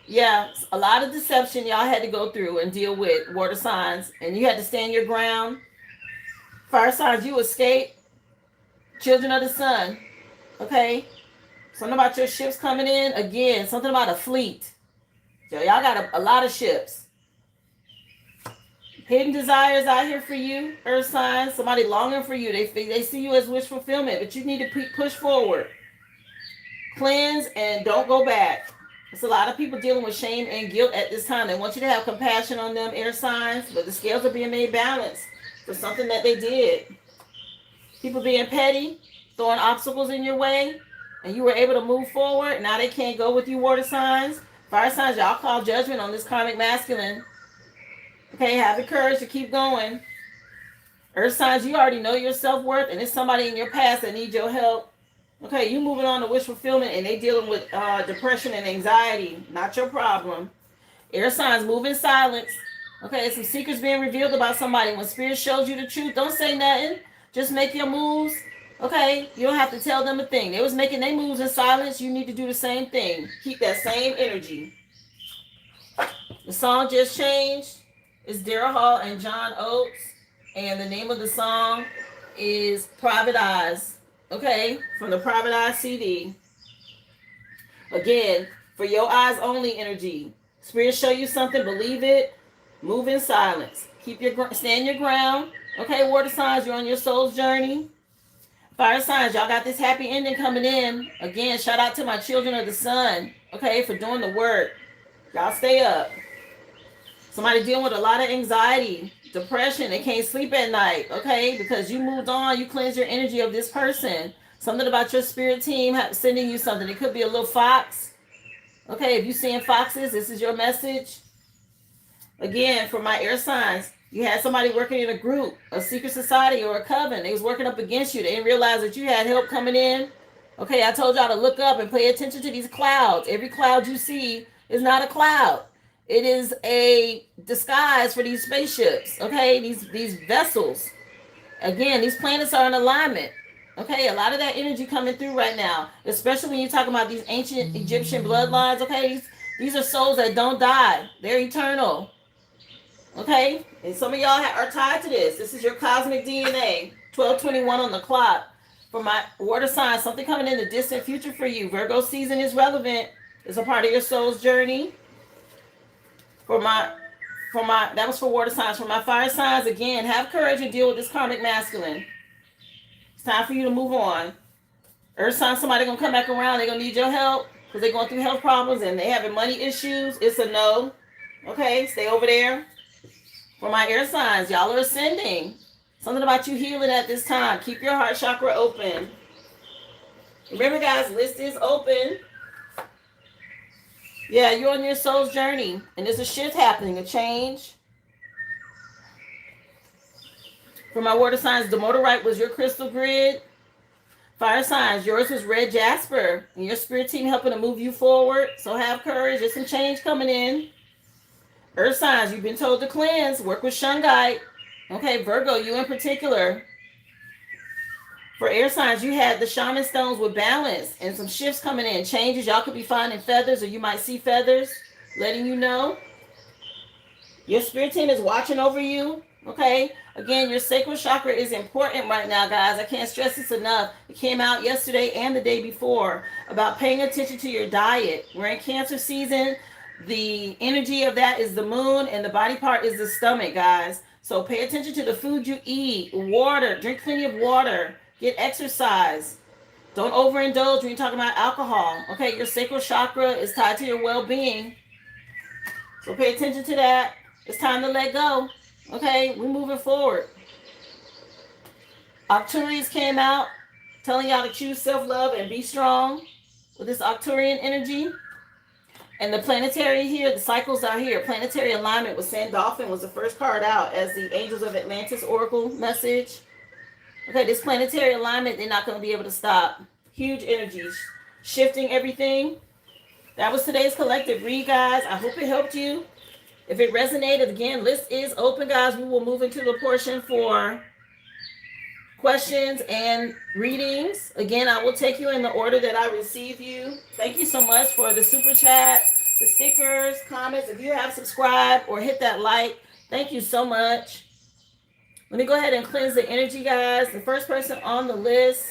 Yeah, a lot of deception y'all had to go through and deal with, water signs. And you had to stand your ground. Fire signs, you escape. Children of the sun. Okay? Something about your ships coming in. Again, something about a fleet. So y'all got a lot of ships. Hidden desires out here for you, earth signs. Somebody longing for you. They see you as wish fulfillment, but you need to push forward. Cleanse and don't go back. There's a lot of people dealing with shame and guilt at this time. They want you to have compassion on them, air signs, but the scales are being made balanced for something that they did. People being petty, throwing obstacles in your way, and you were able to move forward. Now they can't go with you, water signs. Fire signs, y'all call judgment on this karmic masculine. Okay, have the courage to keep going. Earth signs, you already know your self-worth, and it's somebody in your past that needs your help. Okay, you moving on to wish fulfillment, and they dealing with depression and anxiety. Not your problem. Air signs, move in silence. Okay, some secrets being revealed about somebody. When spirit shows you the truth, don't say nothing. Just make your moves. Okay, you don't have to tell them a thing. They was making their moves in silence. You need to do the same thing. Keep that same energy. The song just changed. It's Daryl Hall and John Oates. And the name of the song is Private Eyes. Okay, from the Private Eyes CD. Again, for your eyes only energy. Spirit show you something, believe it. Move in silence. Stand your ground. Okay, water signs, you're on your soul's journey. Fire signs, y'all got this happy ending coming in. Again, shout out to my children of the sun. Okay, for doing the work. Y'all stay up. Somebody dealing with a lot of anxiety, depression, they can't sleep at night, okay? Because you moved on, you cleansed your energy of this person. Something about your spirit team sending you something. It could be a little fox. Okay, if you're seeing foxes, this is your message. Again, for my air signs, you had somebody working in a group, a secret society, or a coven. They was working up against you. They didn't realize that you had help coming in. Okay, I told y'all to look up and pay attention to these clouds. Every cloud you see is not a cloud. It is a disguise for these spaceships, okay? These vessels. Again, these planets are in alignment. Okay, a lot of that energy coming through right now, especially when you're talking about these ancient Egyptian bloodlines, okay? These are souls that don't die. They're eternal. Okay? And some of y'all are tied to this. This is your cosmic DNA. 1221 on the clock. For my water sign, something coming in the distant future for you. Virgo season is relevant. It's a part of your soul's journey. That was for water signs. For my fire signs, again, have courage and deal with this karmic masculine. It's time for you to move on. Earth sign, somebody gonna come back around. They're gonna need your help because they're going through health problems and they having money issues. It's a no. Okay, stay over there. For my air signs, y'all are ascending. Something about you healing at this time. Keep your heart chakra open. Remember, guys, list is open. Yeah, you're on your soul's journey, and there's a shift happening, a change. For my water signs, the motorite was your crystal grid. Fire signs, yours was red jasper, and your spirit team helping to move you forward. So have courage. There's some change coming in. Earth signs, you've been told to cleanse. Work with shungite. Okay, Virgo, you in particular. For air signs, you had the shaman stones with balance and some shifts coming in. Changes, y'all could be finding feathers or you might see feathers, letting you know. Your spirit team is watching over you. Okay, again, your sacral chakra is important right now, guys. I can't stress this enough. It came out yesterday and the day before about paying attention to your diet. We're in Cancer season. The energy of that is the moon and the body part is the stomach, guys. So pay attention to the food you eat. Water, drink plenty of water. Get exercise. Don't overindulge when you're talking about alcohol. Okay, your sacral chakra is tied to your well-being. So pay attention to that. It's time to let go. Okay, we're moving forward. Arcturians came out telling y'all to choose self-love and be strong with this Arcturian energy. And the planetary here, the cycles are here. Planetary alignment with Sandalphon was the first card out as the Angels of Atlantis Oracle message. Okay, this planetary alignment, they're not going to be able to stop. Huge energies, shifting everything. That was today's collective read, guys. I hope it helped you. If it resonated, again, list is open, guys. We will move into the portion for questions and readings. Again, I will take you in the order that I receive you. Thank you so much for the super chat, the stickers, comments. If you have subscribed or hit that like, thank you so much. Let me go ahead and cleanse the energy, guys. The first person on the list.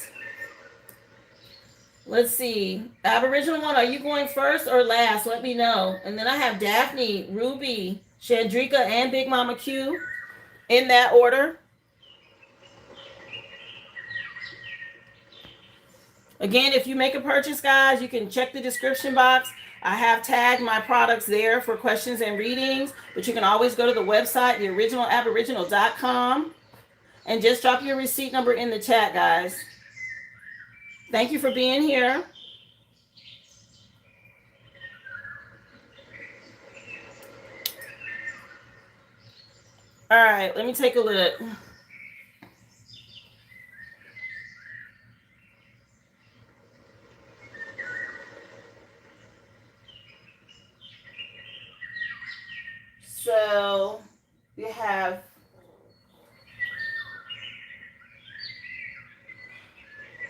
Let's see. Aboriginal one, are you going first or last? Let me know. And then I have Daphne, Ruby, Chandrika, and Big Mama Q in that order. Again, if you make a purchase, guys, you can check the description box. I have tagged my products there for questions and readings, but you can always go to the website, theoriginalaboriginal.com, and just drop your receipt number in the chat, guys. Thank you for being here. All right, let me take a look. So you have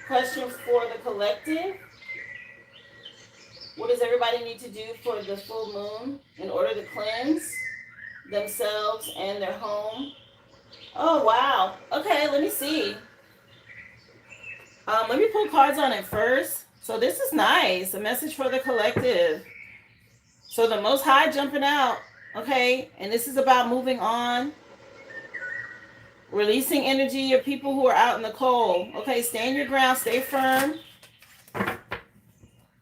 questions for the collective. What does everybody need to do for the full moon in order to cleanse themselves and their home? Oh, wow. Okay, let me see. Let me pull cards on it first. So this is nice. A message for the collective. So the Most High jumping out. Okay, and this is about moving on. Releasing energy of people who are out in the cold. Okay, stand your ground, stay firm.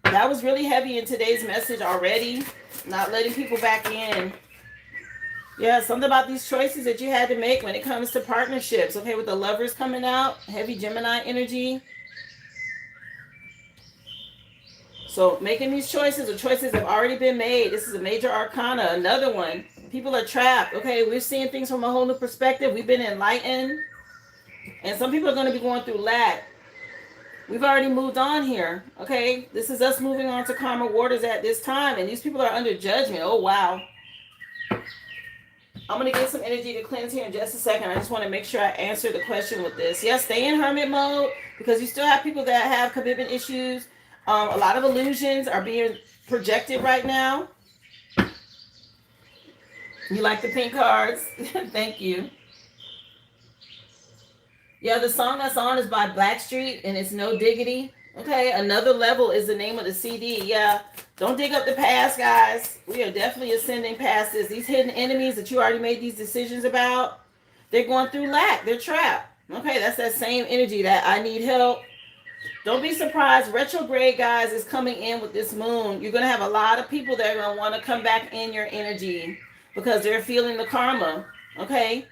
That was really heavy in today's message already. Not letting people back in. Yeah, something about these choices that you had to make when it comes to partnerships. Okay, with the Lovers coming out, heavy Gemini energy. So making these choices, or choices have already been made. This is a major arcana. Another one. People are trapped. Okay, we're seeing things from a whole new perspective. We've been enlightened. And some people are going to be going through lack. We've already moved on here. Okay, this is us moving on to calmer waters at this time. And these people are under judgment. Oh, wow. I'm going to get some energy to cleanse here in just a second. I just want to make sure I answer the question with this. Yes, stay in hermit mode, because you still have people that have commitment issues. A lot of illusions are being projected right now. You like the pink cards? Thank you. Yeah, the song that's on is by Blackstreet, and it's No Diggity. Okay, Another Level is the name of the CD. Yeah, don't dig up the past, guys. We are definitely ascending past this. These hidden enemies that you already made these decisions about, they're going through lack. They're trapped. Okay, that's that same energy that I need help. Don't be surprised. Retrograde, guys, is coming in with this moon. You're going to have a lot of people that are going to want to come back in your energy because they're feeling the karma. Okay?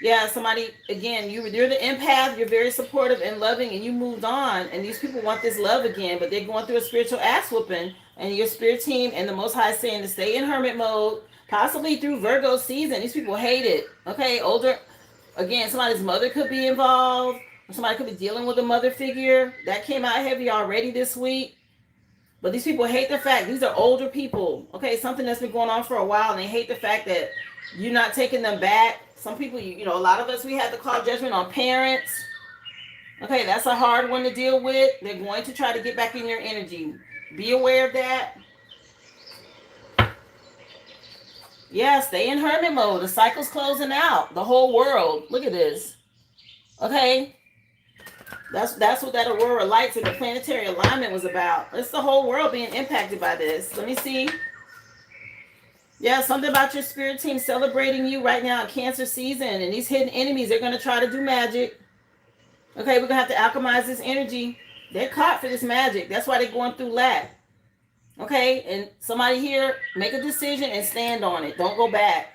Yeah, somebody, again, you're the empath. You're very supportive and loving, and you moved on. And these people want this love again, but they're going through a spiritual ass whooping. And your spirit team and the Most High is saying to stay in hermit mode, possibly through Virgo season. These people hate it. Okay? Older, again, somebody's mother could be involved. Somebody could be dealing with a mother figure. That came out heavy already this week. But these people hate the fact, these are older people. Okay, something that's been going on for a while, and they hate the fact that you're not taking them back. Some people, you know, a lot of us, we had to call judgment on parents. Okay, that's a hard one to deal with. They're going to try to get back in your energy. Be aware of that. Yeah, stay in hermit mode. The cycle's closing out. The whole world. Look at this. Okay. That's what that aurora lights and the planetary alignment was about. It's the whole world being impacted by this. Let me see. Yeah, something about your spirit team celebrating you right now in Cancer season. And these hidden enemies, they're going to try to do magic. Okay, we're going to have to alchemize this energy. They're caught for this magic. That's why they're going through lack. Okay, and somebody here, make a decision and stand on it. Don't go back.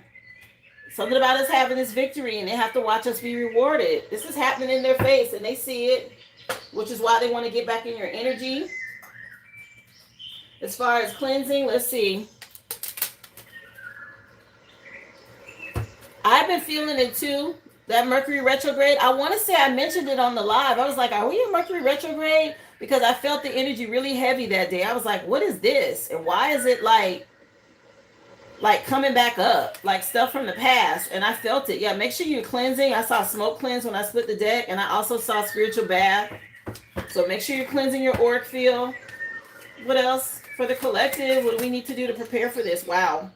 Something about us having this victory, and they have to watch us be rewarded. This is happening in their face, and they see it, which is why they want to get back in your energy. As far as cleansing, let's see. I've been feeling it too. That Mercury retrograde. I want to say I mentioned it on the live. I was like, are we in Mercury retrograde? Because I felt the energy really heavy that day. I was like, what is this? And why is it like coming back up? Like stuff from the past. And I felt it. Yeah, make sure you're cleansing. I saw smoke cleanse when I split the deck. And I also saw spiritual bath. So make sure you're cleansing your auric field. What else? For the collective, what do we need to do to prepare for this? Wow.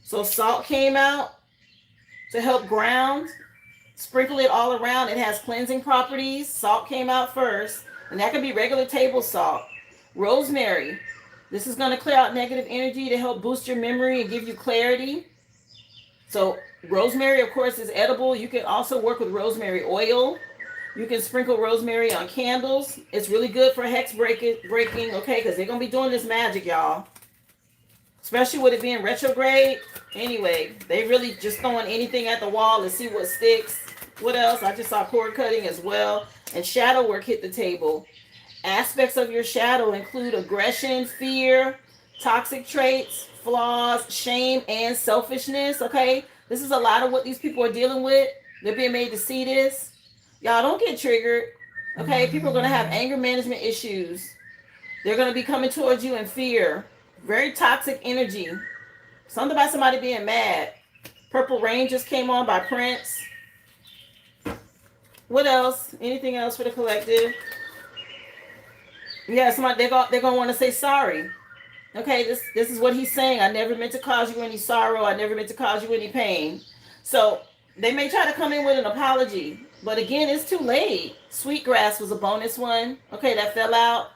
So salt came out to help ground. Sprinkle it all around. It has cleansing properties. Salt came out first. And that could be regular table salt. Rosemary. This is going to clear out negative energy to help boost your memory and give you clarity. So rosemary, of course, is edible. You can also work with rosemary oil. You can sprinkle rosemary on candles. It's really good for hex breaking, okay, because they're going to be doing this magic, y'all. Especially with it being retrograde. Anyway, they really just throwing anything at the wall to see what sticks. What else? I just saw cord cutting as well. And shadow work hit the table. Aspects of your shadow include aggression, fear, toxic traits, flaws, shame, and selfishness, okay? This is a lot of what these people are dealing with. They're being made to see this. Y'all don't get triggered, okay? People are going to have anger management issues. They're going to be coming towards you in fear. Very toxic energy. Something about somebody being mad. Purple Rain just came on by Prince. What else? Anything else for the collective? Yeah, somebody they're gonna want to say sorry. Okay, this is what he's saying. I never meant to cause you any sorrow. I never meant to cause you any pain. So they may try to come in with an apology, but again, it's too late. Sweetgrass was a bonus one. Okay, that fell out,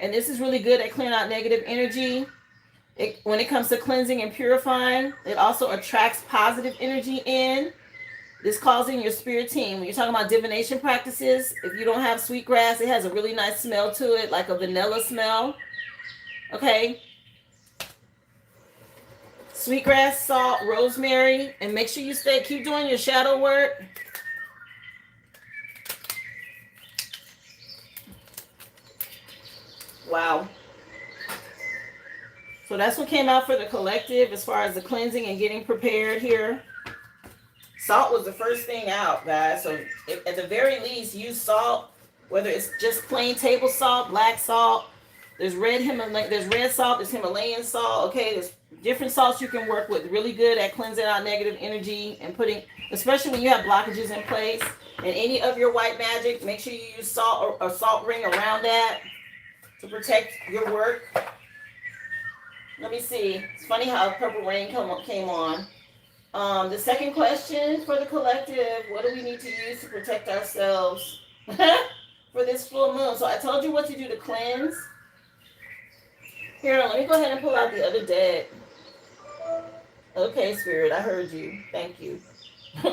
and this is really good at clearing out negative energy. When it comes to cleansing and purifying, it also attracts positive energy in. This calls in your spirit team. When you're talking about divination practices, if you don't have sweetgrass, it has a really nice smell to it, like a vanilla smell. Okay. Sweetgrass, salt, rosemary, and make sure you keep doing your shadow work. Wow. So that's what came out for the collective as far as the cleansing and getting prepared here. Salt was the first thing out, guys. So at the very least, use salt, whether it's just plain table salt, black salt. There's red salt, there's Himalayan salt. Okay, there's different salts you can work with. Really good at cleansing out negative energy and putting, especially when you have blockages in place. And any of your white magic, make sure you use salt or a salt ring around that to protect your work. Let me see. It's funny how Purple Rain came on. The second question for the collective, what do we need to use to protect ourselves for this full moon? So I told you what to do to cleanse. Here, let me go ahead and pull out the other deck. Okay, Spirit, I heard you. Thank you.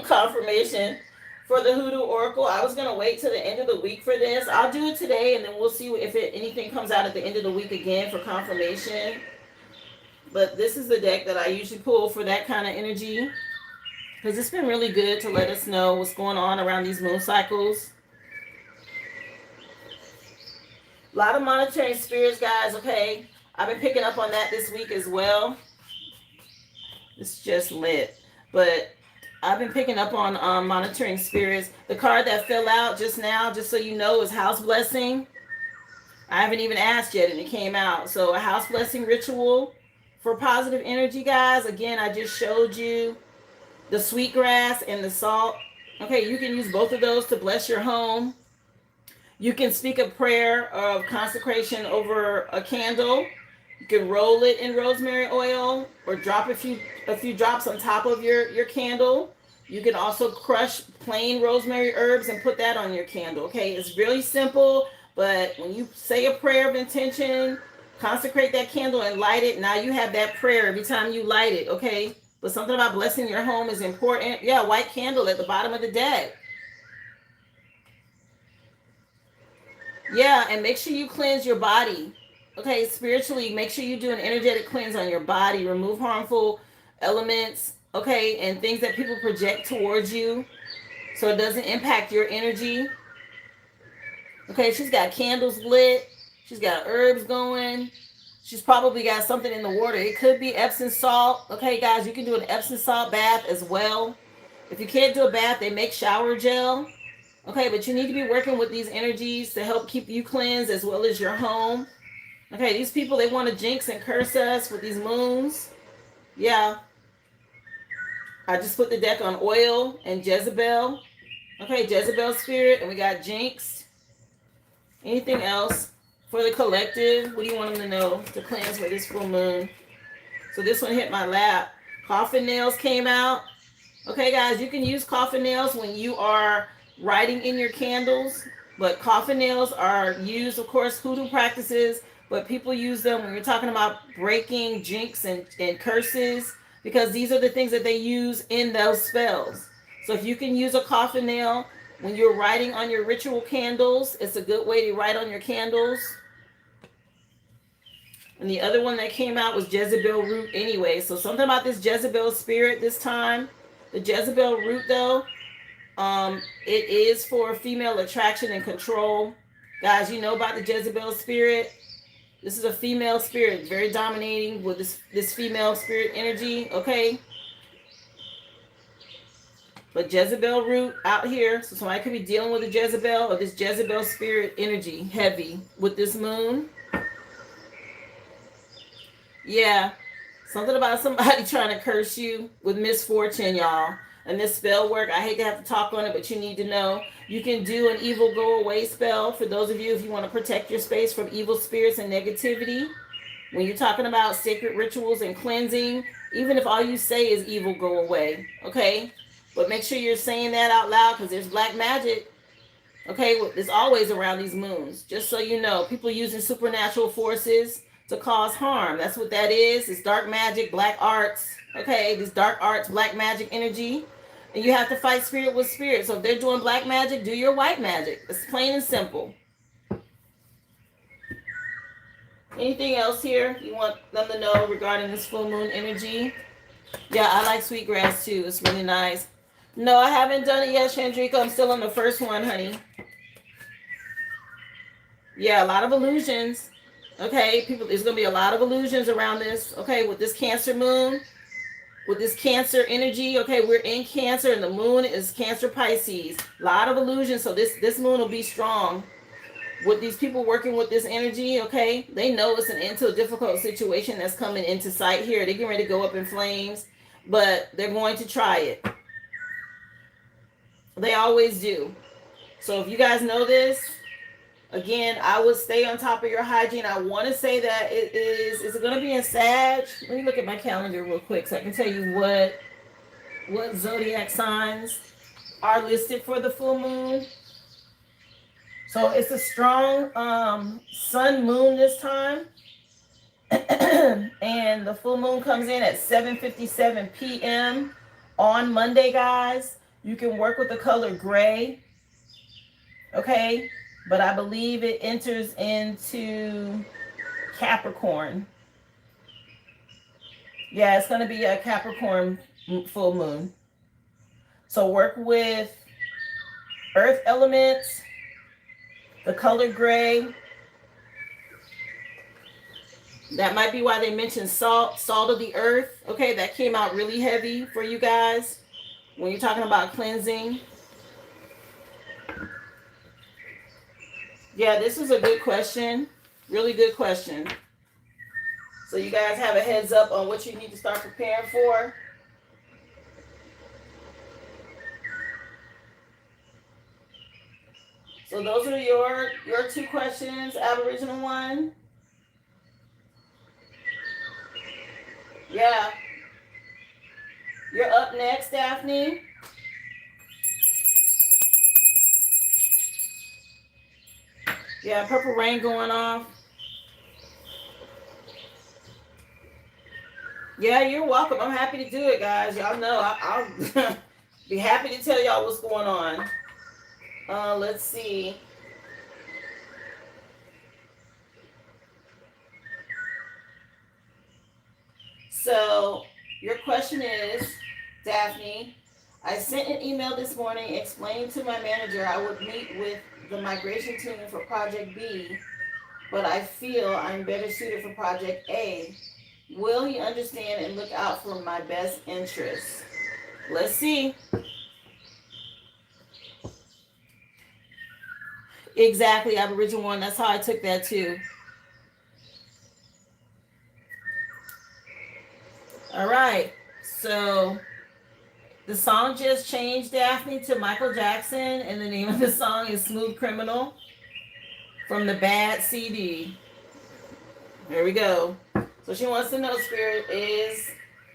Confirmation for the Hoodoo Oracle. I was going to wait till the end of the week for this. I'll do it today, and then we'll see if anything comes out at the end of the week again for confirmation. But this is the deck that I usually pull for that kind of energy, because it's been really good to let us know what's going on around these moon cycles. A lot of monitoring spirits, guys, okay? I've been picking up on that this week as well. It's just lit. But I've been picking up on monitoring spirits. The card that fell out just now, just so you know, is House Blessing. I haven't even asked yet, and it came out. So a House Blessing ritual for positive energy, guys. Again, I just showed you the sweetgrass and the salt. Okay, you can use both of those to bless your home. You can speak a prayer of consecration over a candle. You can roll it in rosemary oil or drop a few drops on top of your candle. You can also crush plain rosemary herbs and put that on your candle. Okay, it's really simple, but when you say a prayer of intention, consecrate that candle and light it. Now you have that prayer every time you light it, okay? But something about blessing your home is important. Yeah, white candle at the bottom of the deck. Yeah, and make sure you cleanse your body. Okay, spiritually, make sure you do an energetic cleanse on your body. Remove harmful elements, okay, and things that people project towards you so it doesn't impact your energy. Okay, she's got candles lit. She's got herbs going. She's probably got something in the water. It could be Epsom salt. Okay, guys, you can do an Epsom salt bath as well. If you can't do a bath, they make shower gel. Okay, but you need to be working with these energies to help keep you cleansed as well as your home. Okay, these people, they want to jinx and curse us with these moons. Yeah. I just put the deck on oil and Jezebel. Okay, Jezebel spirit, and we got jinxed. Anything else for the collective? What do you want them to know to cleanse for this full moon? So this one hit my lap. Coffin nails came out. Okay, guys, you can use coffin nails when you are writing in your candles, but coffin nails are used, of course, hoodoo practices, but people use them when you're talking about breaking jinx and curses, because these are the things that they use in those spells. So if you can use a coffin nail when you're writing on your ritual candles, it's a good way to write on your candles. And the other one that came out was Jezebel root anyway. So something about this Jezebel spirit this time. The Jezebel root, though, it is for female attraction and control. Guys, you know about the Jezebel spirit. This is a female spirit, very dominating with this female spirit energy, okay? But Jezebel root out here, so somebody could be dealing with a Jezebel or this Jezebel spirit energy heavy with this moon. Yeah, something about somebody trying to curse you with misfortune, y'all. And this spell work, I hate to have to talk on it, but you need to know. You can do an evil go away spell for those of you if you want to protect your space from evil spirits and negativity. When you're talking about sacred rituals and cleansing, even if all you say is evil go away, okay? But make sure you're saying that out loud because there's black magic, okay? It's always around these moons. Just so you know, people using supernatural forces to cause harm. That's what that is. It's dark magic, black arts, okay? This dark arts, black magic energy. And you have to fight spirit with spirit. So if they're doing black magic, do your white magic. It's plain and simple. Anything else here you want them to know regarding this full moon energy? Yeah, I like sweetgrass too. It's really nice. No, I haven't done it yet, Chandrika. I'm still on the first one, honey. Yeah, a lot of illusions. Okay, people, there's going to be a lot of illusions around this. Okay, with this Cancer moon, with this Cancer energy. Okay, we're in Cancer and the moon is Cancer Pisces. A lot of illusions. So this moon will be strong. With these people working with this energy, okay, they know it's an end to a difficult situation that's coming into sight here. They're getting ready to go up in flames, but they're going to try it. They always do. So if you guys know this, again, I would stay on top of your hygiene. I want to say that is it going to be in Sag? Let me look at my calendar real quick so I can tell you what zodiac signs are listed for the full moon. So it's a strong sun moon this time. And the full moon comes in at 7:57 p.m. on Monday, guys. You can work with the color gray. Okay? But I believe it enters into Capricorn. Yeah, it's going to be a Capricorn full moon. So work with earth elements, the color gray. That might be why they mentioned salt of the earth. Okay, that came out really heavy for you guys when you're talking about cleansing. Yeah, this is a good question. Really good question. So you guys have a heads up on what you need to start preparing for. So those are your two questions, Aboriginal one. Yeah. You're up next, Daphne. Yeah, purple rain going off. Yeah, you're welcome. I'm happy to do it, guys. Y'all know I'll be happy to tell y'all what's going on. Let's see. So your question is, Daphne, I sent an email this morning explaining to my manager I would meet with the migration team for Project B but I feel I'm better suited for project A. Will he understand and look out for my best interests? Let's see. Exactly, Aboriginal one. That's how I took that too. All right. So the song just changed, Daphne, to Michael Jackson, and the name of the song is Smooth Criminal from the Bad CD. Here we go. So she wants to know, Spirit, is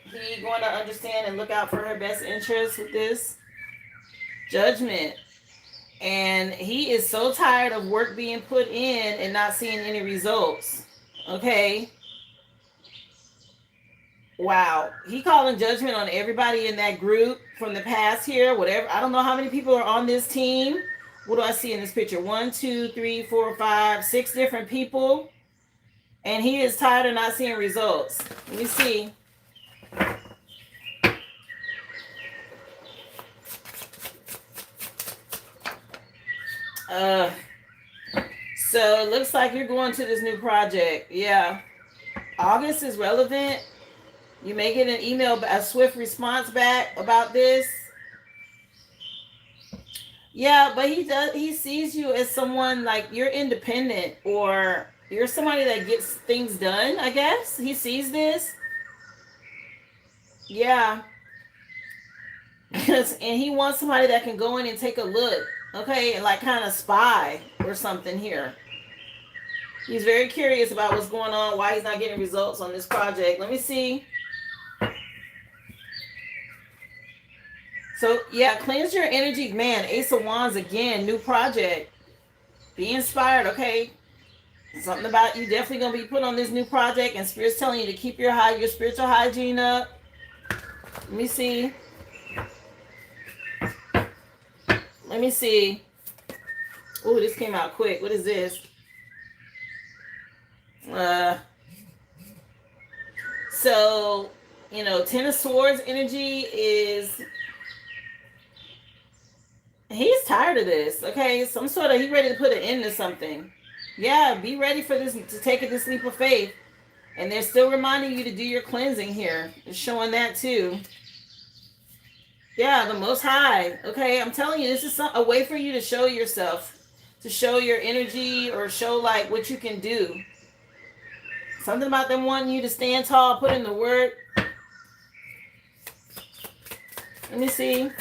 he going to understand and look out for her best interests with this? Judgment. And he is so tired of work being put in and not seeing any results. Okay. Wow. He calling judgment on everybody in that group from the past here. Whatever. I don't know how many people are on this team. What do I see in this picture? 1, 2, 3, 4, 5, 6 different people. And he is tired of not seeing results. Let me see. So it looks like you're going to this new project. Yeah. August is relevant. You may get an email, a swift response back about this. Yeah, but he sees you as someone like you're independent, or you're somebody that gets things done, I guess. He sees this. Yeah. And he wants somebody that can go in and take a look. Okay, and like kind of spy or something here. He's very curious about what's going on, why he's not getting results on this project. Let me see. So, yeah, cleanse your energy. Man, Ace of Wands again, new project. Be inspired, okay? Something about you definitely going to be put on this new project, and Spirit's telling you to keep your spiritual hygiene up. Let me see. Let me see. Oh, this came out quick. What is this? So, Ten of Swords energy is... He's tired of this, okay? Some sort of, he's ready to put an end to something. Yeah, be ready for this, to take this leap of faith. And they're still reminding you to do your cleansing here. It's showing that too. Yeah, the Most High. Okay, I'm telling you, this is a way for you to show yourself, to show your energy, or show like what you can do. Something about them wanting you to stand tall, put in the work. Let me see.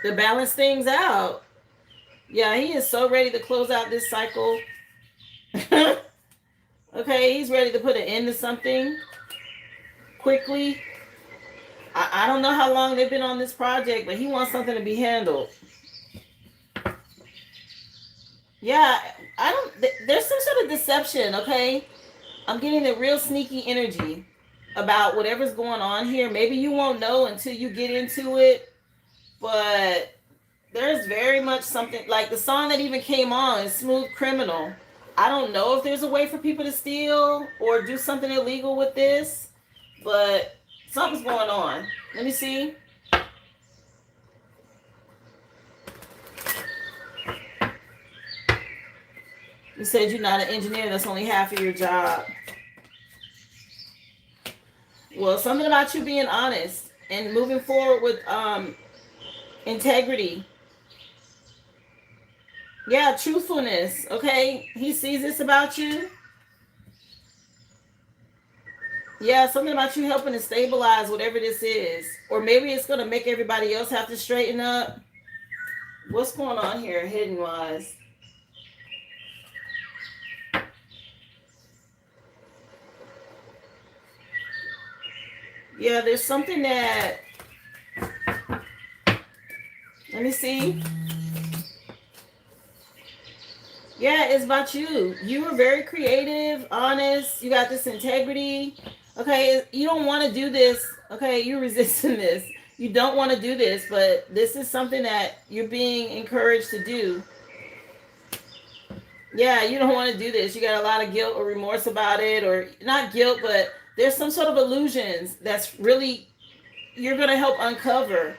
To balance things out. Yeah, he is so ready to close out this cycle. Okay, he's ready to put an end to something quickly. I don't know how long they've been on this project, but he wants something to be handled. Yeah, there's some sort of deception, okay? I'm getting a real sneaky energy about whatever's going on here. Maybe you won't know until you get into it. But there's very much something, like the song that even came on is Smooth Criminal. I don't know if there's a way for people to steal or do something illegal with this, but something's going on. Let me see. You said you're not an engineer. That's only half of your job. Well, something about you being honest and moving forward with integrity. Yeah, truthfulness. Okay, he sees this about you. Yeah, something about you helping to stabilize whatever this is. Or maybe it's going to make everybody else have to straighten up. What's going on here, hidden wise? Yeah, there's something that... Let me see. Yeah, it's about you. You were very creative, honest. You got this integrity. Okay, you don't want to do this. Okay, you're resisting this. You don't want to do this, but this is something that you're being encouraged to do. Yeah, you don't want to do this. You got a lot of guilt or remorse about it, or not guilt, but there's some sort of illusions that's really you're going to help uncover.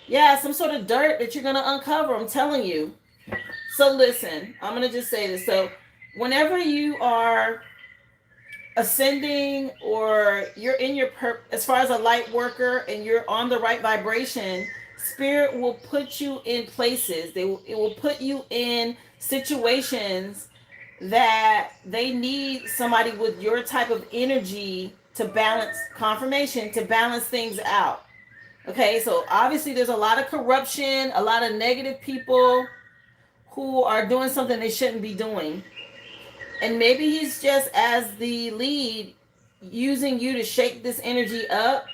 Yeah, some sort of dirt that you're going to uncover, I'm telling you. So listen, I'm going to just say this. So whenever you are ascending, or you're in your as far as a light worker and you're on the right vibration, spirit will put you in places. It will put you in situations that they need somebody with your type of energy to balance confirmation, to balance things out. Okay, so obviously there's a lot of corruption, a lot of negative people who are doing something they shouldn't be doing. And maybe he's just, as the lead, using you to shake this energy up.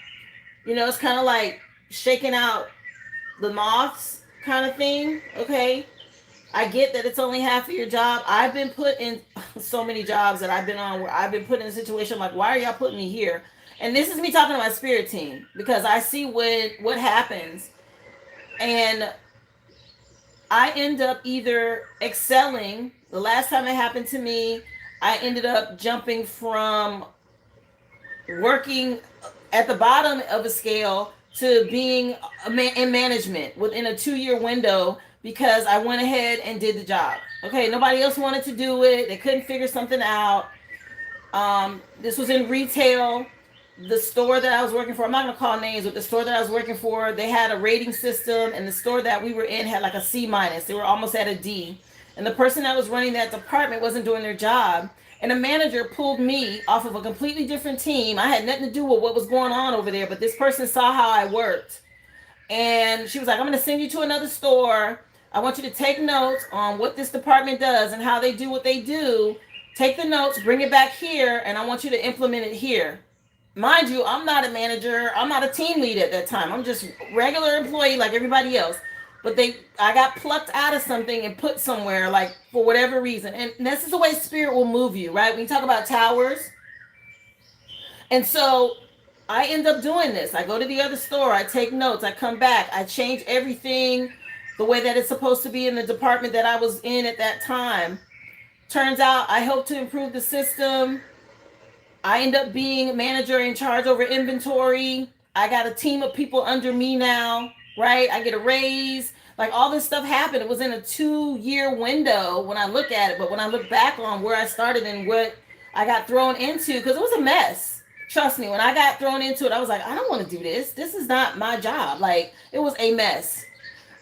You know, it's kind of like shaking out the moths kind of thing. Okay, I get that it's only half of your job. I've been put in so many jobs that I've been on where I've been put in a situation like, why are y'all putting me here? And this is me talking to my spirit team, because I see what happens. And I end up either excelling. The last time it happened to me, I ended up jumping from working at the bottom of a scale to being in management within a 2-year window, because I went ahead and did the job. Okay, nobody else wanted to do it. They couldn't figure something out. This was in retail. The store that I was working for, I'm not going to call names, but the store that I was working for, they had a rating system, and the store that we were in had like a C minus. They were almost at a D. And the person that was running that department wasn't doing their job. And a manager pulled me off of a completely different team. I had nothing to do with what was going on over there, but this person saw how I worked. And she was like, I'm going to send you to another store. I want you to take notes on what this department does and how they do what they do. Take the notes, bring it back here, and I want you to implement it here. Mind you, I'm not a manager. I'm not a team lead at that time. I'm just a regular employee like everybody else. But I got plucked out of something and put somewhere, like, for whatever reason. And this is the way spirit will move you, right? When you talk about towers. And so I end up doing this. I go to the other store. I take notes. I come back. I change everything the way that it's supposed to be in the department that I was in at that time. Turns out I helped to improve the system. I end up being manager in charge over inventory. I got a team of people under me now, right? I get a raise. Like, all this stuff happened. It was in a 2-year window when I look at it. But when I look back on where I started and what I got thrown into, because it was a mess. Trust me, when I got thrown into it, I was like, I don't want to do this. This is not my job. Like, it was a mess.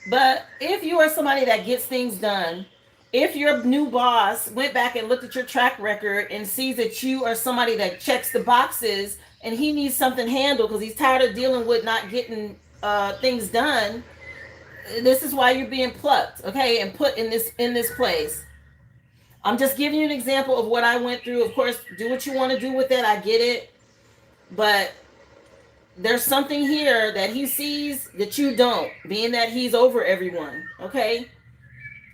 But if you are somebody that gets things done, if your new boss went back and looked at your track record and sees that you are somebody that checks the boxes, and he needs something handled because he's tired of dealing with not getting things done, this is why you're being plucked, okay, and put in this place. I'm just giving you an example of what I went through. Of course, do what you want to do with it. I get it. But there's something here that he sees that you don't, being that he's over everyone, okay?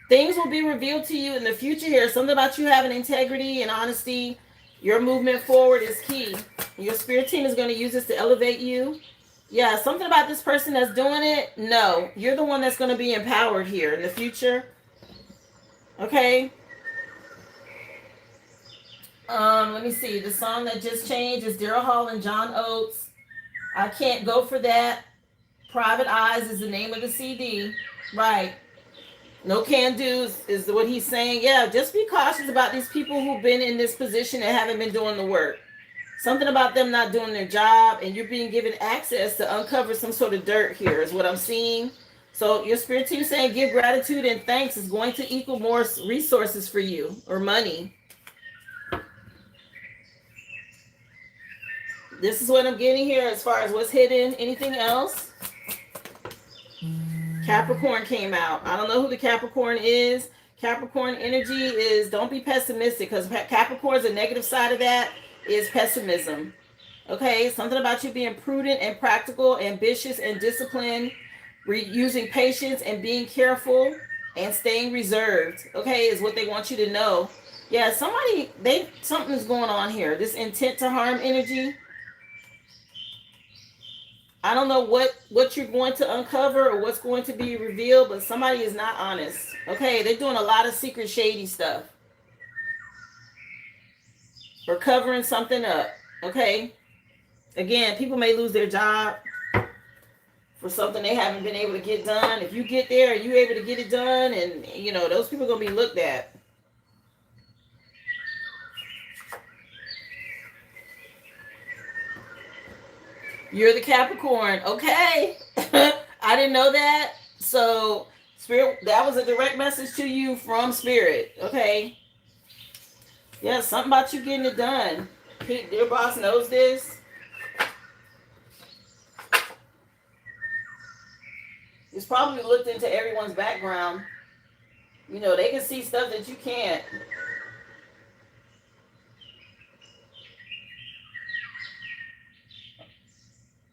Things will be revealed to you in the future here. Something about you having integrity and honesty. Your movement forward is key. Your spirit team is going to use this to elevate you. Yeah, something about this person that's doing it. No, you're the one that's going to be empowered here in the future. Okay. Let me see. The song that just changed is Daryl Hall and John Oates. I Can't Go For That. Private Eyes is the name of the CD. Right. No can do's is what he's saying. Yeah, just be cautious about these people who've been in this position and haven't been doing the work. Something about them not doing their job, and you're being given access to uncover some sort of dirt here is what I'm seeing. So your spirit team saying give gratitude and thanks is going to equal more resources for you, or money. This is what I'm getting here as far as what's hidden. Anything else? Capricorn came out. I don't know who the Capricorn is. Capricorn energy is, don't be pessimistic, because Capricorn's a negative side of that is pessimism. Okay, something about you being prudent and practical, ambitious and disciplined, using patience and being careful and staying reserved. Okay, is what they want you to know. Yeah, something's going on here. This intent to harm energy. I don't know what you're going to uncover or what's going to be revealed, but somebody is not honest. Okay, they're doing a lot of secret shady stuff. Or covering something up. Okay. Again, people may lose their job for something they haven't been able to get done. If you get there and you're able to get it done, and you know, those people are going to be looked at. You're the Capricorn. Okay. I didn't know that. So, Spirit, that was a direct message to you from Spirit. Okay. Yeah, something about you getting it done. Your boss knows this. He's probably looked into everyone's background. You know, they can see stuff that you can't.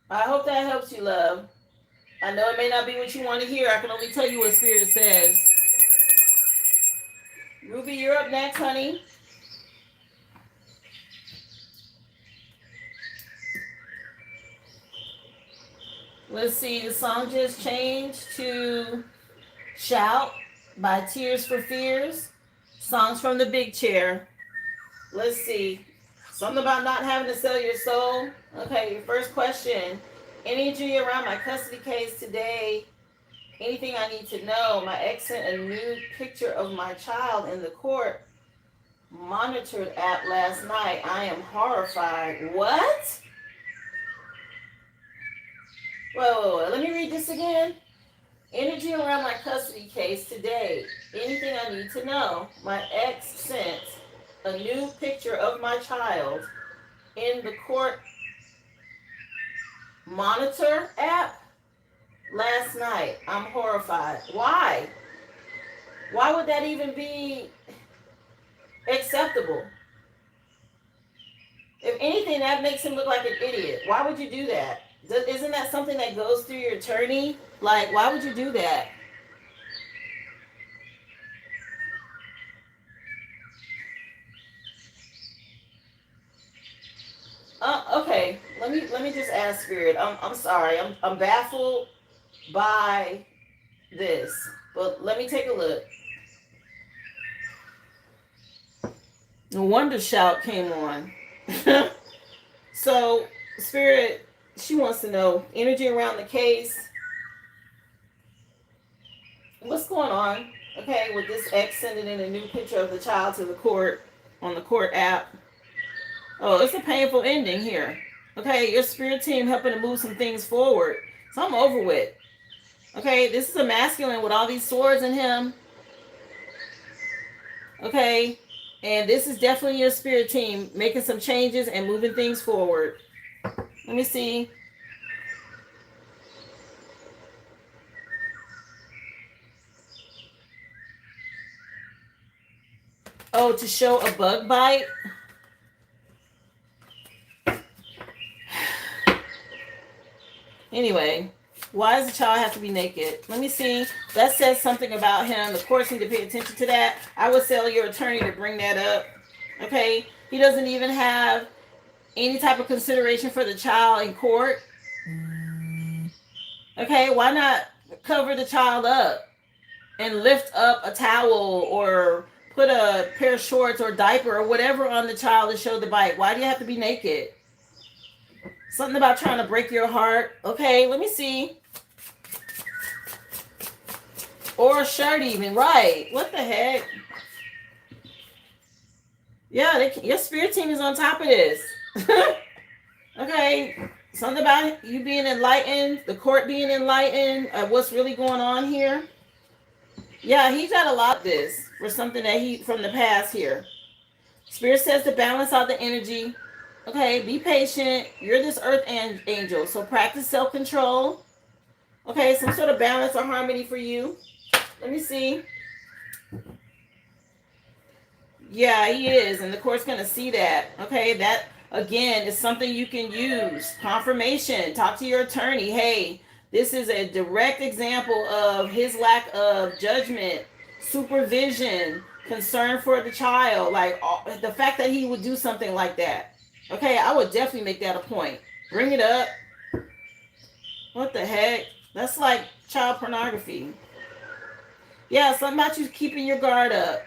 I hope that helps you, love. I know it may not be what you want to hear. I can only tell you what Spirit says. Ruby, you're up next, honey. Let's see, the song just changed to Shout by Tears for Fears. Songs from the Big Chair. Let's see. Something about not having to sell your soul. Okay, your first question. Energy around my custody case today. Anything I need to know? My ex sent a nude picture of my child in the court monitored app last night. I am horrified. What? Whoa, let me read this again. Energy around my custody case today. Anything I need to know? My ex sent a new picture of my child in the court monitor app last night. I'm horrified. Why? Why would that even be acceptable? If anything, that makes him look like an idiot. Why would you do that? Isn't that something that goes through your attorney? Like, why would you do that? Okay. Let me just ask Spirit. I'm sorry. I'm baffled by this, but let me take a look. No wonder Shout came on. So, Spirit, she wants to know energy around the case. What's going on? Okay, with this ex sending in a new picture of the child to the court on the court app. Oh, it's a painful ending here. Okay, your spirit team helping to move some things forward. So I'm over with. Okay, this is a masculine with all these swords in him. Okay, and this is definitely your spirit team making some changes and moving things forward. Let me see. Oh, to show a bug bite. Anyway, why does the child have to be naked? Let me see. That says something about him. The courts need to pay attention to that. I would tell your attorney to bring that up. Okay? He doesn't even have any type of consideration for the child in court. Okay? Why not cover the child up and lift up a towel or put a pair of shorts or diaper or whatever on the child to show the bite? Why do you have to be naked? Something about trying to break your heart. Okay, let me see. Or a shirt even. Right. What the heck? Yeah, your spirit team is on top of this. Okay. Something about you being enlightened, the court being enlightened, what's really going on here. Yeah, he got a lot of this for something that he from the past here. Spirit says to balance out the energy. Okay, be patient. You're this earth angel, so practice self-control. Okay, some sort of balance or harmony for you. Let me see. Yeah, he is, and the court's going to see that. Okay, that, again, is something you can use. Confirmation. Talk to your attorney. Hey, this is a direct example of his lack of judgment, supervision, concern for the child. Like, the fact that he would do something like that. Okay, I would definitely make that a point. Bring it up. What the heck? That's like child pornography. Yeah, something about you keeping your guard up.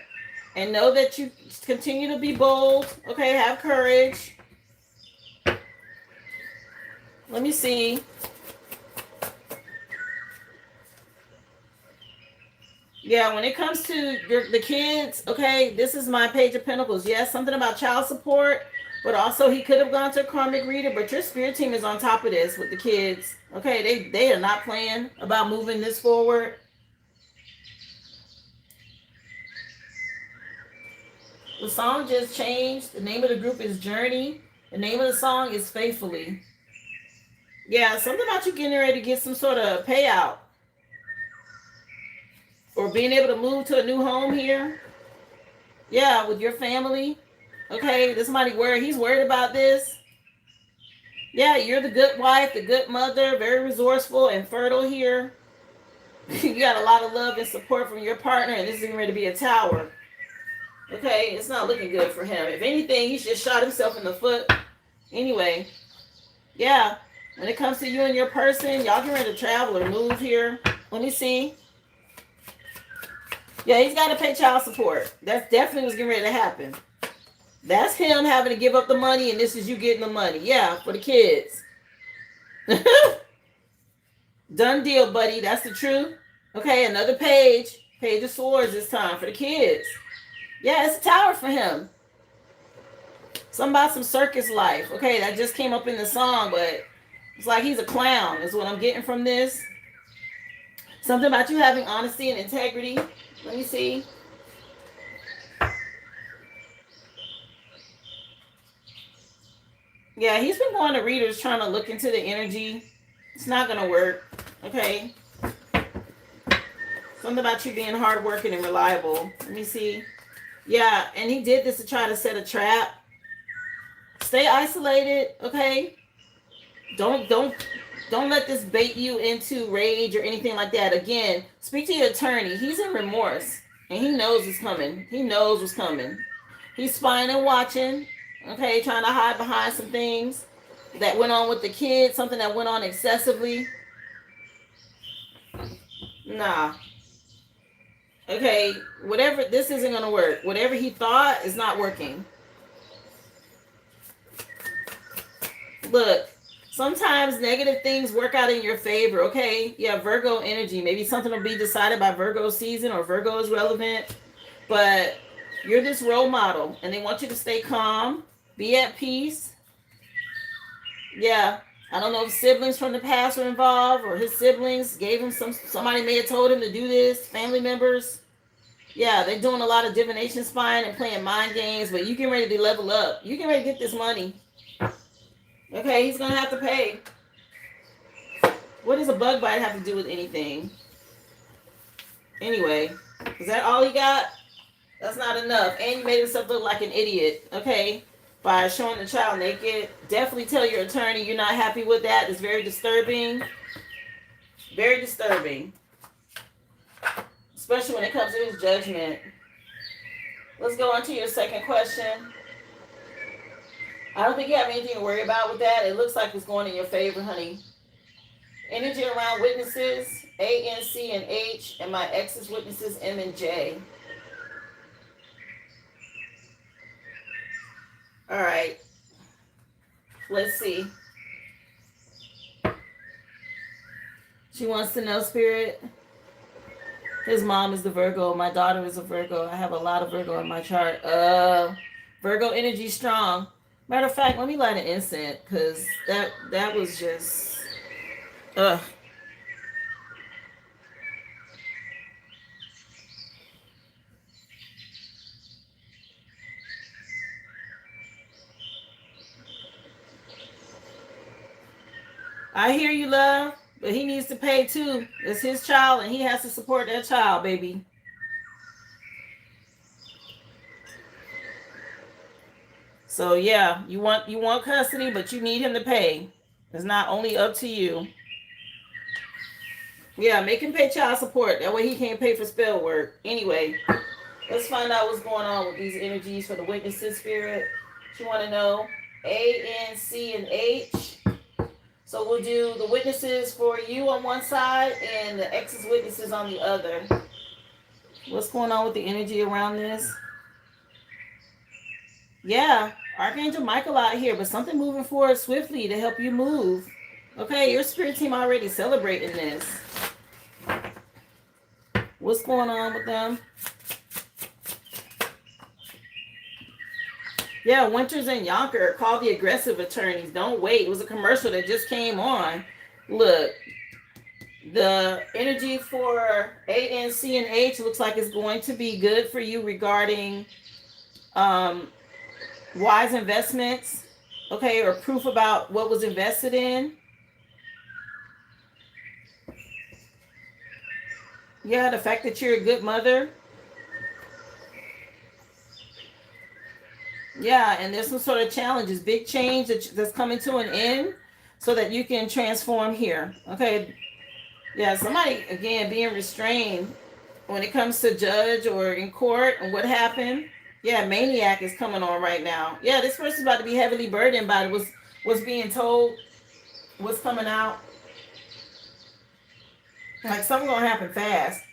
And know that you continue to be bold. Okay, have courage. Let me see. Yeah, when it comes to the kids, okay, this is my Page of Pentacles. Yes, something about child support, but also he could have gone to a karmic reader, but your spirit team is on top of this with the kids. Okay, they are not playing about moving this forward. The song just changed. The name of the group is Journey. The name of the song is Faithfully. Yeah, something about you getting ready to get some sort of payout or being able to move to a new home here. Yeah, with your family. Okay, this somebody worried. He's worried about this. Yeah, you're the good wife, the good mother, very resourceful and fertile here. You got a lot of love and support from your partner, and this is going to be a tower. Okay, it's not looking good for him. If anything, he's just shot himself in the foot. Anyway, yeah, when it comes to you and your person, y'all get ready to travel or move here. Let me see. Yeah, he's got to pay child support. That's definitely what's getting ready to happen. That's him having to give up the money, and this is you getting the money. Yeah, for the kids. Done deal, buddy. That's the truth. Okay, another page. Page of Swords this time for the kids. Yeah, it's a tower for him. Something about some circus life. Okay, that just came up in the song, but it's like he's a clown is what I'm getting from this. Something about you having honesty and integrity. Let me see. Yeah, he's been going to readers trying to look into the energy. It's not going to work. Okay. Something about you being hardworking and reliable. Let me see. Yeah, and he did this to try to set a trap. Stay isolated, okay? Don't let this bait you into rage or anything like that. Again, speak to your attorney. He's in remorse, and he knows what's coming. He knows what's coming. He's spying and watching, okay, trying to hide behind some things that went on with the kids, something that went on excessively. Nah. Okay, whatever, this isn't going to work. Whatever he thought is not working. Look, sometimes negative things work out in your favor, okay? Yeah, Virgo energy. Maybe something will be decided by Virgo season or Virgo is relevant. But you're this role model, and they want you to stay calm, be at peace. Yeah, I don't know if siblings from the past were involved or his siblings gave him somebody may have told him to do this, family members. Yeah, they're doing a lot of divination spying and playing mind games, but you get ready to level up. You get ready to get this money. Okay, he's going to have to pay. What does a bug bite have to do with anything? Anyway, is that all he got? That's not enough. And you made yourself look like an idiot, okay? By showing the child naked. Definitely tell your attorney you're not happy with that. It's very disturbing. Very disturbing. Especially when it comes to his judgment. Let's go on to your second question. I don't think you have anything to worry about with that. It looks like it's going in your favor, honey. Energy around witnesses, A, N, C, and H, and my ex's witnesses, M and J. All right. Let's see. She wants to know, Spirit. His mom is the Virgo. My daughter is a Virgo. I have a lot of Virgo in my chart. Virgo energy strong. Matter of fact, let me light an incense because that was just ugh. I hear you, love, but he needs to pay too. It's his child, and he has to support that child, baby. So yeah, you want custody, but you need him to pay. It's not only up to you. Yeah, make him pay child support. That way he can't pay for spell work. Anyway, let's find out what's going on with these energies for the witnesses, Spirit. You want to know A, N, C, and H. So we'll do the witnesses for you on one side and the ex's witnesses on the other. What's going on with the energy around this? Yeah, Archangel Michael out here, but something moving forward swiftly to help you move. Okay, your spirit team already celebrating this. What's going on with them? Yeah, Winters and Yonker, call the aggressive attorneys. Don't wait. It was a commercial that just came on. Look, the energy for A, N, C, and H looks like it's going to be good for you regarding wise investments, okay, or proof about what was invested in. Yeah, the fact that you're a good mother. Yeah, and there's some sort of challenges, big change that's coming to an end so that you can transform here. Okay. Yeah, somebody, again, being restrained when it comes to judge or in court and what happened. Yeah, maniac is coming on right now. Yeah, this person's about to be heavily burdened by what's being told, what's coming out. Like something's going to happen fast.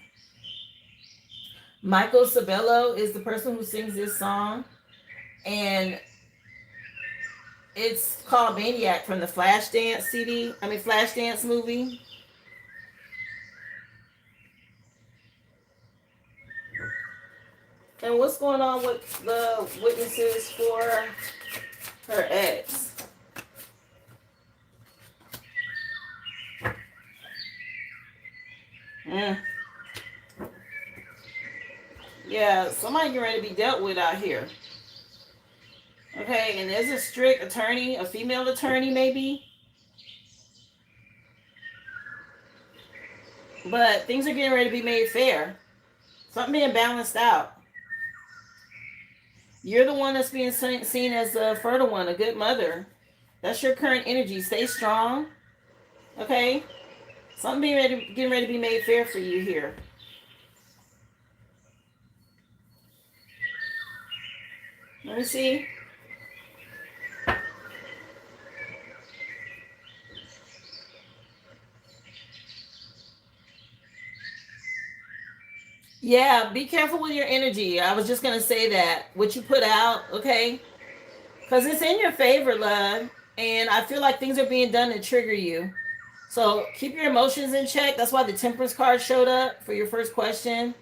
Michael Sabello is the person who sings this song. And it's called Maniac from the Flashdance Flashdance movie. And what's going on with the witnesses for her ex? Yeah, somebody getting ready to be dealt with out here. Okay, and there's a strict attorney, a female attorney maybe. But things are getting ready to be made fair. Something being balanced out. You're the one that's being seen as a fertile one, a good mother. That's your current energy. Stay strong. Okay? Something getting ready to be made fair for you here. Let me see. Yeah, be careful with your energy. I was just going to say that. What you put out, okay? Because it's in your favor, love. And I feel like things are being done to trigger you. So keep your emotions in check. That's why the Temperance card showed up for your first question.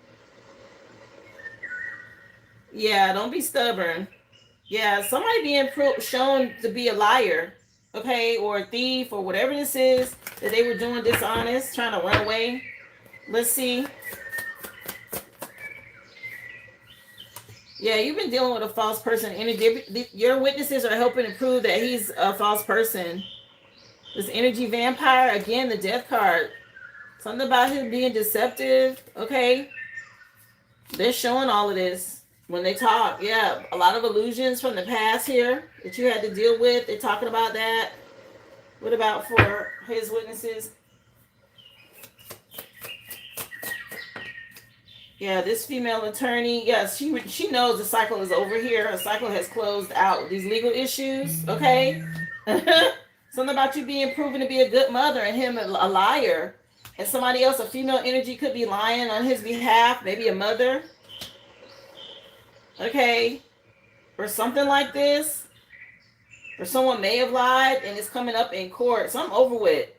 Yeah, don't be stubborn. Yeah, somebody being shown to be a liar, okay, or a thief, or whatever this is that they were doing dishonest, trying to run away. Let's see. Yeah, you've been dealing with a false person energy. Your witnesses are helping to prove that he's a false person. This energy vampire, again, the death card. Something about him being deceptive, okay? They're showing all of this when they talk. Yeah, a lot of illusions from the past here that you had to deal with. They're talking about that. What about for his witnesses? Yeah, this female attorney, yes, she knows the cycle is over here. Her cycle has closed out with these legal issues, okay? Something about you being proven to be a good mother and him a liar. And somebody else, a female energy, could be lying on his behalf, maybe a mother. Okay? Or something like this. Or someone may have lied and it's coming up in court. Something over with.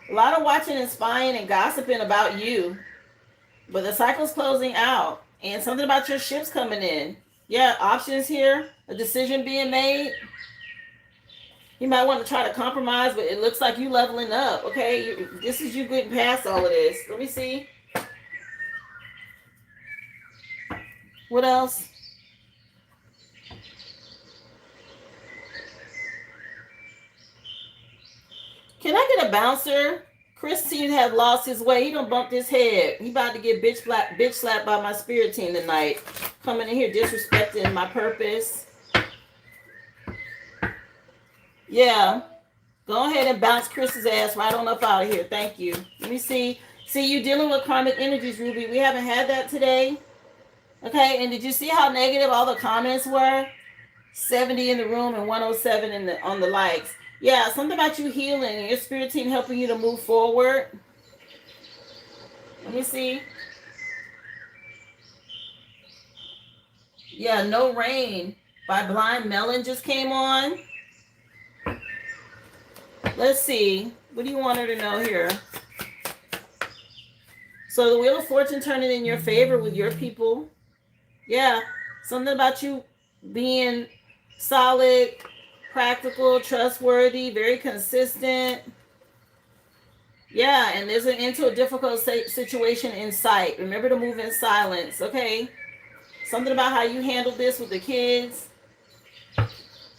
A lot of watching and spying and gossiping about you. But the cycle's closing out. And something about your ships coming in. Yeah, options here. A decision being made. You might want to try to compromise, but it looks like you leveling up. Okay, this is you getting past all of this. Let me see. What else? Can I get a bouncer? Chris seems to have lost his way. He done bumped his head. He about to get bitch slapped by my spirit team tonight. Coming in here disrespecting my purpose. Yeah. Go ahead and bounce Chris's ass right on up out of here. Thank you. Let me see. See, you dealing with karmic energies, Ruby. We haven't had that today. Okay, and did you see how negative all the comments were? 70 in the room and 107 on the likes. Yeah, something about you healing and your spirit team helping you to move forward. Let me see. Yeah, No Rain by Blind Melon just came on. Let's see. What do you want her to know here? So the Wheel of Fortune turning in your favor with your people. Yeah. Something about you being solid, practical, trustworthy, very consistent. Yeah, and there's an into a difficult situation in sight. Remember to move in silence, okay? Something about how you handled this with the kids.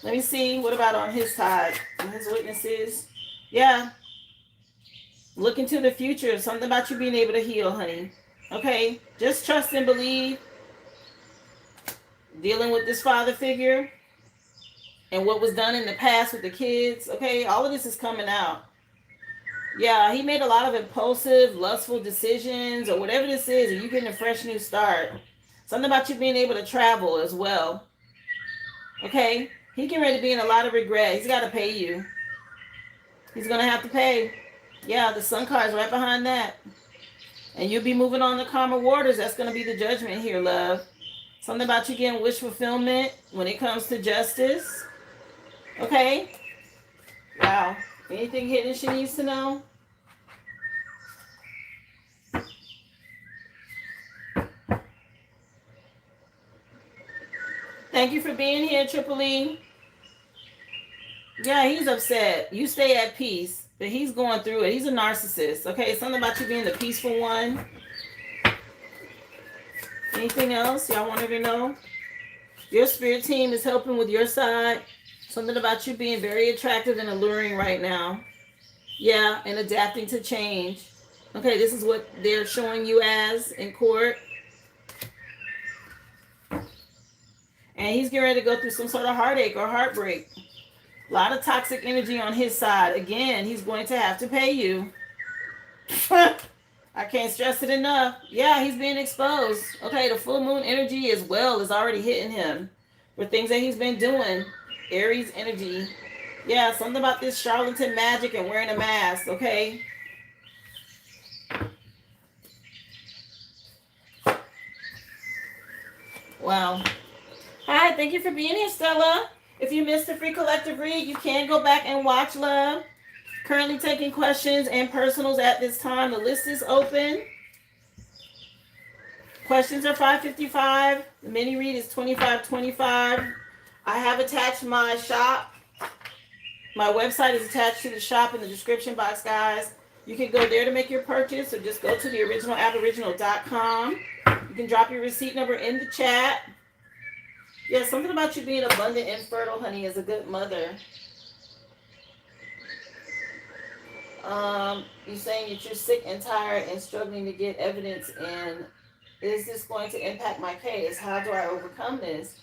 Let me see. What about on his side? On his witnesses? Yeah. Look into the future. Something about you being able to heal, honey. Okay? Just trust and believe. Dealing with this father figure and what was done in the past with the kids. Okay? All of this is coming out. Yeah, he made a lot of impulsive, lustful decisions or whatever this is, and you getting a fresh new start. Something about you being able to travel as well. Okay? He getting ready to be in a lot of regret. He's got to pay you. He's going to have to pay. Yeah, the sun card is right behind that. And you'll be moving on to calmer waters. That's going to be the judgment here, love. Something about you getting wish fulfillment when it comes to justice. Okay? Wow. Anything hidden she needs to know? Thank you for being here, Triple E. Yeah, he's upset. You stay at peace, but he's going through it. He's a narcissist. Okay, something about you being the peaceful one. Anything else y'all wanted to know? Your spirit team is helping with your side. Something about you being very attractive and alluring right now. Yeah, and adapting to change. Okay, this is what they're showing you as in court. And he's getting ready to go through some sort of heartache or heartbreak. A lot of toxic energy on his side. Again, he's going to have to pay you. I can't stress it enough. Yeah, he's being exposed. Okay, the full moon energy as well is already hitting him for things that he's been doing. Aries energy. Yeah, something about this charlatan magic and wearing a mask, okay? Wow. Hi, thank you for being here, Stella. If you missed the free collective read, you can go back and watch, love. Currently taking questions and personals at this time. The list is open. Questions are $5.55. The mini read is $25.25. I have attached my shop. My website is attached to the shop in the description box, guys. You can go there to make your purchase, or just go to theoriginalaboriginal.com. You can drop your receipt number in the chat. Yeah, something about you being abundant and fertile, honey, as a good mother. You're saying that you're sick and tired and struggling to get evidence in. Is this going to impact my case? How do I overcome this?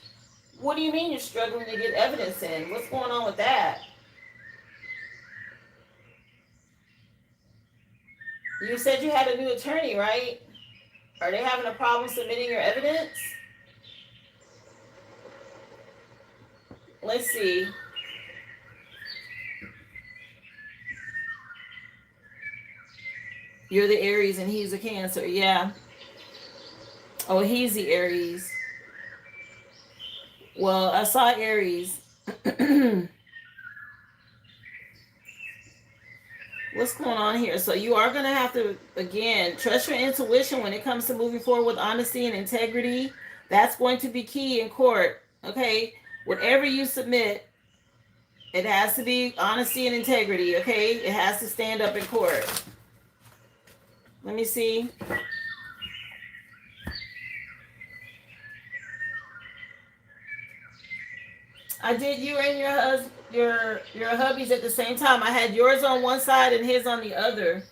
What do you mean you're struggling to get evidence in? What's going on with that? You said you had a new attorney, right? Are they having a problem submitting your evidence? Let's see. You're the Aries and he's a Cancer. Yeah. Oh, he's the Aries. Well, I saw Aries. What's going on here? So you are going to have to, again, trust your intuition when it comes to moving forward with honesty and integrity. That's going to be key in court. Okay? Whatever you submit, it has to be honesty and integrity. Okay? It has to stand up in court. Let me see. I did you and your hubby's at the same time. I had yours on one side and his on the other.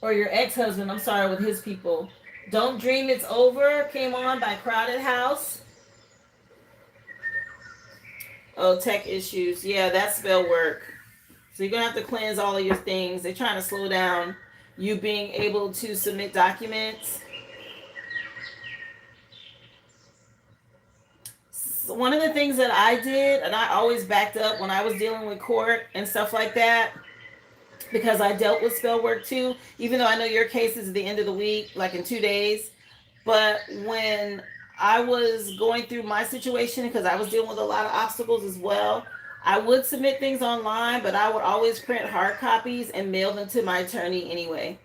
Or your ex-husband, I'm sorry, with his people. Don't Dream It's Over came on by Crowded House. Oh, tech issues. Yeah, that spell work. So you're going to have to cleanse all of your things. They're trying to slow down you being able to submit documents. So one of the things that I did, and I always backed up when I was dealing with court and stuff like that, because I dealt with spell work too, even though I know your case is at the end of the week, like in 2 days. But when I was going through my situation, because I was dealing with a lot of obstacles as well, I would submit things online, but I would always print hard copies and mail them to my attorney anyway.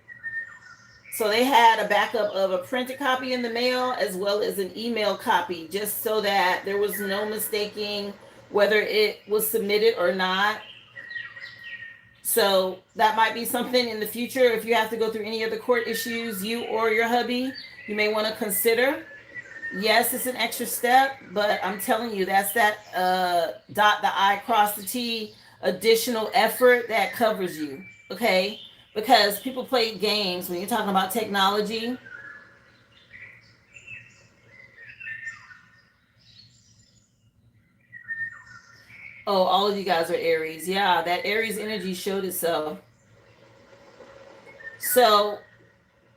So they had a backup of a printed copy in the mail as well as an email copy, just so that there was no mistaking whether it was submitted or not. So that might be something in the future if you have to go through any other court issues, you or your hubby, you may want to consider. Yes, it's an extra step, but I'm telling you, that's that dot the I, cross the T additional effort that covers you. Okay? Because people play games when you're talking about technology. Oh, all of you guys are Aries. Yeah, that Aries energy showed itself. So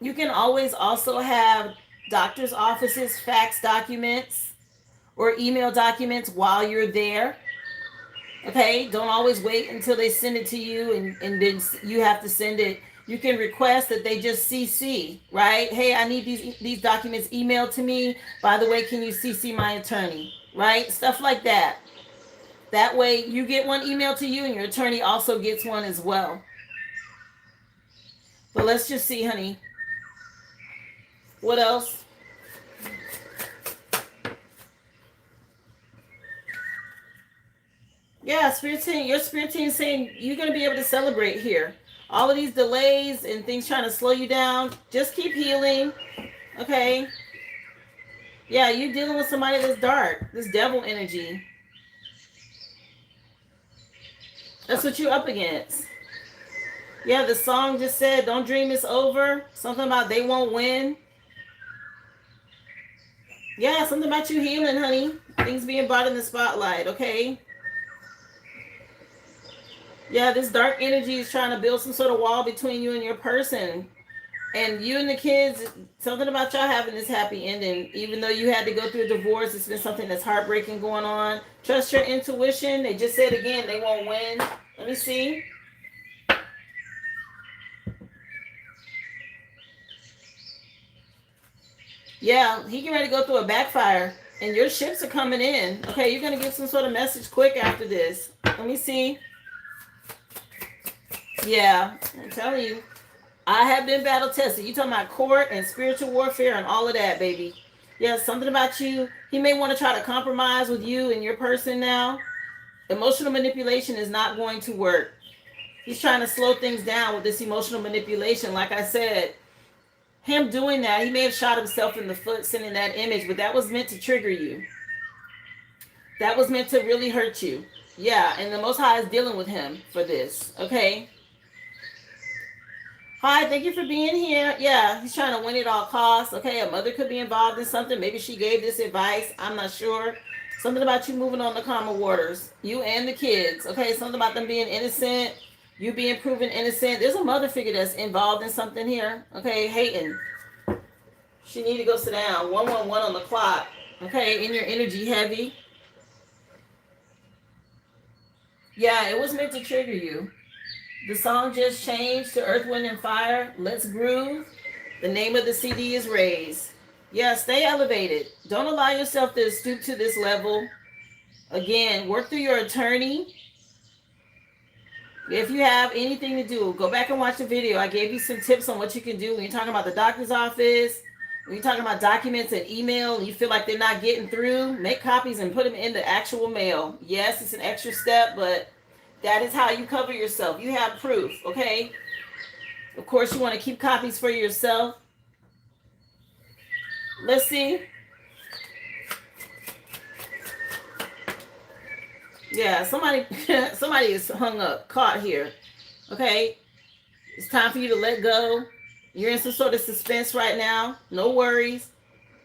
you can always also have doctor's offices fax documents or email documents while you're there. Okay, don't always wait until they send it to you and then you have to send it. You can request that they just CC, right? Hey, I need these documents emailed to me. By the way, can you CC my attorney, right? Stuff like that. That way you get one emailed to you and your attorney also gets one as well. But let's just see, honey. What else? Yeah, spirit team, your spirit team is saying you're going to be able to celebrate here. All of these delays and things trying to slow you down, just keep healing. Okay. Yeah, you're dealing with somebody that's dark, this devil energy. That's what you're up against. Yeah, the song just said, don't dream it's over. Something about they won't win. Yeah, something about you healing, honey. Things being brought in the spotlight, okay? Yeah, this dark energy is trying to build some sort of wall between you and your person. And you and the kids, something about y'all having this happy ending. Even though you had to go through a divorce, it's been something that's heartbreaking going on. Trust your intuition. They just said again, they won't win. Let me see. Yeah, he getting ready to go through a backfire. And your ships are coming in. Okay, you're going to get some sort of message quick after this. Let me see. Yeah, I'm telling you. I have been battle tested. You talking about court and spiritual warfare and all of that, baby. Yeah, something about you. He may want to try to compromise with you and your person now. Emotional manipulation is not going to work. He's trying to slow things down with this emotional manipulation. Like I said, him doing that, he may have shot himself in the foot sending that image, but that was meant to trigger you. That was meant to really hurt you. Yeah, and the Most High is dealing with him for this. Okay? Hi, thank you for being here. Yeah, he's trying to win at all costs. Okay, a mother could be involved in something. Maybe she gave this advice. I'm not sure. Something about you moving on the calmer waters. You and the kids. Okay, something about them being innocent. You being proven innocent. There's a mother figure that's involved in something here. Okay, hating. She need to go sit down. 111 on the clock. Okay, in your energy heavy. Yeah, it was meant to trigger you. The song just changed to Earth, Wind, and Fire. Let's groove. The name of the CD is Raise. Yeah, stay elevated. Don't allow yourself to stoop to this level. Again, work through your attorney. If you have anything to do, go back and watch the video. I gave you some tips on what you can do when you're talking about the doctor's office, when you're talking about documents and email, and you feel like they're not getting through, make copies and put them in the actual mail. Yes, it's an extra step, but that is how you cover yourself. You have proof, okay? Of course, you want to keep copies for yourself. Let's see. Yeah, somebody is hung up, caught here. Okay? It's time for you to let go. You're in some sort of suspense right now. No worries.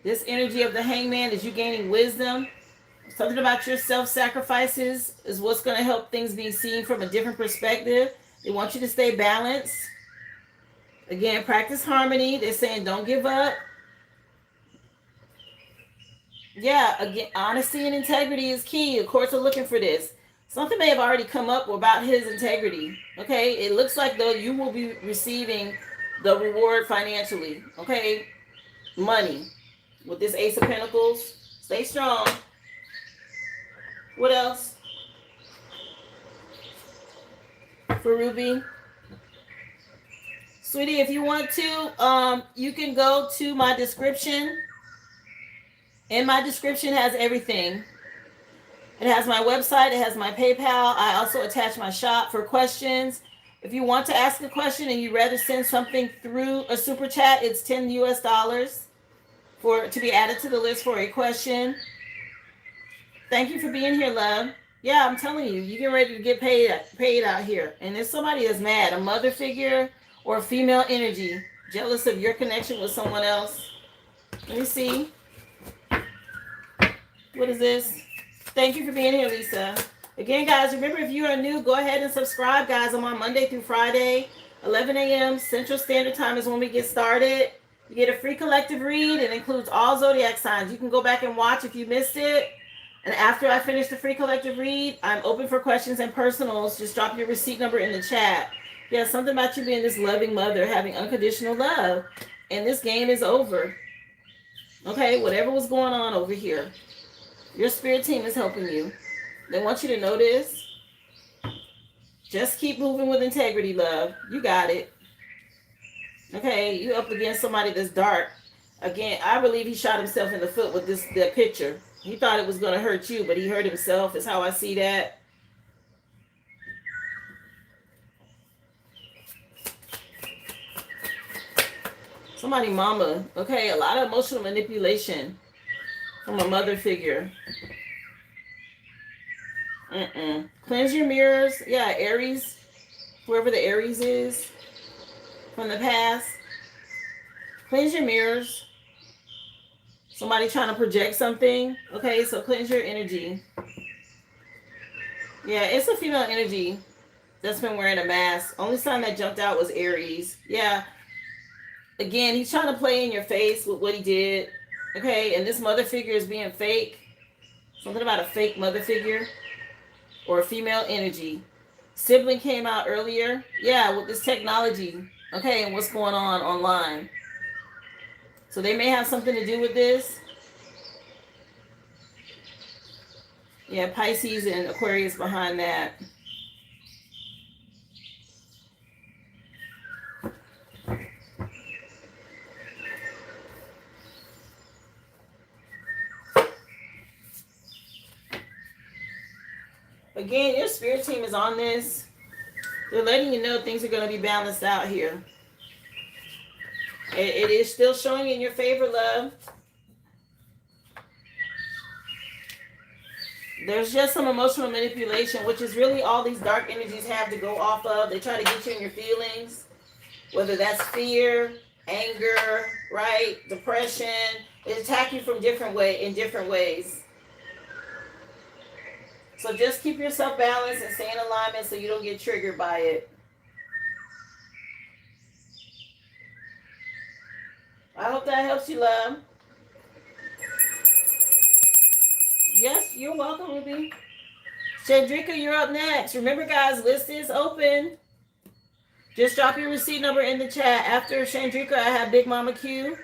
This energy of the hangman is you gaining wisdom. Something about your self-sacrifices is what's going to help things be seen from a different perspective. They want you to stay balanced. Again, practice harmony. They're saying don't give up. Yeah, again, honesty and integrity is key. Of course, we're looking for this. Something may have already come up about his integrity. Okay, it looks like though you will be receiving the reward financially. Okay, money with this Ace of Pentacles. Stay strong. What else? For Ruby. Sweetie, if you want to, you can go to my description. In my description has everything. It has my website. It has my PayPal. I also attach my shop for questions. If you want to ask a question and you rather send something through a super chat, it's $10 for to be added to the list for a question. Thank you for being here, love. Yeah, I'm telling you, you get ready to get paid out here. And if somebody is mad, a mother figure or female energy, jealous of your connection with someone else. Let me see. What is this? Thank you for being here, Lisa. Again, guys, remember, if you are new, go ahead and subscribe, guys. I'm on Monday through Friday, 11 a.m. Central Standard Time is when we get started. You get a free collective read. It includes all zodiac signs. You can go back and watch if you missed it. And after I finish the free collective read, I'm open for questions and personals. Just drop your receipt number in the chat. Yeah, something about you being this loving mother, having unconditional love. And this game is over. Okay, whatever was going on over here. Your spirit team is helping you. They want you to know this. Just keep moving with integrity, love. You got it. Okay, you up against somebody that's dark. Again, I believe he shot himself in the foot with that picture. He thought it was going to hurt you, but he hurt himself, is how I see that. Somebody mama. Okay, a lot of emotional manipulation from a mother figure. Cleanse your mirrors. Yeah, Aries. Whoever the Aries is from the past. Cleanse your mirrors. Somebody trying to project something. Okay, so cleanse your energy. Yeah, it's a female energy that's been wearing a mask. Only sign that jumped out was Aries. Yeah. Again, he's trying to play in your face with what he did. Okay, and this mother figure is being fake. Something about a fake mother figure or a female energy. Sibling came out earlier. Yeah, with this technology. Okay, and what's going on online. So they may have something to do with this. Yeah, Pisces and Aquarius behind that. Again, your spirit team is on this. They're letting you know things are going to be balanced out here. It is still showing in your favor, love. There's just some emotional manipulation, which is really all these dark energies have to go off of. They try to get you in your feelings, whether that's fear, anger, right, depression. They attack you from in different ways. So just keep yourself balanced and stay in alignment so you don't get triggered by it. I hope that helps you, love. Yes, you're welcome, Ruby. Chandrika, you're up next. Remember, guys, list is open. Just drop your receipt number in the chat. After Chandrika, I have Big Mama Q.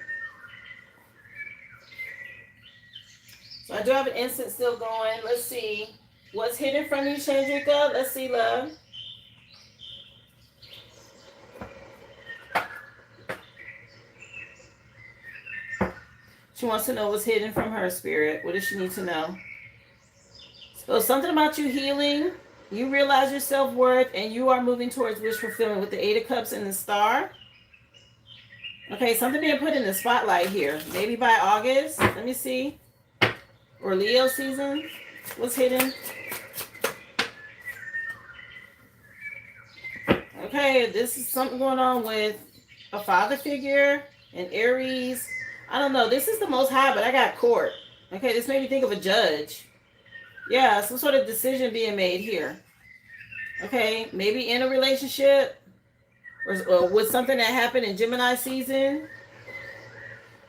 So I do have an instance still going. Let's see. What's hidden from you, Chandrika? Let's see, love. She wants to know what's hidden from her, spirit. What does she need to know? So something about you healing. You realize your self-worth and you are moving towards wish fulfillment with the Eight of Cups and the Star. Okay, something being put in the spotlight here. Maybe by August. Let me see. Or Leo season. What's hidden? Okay, this is something going on with a father figure and Aries. I don't know. This is the Most High, but I got court. Okay, this made me think of a judge. Yeah, some sort of decision being made here. Okay, maybe in a relationship or with something that happened in Gemini season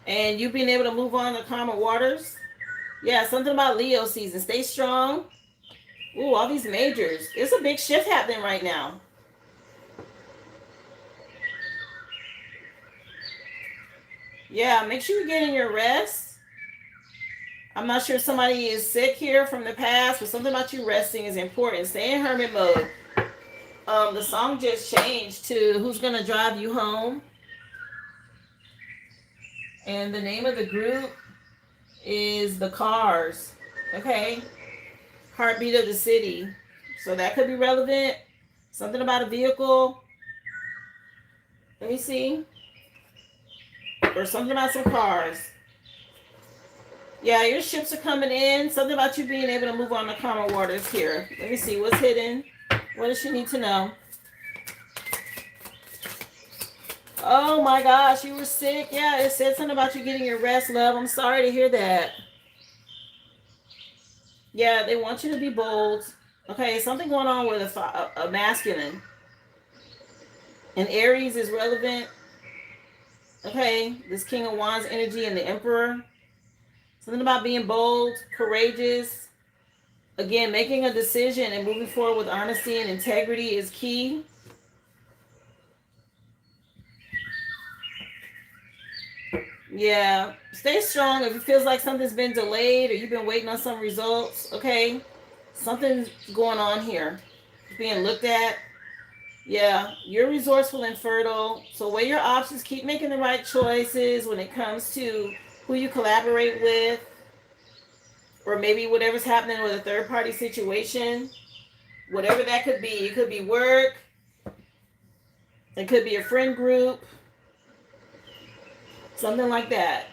and you being able to move on to calmer waters. Yeah, something about Leo season. Stay strong. Ooh, all these majors. There's a big shift happening right now. Yeah, make sure you're getting your rest. I'm not sure if somebody is sick here from the past, but something about you resting is important. Stay in hermit mode. The song just changed to Who's Gonna Drive You Home? And the name of the group is The Cars. Okay? Heartbeat of the City. So that could be relevant. Something about a vehicle. Let me see. Or something about some cars. Yeah, your ships are coming in. Something about you being able to move on the calmer waters here. Let me see what's hidden. What does she need to know? Oh my gosh, you were sick. Yeah, it said something about you getting your rest, love. I'm sorry to hear that. Yeah, they want you to be bold. Okay, something going on with a masculine. And Aries is relevant. Okay, this King of Wands energy and the Emperor. Something about being bold, courageous. Again, making a decision and moving forward with honesty and integrity is key. Yeah, stay strong. If it feels like something's been delayed or you've been waiting on some results, okay? Something's going on here. It's being looked at. Yeah, you're resourceful and fertile. So weigh your options. Keep making the right choices when it comes to who you collaborate with. Or maybe whatever's happening with a third-party situation. Whatever that could be. It could be work. It could be a friend group. Something like that.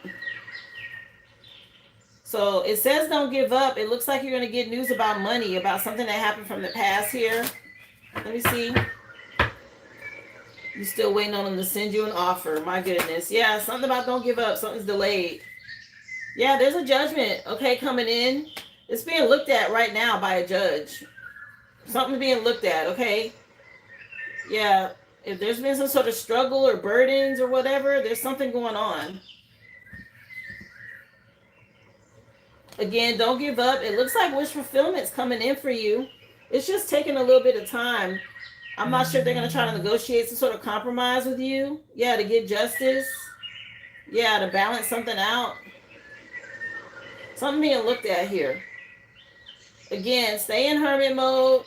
So it says don't give up. It looks like you're going to get news about money, about something that happened from the past here. Let me see. You're still waiting on them to send you an offer. My goodness. Yeah, something about don't give up. Something's delayed. Yeah, there's a judgment, okay, coming in. It's being looked at right now by a judge. Something being looked at, okay? Yeah, if there's been some sort of struggle or burdens or whatever, there's something going on. Again, don't give up. It looks like wish fulfillment's coming in for you. It's just taking a little bit of time. I'm not sure if they're going to try to negotiate some sort of compromise with you. Yeah, to get justice. Yeah, to balance something out. Something being looked at here. Again, stay in hermit mode.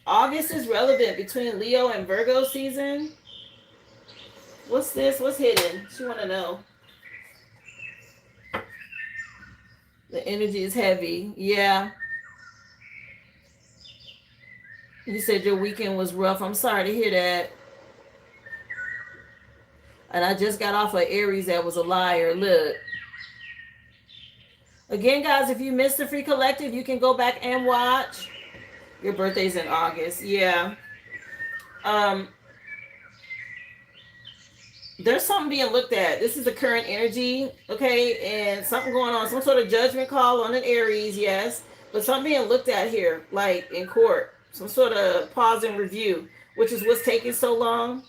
August is relevant between Leo and Virgo season. What's this? What's hidden? She want to know. The energy is heavy. Yeah. You said your weekend was rough. I'm sorry to hear that. And I just got off of Aries that was a liar. Look. Again, guys, if you missed the free collective, you can go back and watch. Your birthday's in August. Yeah. There's something being looked at. This is the current energy, okay? And something going on. Some sort of judgment call on an Aries, yes. But something being looked at here, like in court. Some sort of pause and review, which is what's taking so long.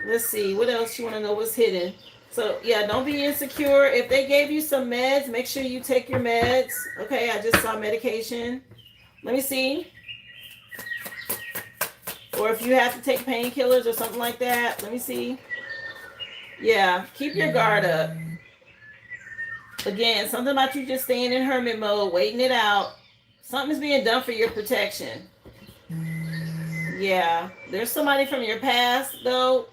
Let's see. What else you want to know what's hidden? So, yeah, don't be insecure. If they gave you some meds, make sure you take your meds. Okay, I just saw medication. Let me see. Or if you have to take painkillers or something like that. Let me see. Yeah, keep your guard up. Again, something about you just staying in hermit mode, waiting it out. Something's being done for your protection. Yeah, there's somebody from your past though.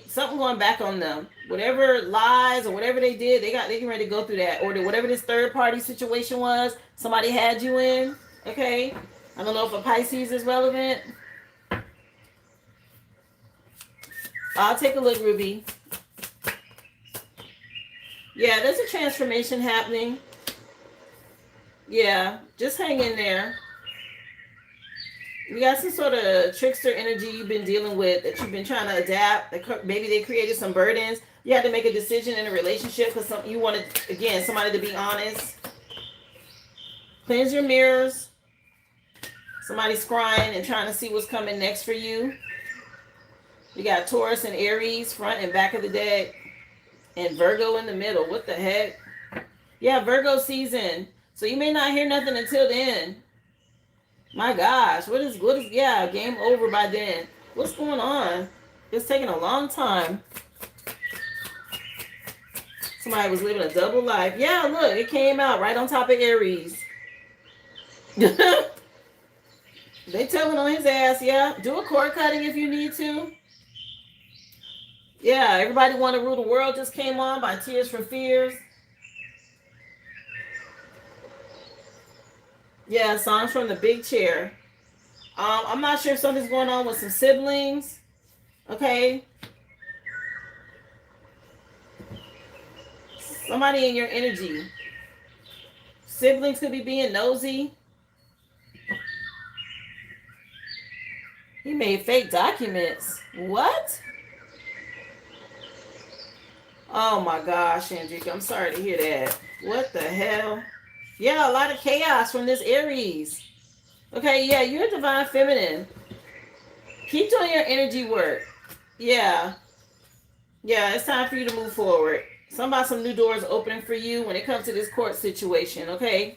Something going back on them. Whatever lies or whatever they did, they getting ready to go through that. Or whatever this third party situation was, somebody had you in. Okay, I don't know if a Pisces is relevant. I'll take a look, Ruby. Yeah, there's a transformation happening. Yeah, just hang in there. You got some sort of trickster energy you've been dealing with that you've been trying to adapt. Maybe they created some burdens. You had to make a decision in a relationship because you wanted, again, somebody to be honest. Cleanse your mirrors. Somebody's crying and trying to see what's coming next for you. You got Taurus and Aries, front and back of the deck. And Virgo in the middle. What the heck? Yeah, Virgo season. So you may not hear nothing until then. My gosh, what is, yeah, game over by then. What's going on? It's taking a long time. Somebody was living a double life. Yeah, look, it came out right on top of Aries. They telling on his ass, yeah. Do a cord cutting if you need to. Yeah, Everybody Want to Rule the World just came on by Tears for Fears. Yeah, songs from the big chair. I'm not sure if something's going on with some siblings. Okay. Somebody in your energy. Siblings could be being nosy. He made fake documents. What? Oh my gosh, Andrika, I'm sorry to hear that. What the hell? Yeah, a lot of chaos from this Aries. Okay, yeah, you're a divine feminine. Keep doing your energy work. Yeah. Yeah, it's time for you to move forward. Some new doors opening for you when it comes to this court situation, okay?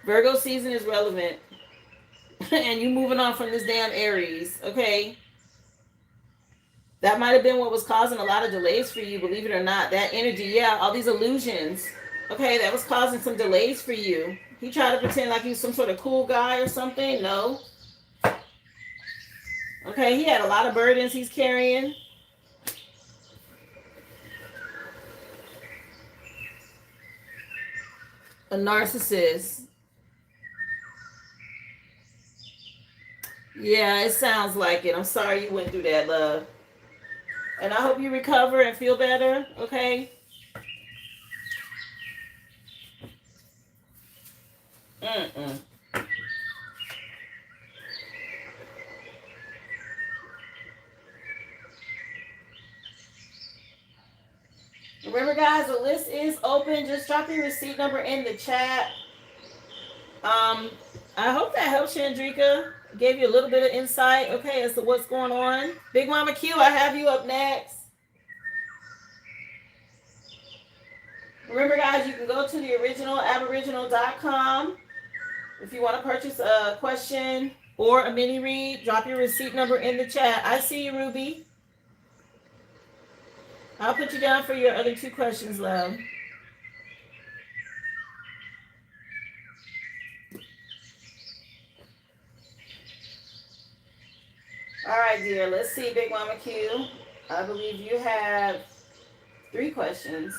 Virgo season is relevant. And you moving on from this damn Aries, okay? That might have been what was causing a lot of delays for you, believe it or not. That energy, yeah, all these illusions. Okay, that was causing some delays for you. He tried to pretend like he was some sort of cool guy or something. No. Okay, he had a lot of burdens he's carrying. A narcissist. Yeah, it sounds like it. I'm sorry you went through that, love. And I hope you recover and feel better, okay? Mm-mm. Remember, guys, the list is open. Just drop your receipt number in the chat. I hope that helps, Chandrika. Gave you a little bit of insight, okay, as to what's going on. Big Mama Q, I have you up next. Remember, guys, you can go to the original aboriginal.com. If you want to purchase a question or a mini read, drop your receipt number in the chat. I see you, Ruby. I'll put you down for your other two questions, love. All right, dear. Let's see, Big Mama Q. I believe you have 3 questions,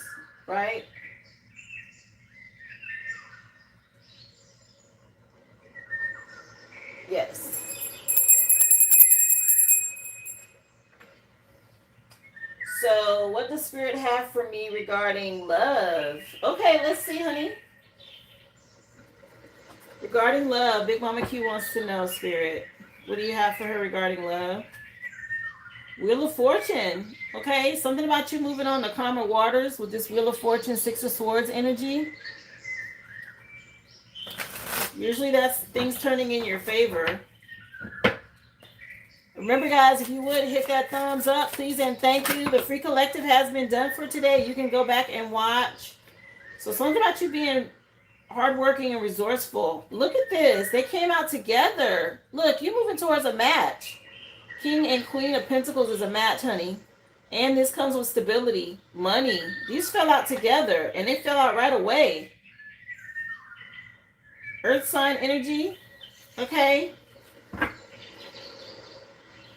right? Yes. So, what does Spirit have for me regarding love? Okay, let's see, honey. Regarding love, Big Mama Q wants to know, Spirit. What do you have for her regarding love? Wheel of Fortune. Okay, something about you moving on to calmer waters with this Wheel of Fortune, 6 of Swords energy. Usually that's things turning in your favor. Remember, guys, if you would hit that thumbs up, please, and thank you. The free collective has been done for today. You can go back and watch. So something about you being hardworking and resourceful. Look at this. They came out together. Look, you're moving towards a match. King and Queen of Pentacles is a match, honey. And this comes with stability, money. These fell out together, and they fell out right away. Earth sign energy. Okay.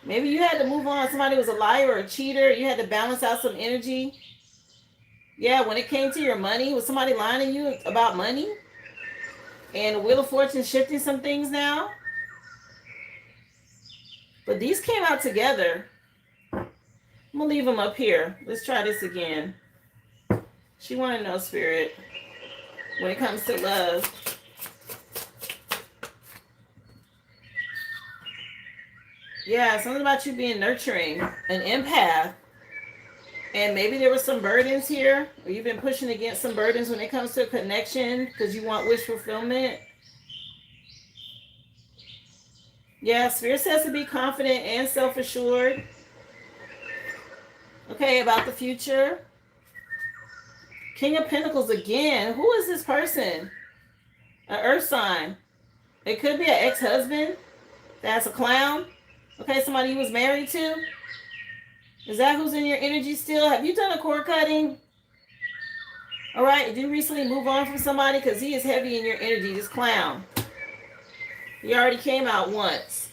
Maybe you had to move on. Somebody was a liar or a cheater. You had to balance out some energy. Yeah, when it came to your money, was somebody lying to you about money? And the Wheel of Fortune shifting some things now. But these came out together. I'm going to leave them up here. Let's try this again. She wanted to know, Spirit, when it comes to love. Yeah, something about you being nurturing, an empath. And maybe there were some burdens here, or you've been pushing against some burdens when it comes to a connection because you want wish fulfillment. Yeah, Spirit says to be confident and self-assured. Okay, about the future. King of Pentacles again. Who is this person? An earth sign. It could be an ex-husband that's a clown. Okay, somebody you was married to. Is that who's in your energy still? Have you done a cord cutting? All right, did you recently move on from somebody? Because he is heavy in your energy, this clown. He already came out once.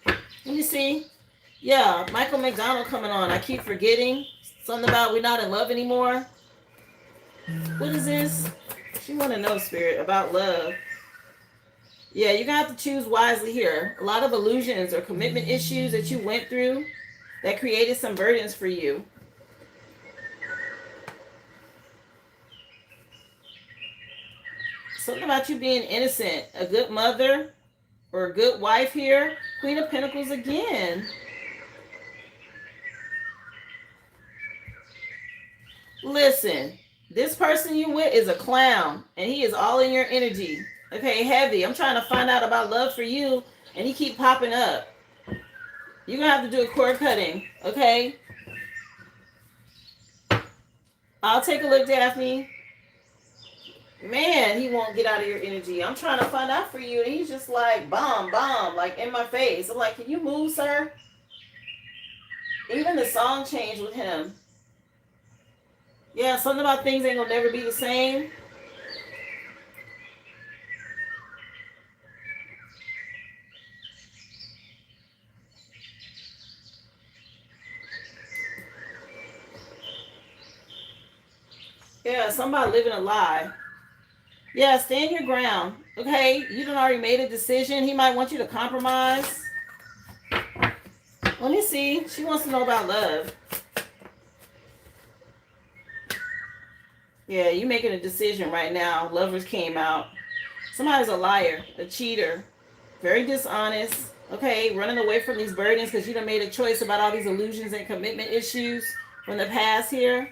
Let me see. Yeah, Michael McDonald coming on. I keep forgetting. Something about we're not in love anymore. What is this? She want to know, Spirit, about love. Yeah, you're going to have to choose wisely here. A lot of illusions or commitment issues that you went through that created some burdens for you. Something about you being innocent, a good mother or a good wife here. Queen of Pentacles again. Listen, this person you with is a clown, and he is all in your energy. Okay, heavy. I'm trying to find out about love for you, and he keep popping up. You're going to have to do a cord cutting, okay? I'll take a look, Daphne. Man, he won't get out of your energy. I'm trying to find out for you, and he's just like, bomb, like in my face. I'm like, can you move, sir? Even the song changed with him. Yeah, something about things ain't gonna never be the same. Yeah, somebody living a lie. Yeah, stand your ground. Okay, you done already made a decision. He might want you to compromise. Let me see. She wants to know about love. Yeah, you making a decision right now. Lovers came out. Somebody's a liar, a cheater, very dishonest. Okay, running away from these burdens because you done made a choice about all these illusions and commitment issues from the past here.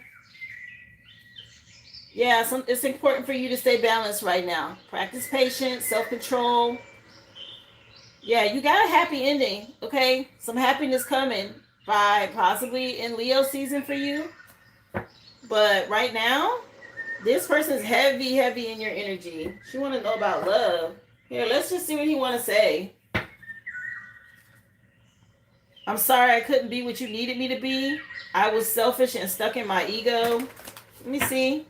Yeah, it's important for you to stay balanced right now. Practice patience, self-control. Yeah, you got a happy ending, okay? Some happiness coming by possibly in Leo season for you. But right now, this person's heavy in your energy. She want to know about love. Here, let's just see what he want to say. I'm sorry I couldn't be what you needed me to be. I was selfish and stuck in my ego. Let me see.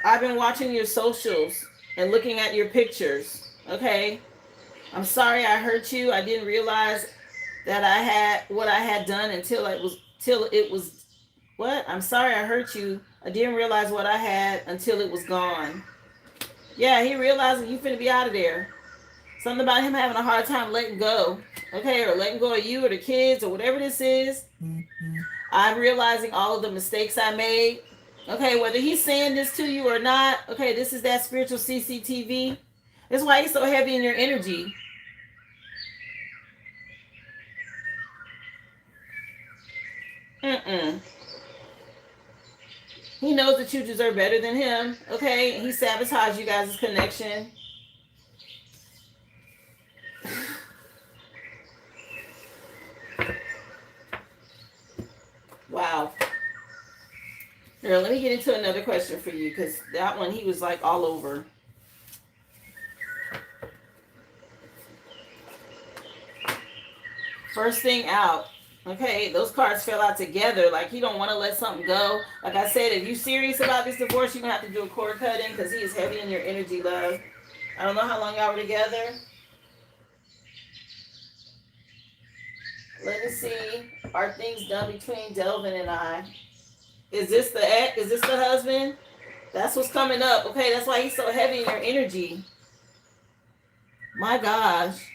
I've been watching your socials and looking at your pictures. Okay? I'm sorry I hurt you. I didn't realize that I had what I had done until it was what? I'm sorry I hurt you. I didn't realize what I had until it was gone. Yeah, he realized you finna be out of there. Something about him having a hard time letting go. Okay, or letting go of you or the kids or whatever this is. I'm realizing all of the mistakes I made. Okay, whether he's saying this to you or not, okay, this is that spiritual CCTV. That's why he's so heavy in your energy. He knows that you deserve better than him, okay? He sabotaged you guys' connection. Wow. Here, let me get into another question for you because that one, he was like all over. First thing out. Okay, those cards fell out together. Like, he don't want to let something go. Like I said, if you're serious about this divorce, you're going to have to do a cord cutting because he is heavy in your energy, love. I don't know how long y'all were together. Let me see. Are things done between Delvin and I? Is this the ex? Is this the husband? That's what's coming up. Okay, that's why he's so heavy in your energy. My gosh.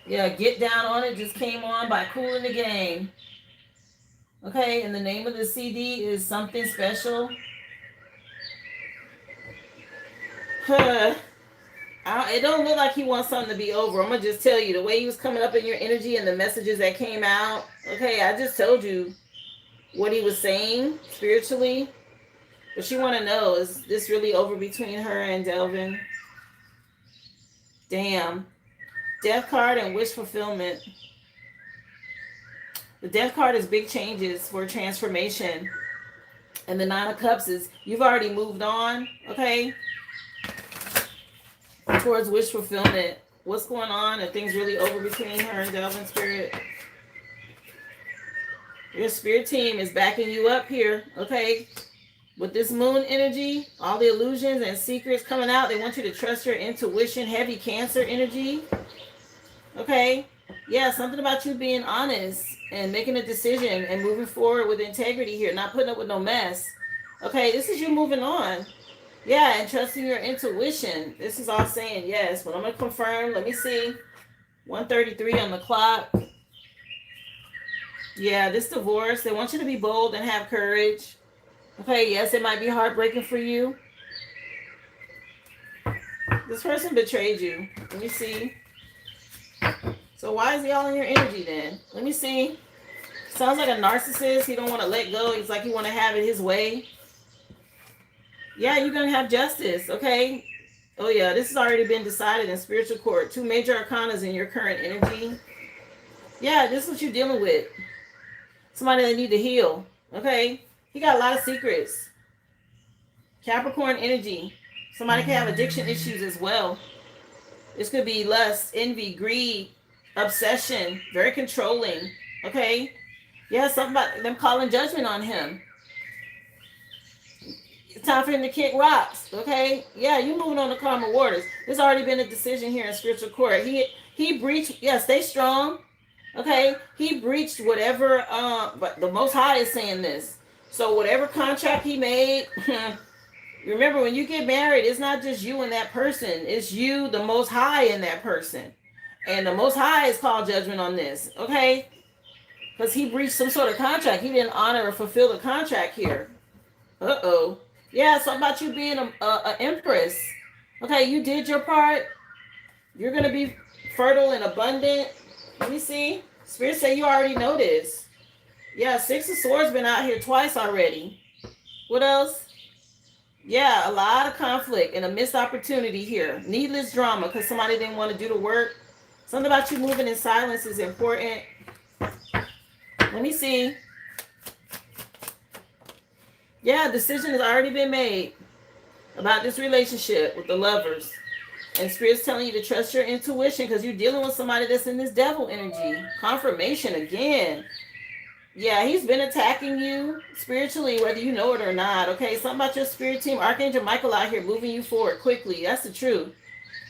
Yeah, Get Down on It just came on by Kool and the Gang. Okay, and the name of the CD is Something Special. It don't look like he wants something to be over. I'm going to just tell you, the way he was coming up in your energy and the messages that came out. Okay, I just told you what he was saying spiritually. But she want to know, is this really over between her and Delvin? Damn. Death card and wish fulfillment. The Death card is big changes for transformation. And the Nine of Cups is you've already moved on, okay? Towards wish fulfillment. What's going on? Are things really over between her and Delvin, Spirit? Your spirit team is backing you up here, okay? With this moon energy, all the illusions and secrets coming out, they want you to trust your intuition, heavy Cancer energy, okay? Yeah, something about you being honest and making a decision and moving forward with integrity here, not putting up with no mess. Okay, this is you moving on. Yeah, and trusting your intuition. This is all saying yes, but I'm going to confirm. Let me see. 1:33 on the clock. Yeah, this divorce, they want you to be bold and have courage. Okay, yes, it might be heartbreaking for you. This person betrayed you. Let me see. So why is he all in your energy then? Let me see. Sounds like a narcissist. He don't want to let go. He's like he want to have it his way. Yeah, you're going to have justice, okay? Oh, yeah, this has already been decided in spiritual court. 2 major arcanas in your current energy. Yeah, this is what you're dealing with. Somebody that need to heal, okay? He got a lot of secrets. Capricorn energy. Somebody can have addiction issues as well. This could be lust, envy, greed, obsession, very controlling, okay? Yeah, something about them calling judgment on him. It's time for him to kick rocks, okay? Yeah, you moving on to karma waters. There's already been a decision here in spiritual court. He breached, yeah, stay strong, okay? He breached whatever, but the Most High is saying this. So whatever contract he made, remember when you get married, it's not just you and that person. It's you, the Most High, and that person. And the Most High is called judgment on this, okay? Because he breached some sort of contract. He didn't honor or fulfill the contract here. Uh-oh. Yeah, so about you being a empress. Okay, you did your part. You're going to be fertile and abundant. Let me see. Spirit say you already know this. Yeah, 6 of Swords been out here twice already. What else? Yeah, a lot of conflict and a missed opportunity here. Needless drama because somebody didn't want to do the work. Something about you moving in silence is important. Let me see. Yeah, a decision has already been made about this relationship with the lovers. And Spirit's telling you to trust your intuition because you're dealing with somebody that's in this devil energy. Confirmation again. Yeah, he's been attacking you spiritually, whether you know it or not. Okay, something about your spirit team. Archangel Michael out here moving you forward quickly. That's the truth.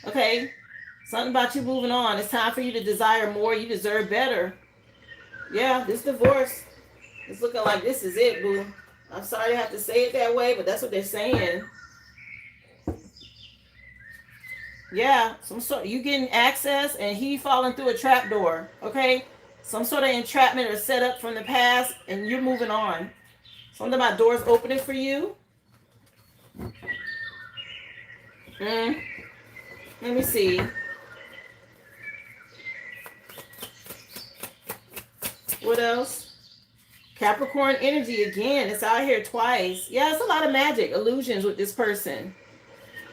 Okay, something about you moving on. It's time for you to desire more. You deserve better. Yeah, this divorce, it's looking like this is it, boo. I'm sorry I have to say it that way, but that's what they're saying. Yeah, some sort you getting access and he falling through a trap door. Okay, some sort of entrapment or setup from the past, and you're moving on. Something about doors opening for you. Let me see. What else? Capricorn energy again. It's out here twice. Yeah, it's a lot of magic illusions with this person.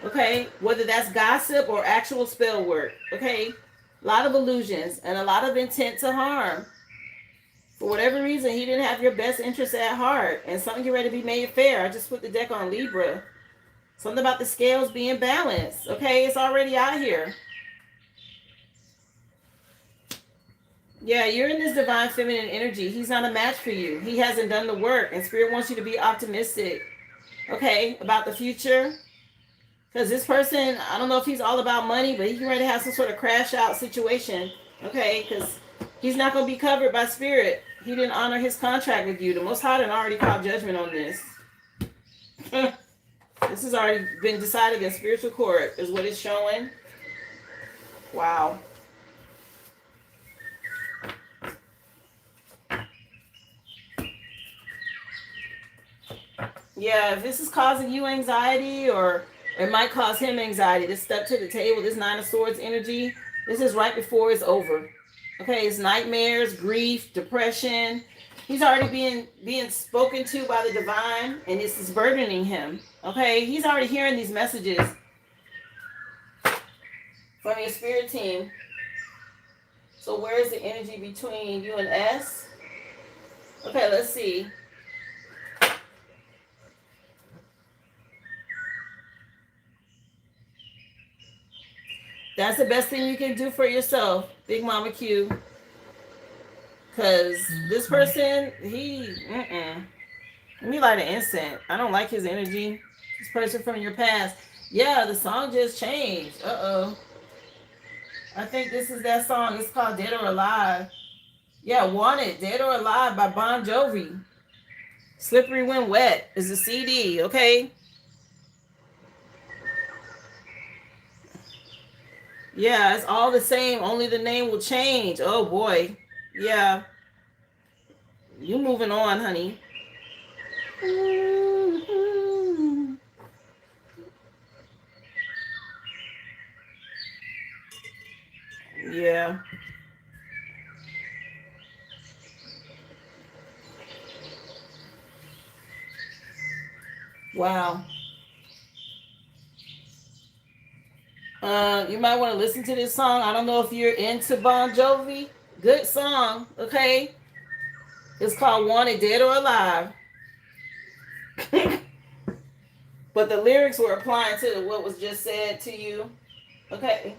Okay, whether that's gossip or actual spell work. Okay, a lot of illusions and a lot of intent to harm. For whatever reason, he didn't have your best interest at heart, and something get ready to be made fair. I just put the deck on Libra. Something about the scales being balanced. Okay, it's already out here. Yeah, you're in this divine feminine energy. He's not a match for you. He hasn't done the work, and Spirit wants you to be optimistic. Okay, about the future. Because this person, I don't know if he's all about money, but he's ready to have some sort of crash out situation. Okay, because he's not going to be covered by Spirit. He didn't honor his contract with you. The Most High done already called judgment on this. This has already been decided in spiritual court, is what it's showing. Wow. Yeah, if this is causing you anxiety, or it might cause him anxiety, this step to the table, this 9 of Swords energy, this is right before it's over. Okay, it's nightmares, grief, depression. He's already being spoken to by the divine, and this is burdening him. Okay, he's already hearing these messages from your spirit team. So where is the energy between you and S? Okay, let's see. That's the best thing you can do for yourself, Big Mama Q. Because this person, let me light an incense. I don't like his energy. This person from your past. Yeah, the song just changed. Uh-oh. I think this is that song. It's called Dead or Alive. Yeah, Wanted, Dead or Alive by Bon Jovi. Slippery When Wet is a CD, okay? Yeah, it's all the same. Only the name will change. Oh, boy. Yeah. You moving on, honey. Yeah. Wow. You might want to listen to this song. I don't know if you're into Bon Jovi. Good song, okay? It's called Wanted, Dead or Alive. But the lyrics were applying to what was just said to you. Okay.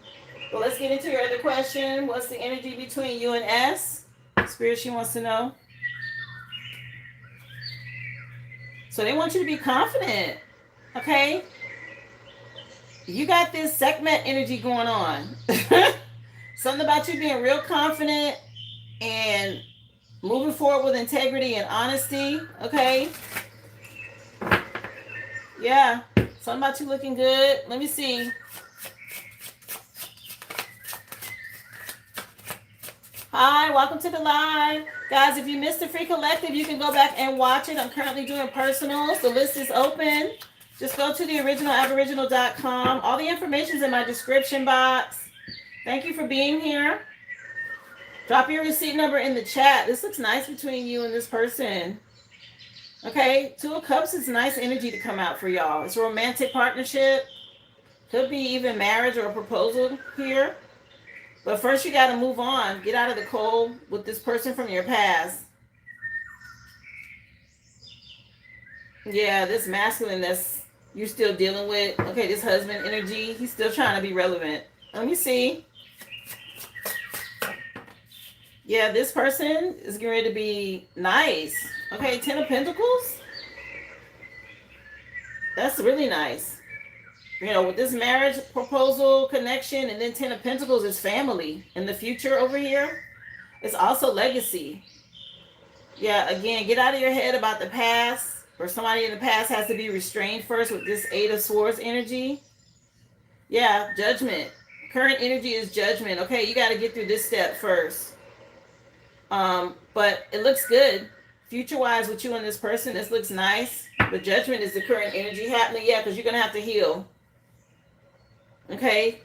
Well, let's get into your other question. What's the energy between you and S? Spirit, she wants to know. So they want you to be confident. Okay? You got this segment energy going on. Something about you being real confident and moving forward with integrity and honesty. Okay? Yeah. Something about you looking good. Let me see. Hi, welcome to the live. Guys, if you missed the free collective, you can go back and watch it. I'm currently doing personals. The list is open. Just go to the originalaboriginal.com. All the information is in my description box. Thank you for being here. Drop your receipt number in the chat. This looks nice between you and this person. Okay, Two of Cups is nice energy to come out for y'all. It's a romantic partnership. Could be even marriage or a proposal here. But first you got to move on. Get out of the cold with this person from your past. Yeah, this masculine that's you're still dealing with. Okay, this husband energy, he's still trying to be relevant. Let me see. Yeah, this person is getting ready to be nice. Okay, 10 of Pentacles. That's really nice. You know, with this marriage proposal connection and then 10 of Pentacles is family in the future over here. It's also legacy. Yeah, again, get out of your head about the past, or somebody in the past has to be restrained first with this 8 of Swords energy. Yeah, judgment. Current energy is judgment. Okay, you got to get through this step first. But it looks good. Future-wise with you and this person, this looks nice. But judgment is the current energy happening. Yeah, because you're going to have to heal. Okay.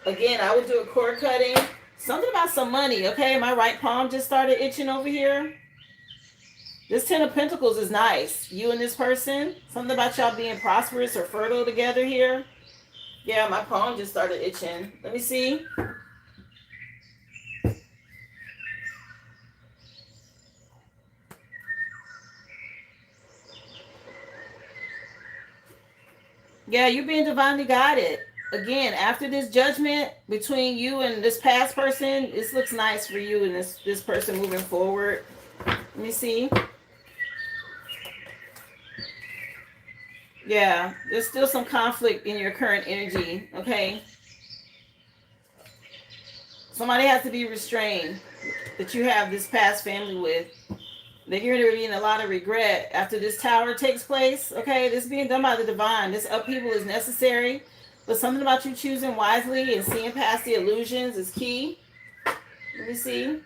Again, I would do a cord cutting. Something about some money. Okay, my right palm just started itching over here. This 10 of Pentacles is nice. You and this person. Something about y'all being prosperous or fertile together here. Yeah, my palm just started itching. Let me see. Yeah, you're being divinely guided. Again, after this judgment between you and this past person, this looks nice for you and this person moving forward. Let me see. Yeah, there's still some conflict in your current energy, okay? Somebody has to be restrained that you have this past family with. Then you're going to be in a lot of regret after this tower takes place, okay? This is being done by the divine. This upheaval is necessary, but something about you choosing wisely and seeing past the illusions is key. Let me see.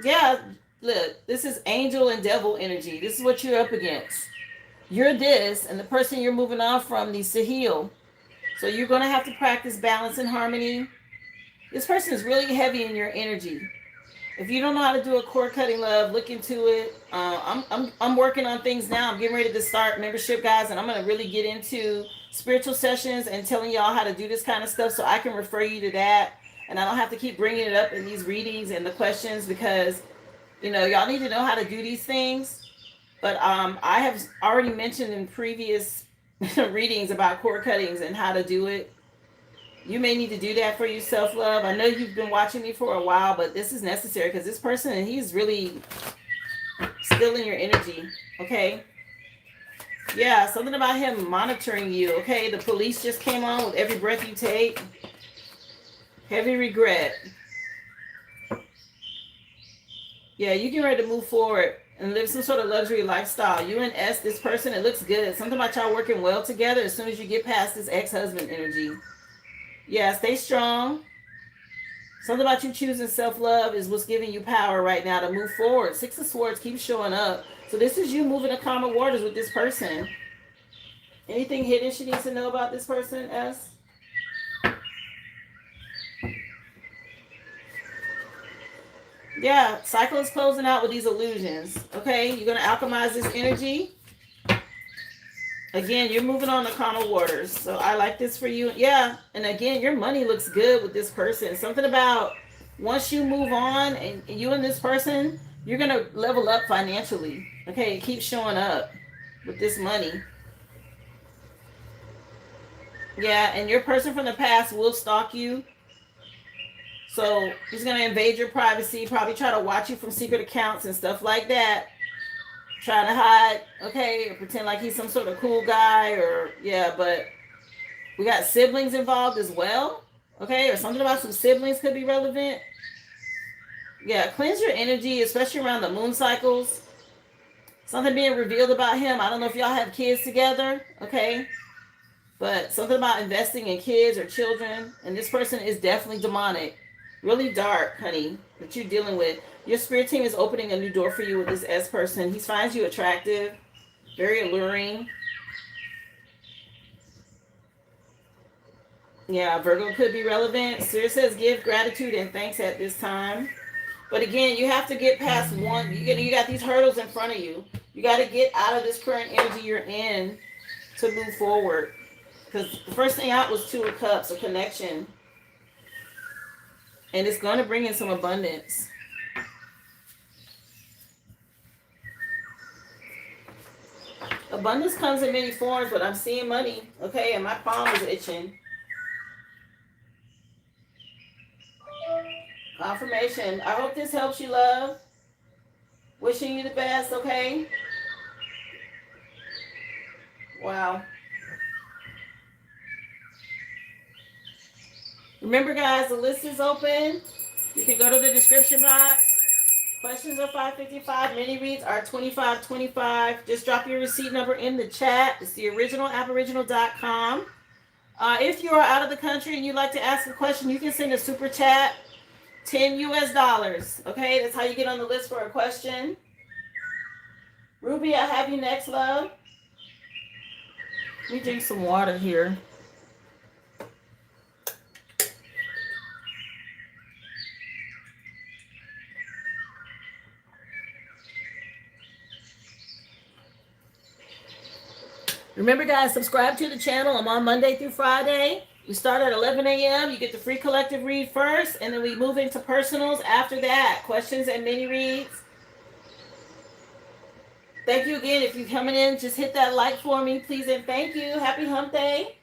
Yeah, look, this is angel and devil energy. This is what you're up against. You're this, and the person you're moving on from needs to heal. So you're going to have to practice balance and harmony. This person is really heavy in your energy. If you don't know how to do a cord cutting, love, look into it. I'm working on things now. I'm getting ready to start membership, guys, and I'm going to really get into spiritual sessions and telling y'all how to do this kind of stuff so I can refer you to that. And I don't have to keep bringing it up in these readings and the questions because, you know, y'all need to know how to do these things. But I have already mentioned in previous readings about cord cuttings and how to do it. You may need to do that for your self-love. I know you've been watching me for a while, but this is necessary because this person, he's really stealing your energy. Okay. Yeah, something about him monitoring you. Okay. The police just came on with every breath you take. Heavy regret. Yeah, you get ready to move forward and live some sort of luxury lifestyle. You and S, this person, it looks good. Something about y'all working well together as soon as you get past this ex-husband energy. Yeah, stay strong. Something about you choosing self-love is what's giving you power right now to move forward. Six of Swords keeps showing up. So this is you moving to calmer waters with this person. Anything hidden she needs to know about this person, S? Yeah, cycle is closing out with these illusions. Okay, you're going to alchemize this energy. Again, you're moving on to calmer waters. So I like this for you. Yeah, and again, your money looks good with this person. Something about once you move on and you and this person, you're going to level up financially. Okay, it keeps showing up with this money. Yeah, and your person from the past will stalk you. So he's going to invade your privacy, probably try to watch you from secret accounts and stuff like that. Try to hide, okay, or pretend like he's some sort of cool guy or, yeah, but we got siblings involved as well, okay, or something about some siblings could be relevant. Yeah, cleanse your energy, especially around the moon cycles. Something being revealed about him. I don't know if y'all have kids together, okay, but something about investing in kids or children, and this person is definitely demonic. Really dark, honey, that you're dealing with. Your spirit team is opening a new door for you with this S person. He finds you attractive, very alluring. Yeah, Virgo could be relevant. Spirit says give gratitude and thanks at this time. But again, you have to get past one. You got these hurdles in front of you. You got to get out of this current energy you're in to move forward. Because the first thing out was Two of Cups, a connection. And it's going to bring in some abundance. Abundance comes in many forms, but I'm seeing money. Okay, and my palm is itching. Confirmation. I hope this helps you, love. Wishing you the best, okay? Wow. Remember, guys, the list is open. You can go to the description box. Questions are $5.55. Mini reads are $25.25. Just drop your receipt number in the chat. It's the original aboriginal.com. If you are out of the country and you'd like to ask a question, you can send a super chat. $10 US. Okay, that's how you get on the list for a question. Ruby, I have you next, love. Let me drink some water here. Remember, guys, subscribe to the channel. I'm on Monday through Friday. We start at 11 a.m. You get the free collective read first, and then we move into personals after that. Questions and mini reads. Thank you again. If you're coming in, just hit that like for me, please, and thank you. Happy hump day.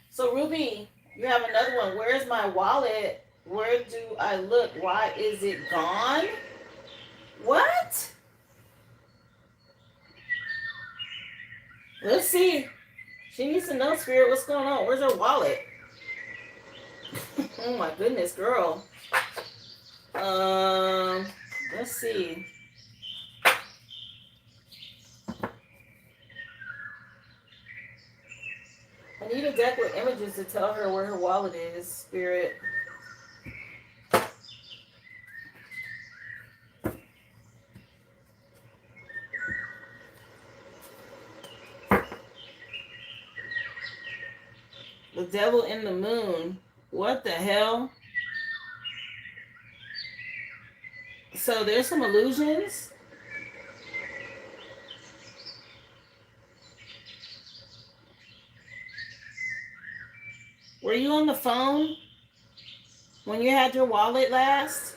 So, Ruby, you have another one. Where's my wallet? Where do I look? Why is it gone? What? Let's see. She needs to know, Spirit, what's going on. Where's her wallet? Oh my goodness, girl. Let's see. I need a deck with images to tell her where her wallet is, Spirit. The devil in the moon. What the hell? So there's some illusions. Were you on the phone when you had your wallet last?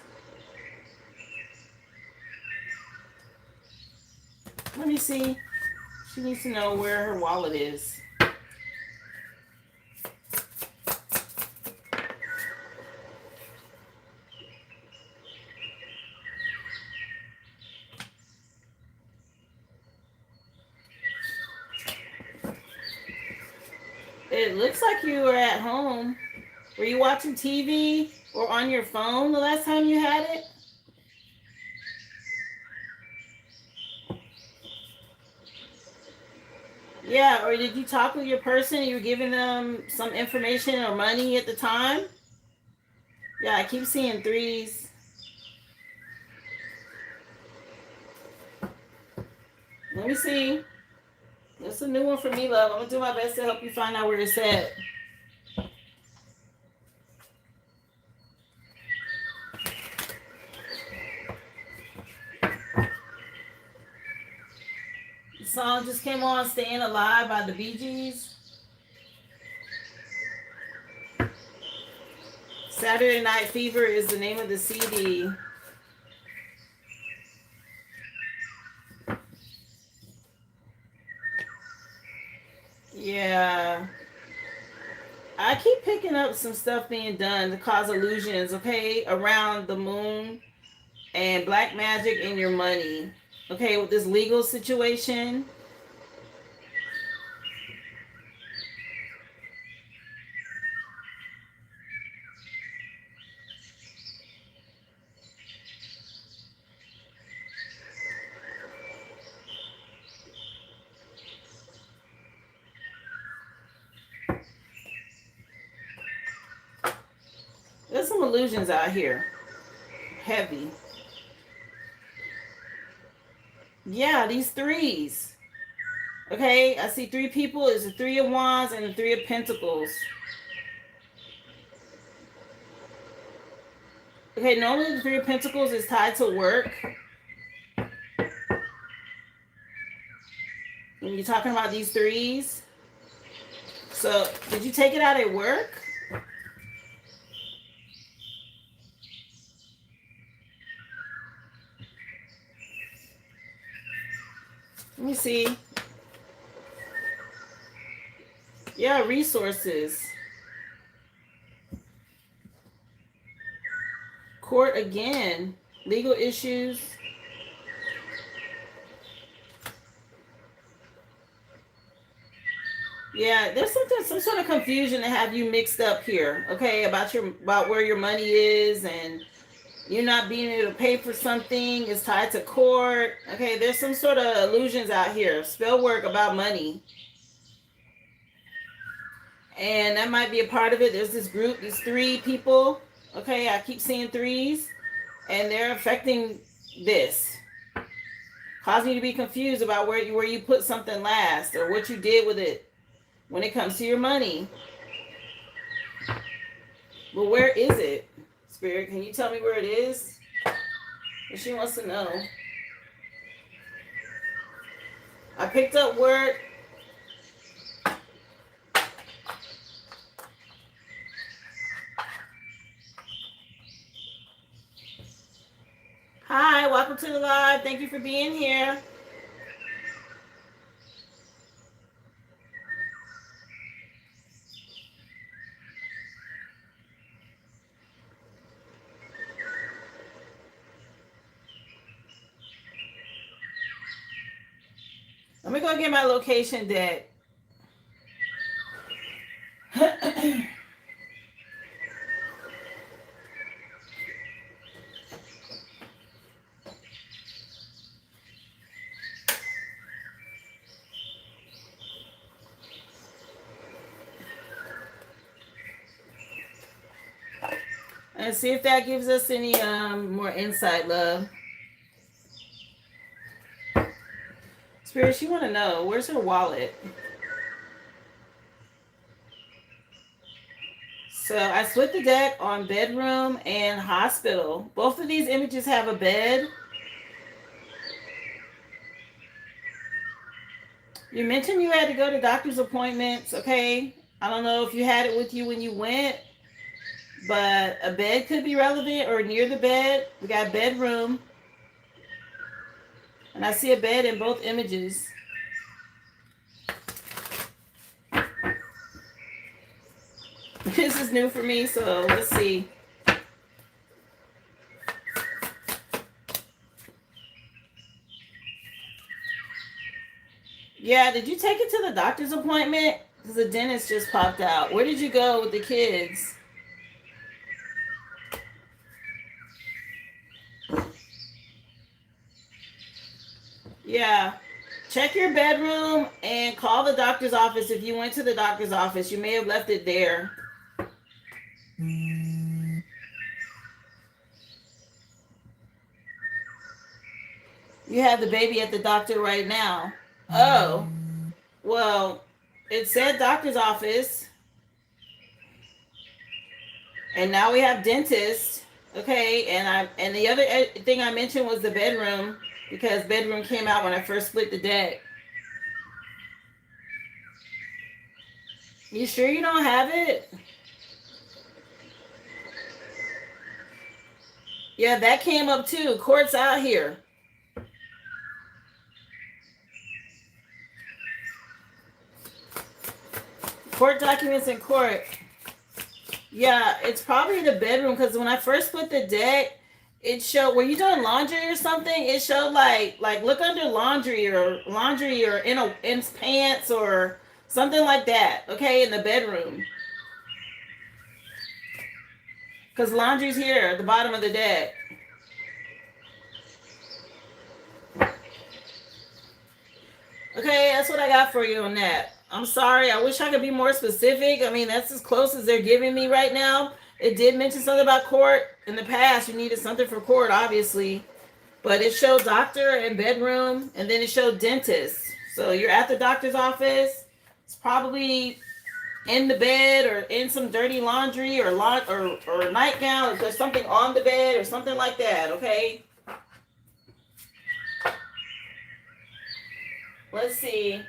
Let me see. She needs to know where her wallet is. It looks like you were at home. Were you watching TV or on your phone the last time you had it? Yeah, or did you talk with your person? You were giving them some information or money at the time? Yeah, I keep seeing threes. Let me see. That's a new one for me, love. I'm gonna do my best to help you find out where it's at. The song just came on, "Staying Alive" by the Bee Gees. Saturday Night Fever is the name of the CD. Yeah. I keep picking up some stuff being done to cause illusions, okay, around the moon and black magic and your money. Okay, with this legal situation. There's some illusions out here. Heavy. Yeah, these threes. Okay, I see three people. It's the Three of Wands and the Three of Pentacles. Okay, normally the Three of Pentacles is tied to work. When you're talking about these threes. So, did you take it out at work? Let me see. Yeah, resources. Court again. Legal issues. Yeah, there's some sort of confusion to have you mixed up here, okay, about where your money is, and you're not being able to pay for something is tied to court. Okay, there's some sort of illusions out here. Spell work about money. And that might be a part of it. There's this group, these three people. Okay, I keep seeing threes, and they're affecting this. Causing you to be confused about where you put something last or what you did with it when it comes to your money. But where is it? Spirit, can you tell me where it is? What she wants to know. I picked up word. Hi, welcome to the live. Thank you for being here. Let me go get my location deck. And see if that gives us any more insight, love. Spirit, she want to know, where's her wallet? So I split the deck on bedroom and hospital. Both of these images have a bed. You mentioned you had to go to doctor's appointments, okay? I don't know if you had it with you when you went, but a bed could be relevant, or near the bed. We got bedroom. And I see a bed in both images. This is new for me, so let's see. Yeah, did you take it to the doctor's appointment? Because the dentist just popped out. Where did you go with the kids? Yeah. Check your bedroom and call the doctor's office. If you went to the doctor's office, you may have left it there. You have the baby at the doctor right now. Oh, well, it said doctor's office. And now we have dentist. Okay, and the other thing I mentioned was the bedroom, because bedroom came out when I first split the deck. You sure you don't have it? Yeah, that came up too. Court's out here. Court documents in court. Yeah, it's probably the bedroom, because when I first split the deck, it showed, were you doing laundry or something? It showed like look under laundry or in pants or something like that. Okay, in the bedroom. Because laundry's here at the bottom of the deck. Okay, that's what I got for you on that. I'm sorry. I wish I could be more specific. I mean, that's as close as they're giving me right now. It did mention something about court in the past. You needed something for court, obviously. But it showed doctor and bedroom, and then it showed dentist. So you're at the doctor's office. It's probably in the bed or in some dirty laundry or nightgown. Or there's something on the bed or something like that, okay? Let's see.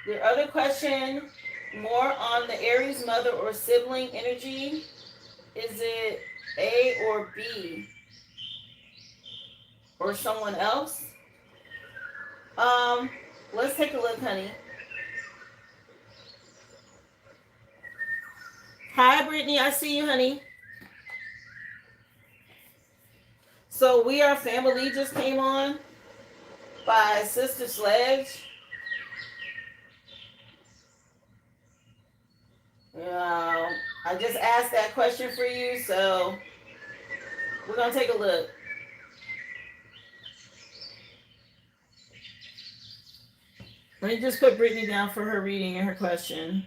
Your other question, more on the Aries mother or sibling energy. Is it A or B? Or someone else? Let's take a look, honey. Hi, Brittany. I see you, honey. So We Are Family just came on by Sister Sledge. I just asked that question for you, so we're going to take a look. Let me just put Brittany down for her reading and her question.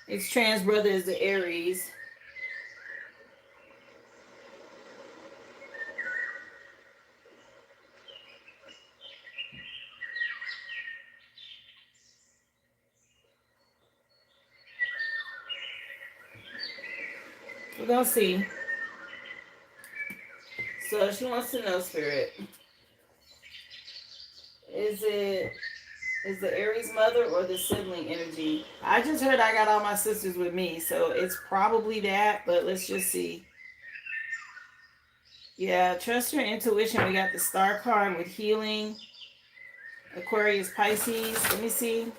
Its trans brother is the Aries. We're going to see. So she wants to know, Spirit. Is the Aries mother or the sibling energy? I just heard I got all my sisters with me, so it's probably that, but let's just see. Yeah, trust your intuition. We got the Star card with healing. Aquarius, Pisces. Let me see.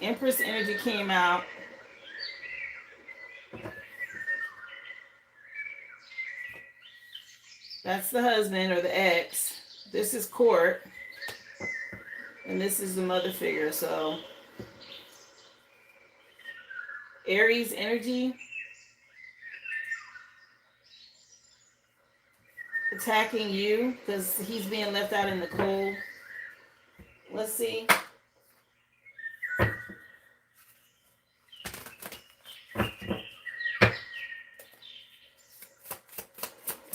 Empress energy came out. That's the husband or the ex. This is court. And this is the mother figure. So Aries energy. Attacking you because he's being left out in the cold. Let's see.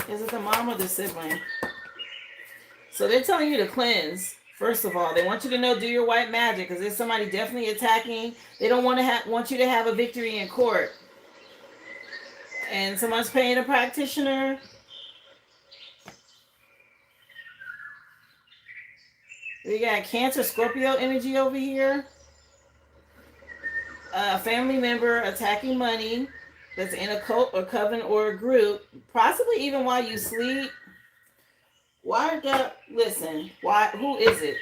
Is it the mom or the sibling? So they're telling you to cleanse. First of all, they want you to know, do your white magic, because there's somebody definitely attacking. They don't want you to have a victory in court. And someone's paying a practitioner. We got Cancer, Scorpio energy over here. A family member attacking money that's in a cult or coven or a group, possibly even while you sleep. Why? Listen, why? Who is it?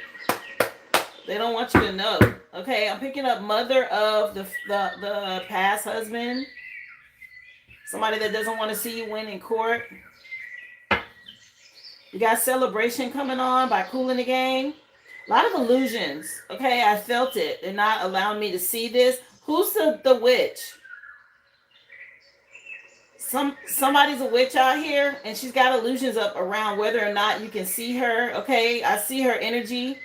They don't want you to know. Okay, I'm picking up mother of the past husband. Somebody that doesn't want to see you win in court. You got celebration coming on by Cooling the Game. A lot of illusions. Okay, I felt it. They're not allowing me to see this. Who's the witch? Somebody's a witch out here, and she's got illusions up around whether or not you can see her. Okay, I see her energy.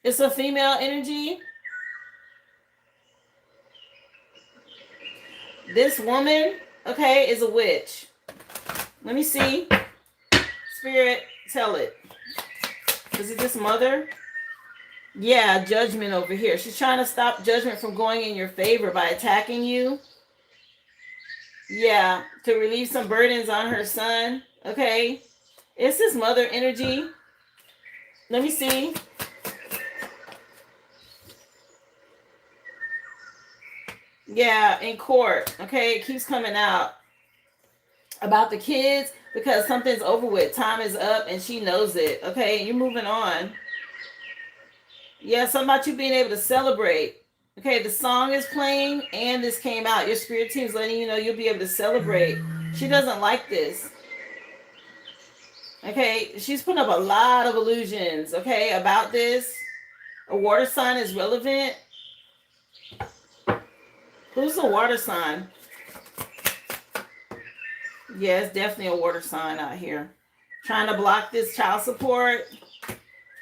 It's a female energy. This woman, okay, is a witch. Let me see. Spirit, tell it. Is it this mother? Yeah, judgment over here. She's trying to stop judgment from going in your favor by attacking you. Yeah, to relieve some burdens on her son. Okay. It's this mother energy. Let me see. Yeah, in court. Okay, it keeps coming out about the kids because something's over with. Time is up and she knows it. Okay, you're moving on. Yeah, something about you being able to celebrate. Okay, the song is playing and this came out. Your spirit team is letting you know you'll be able to celebrate. She doesn't like this. Okay, she's putting up a lot of illusions, okay, about this. A water sign is relevant. Who's the water sign? Yeah, it's definitely a water sign out here. Trying to block this child support.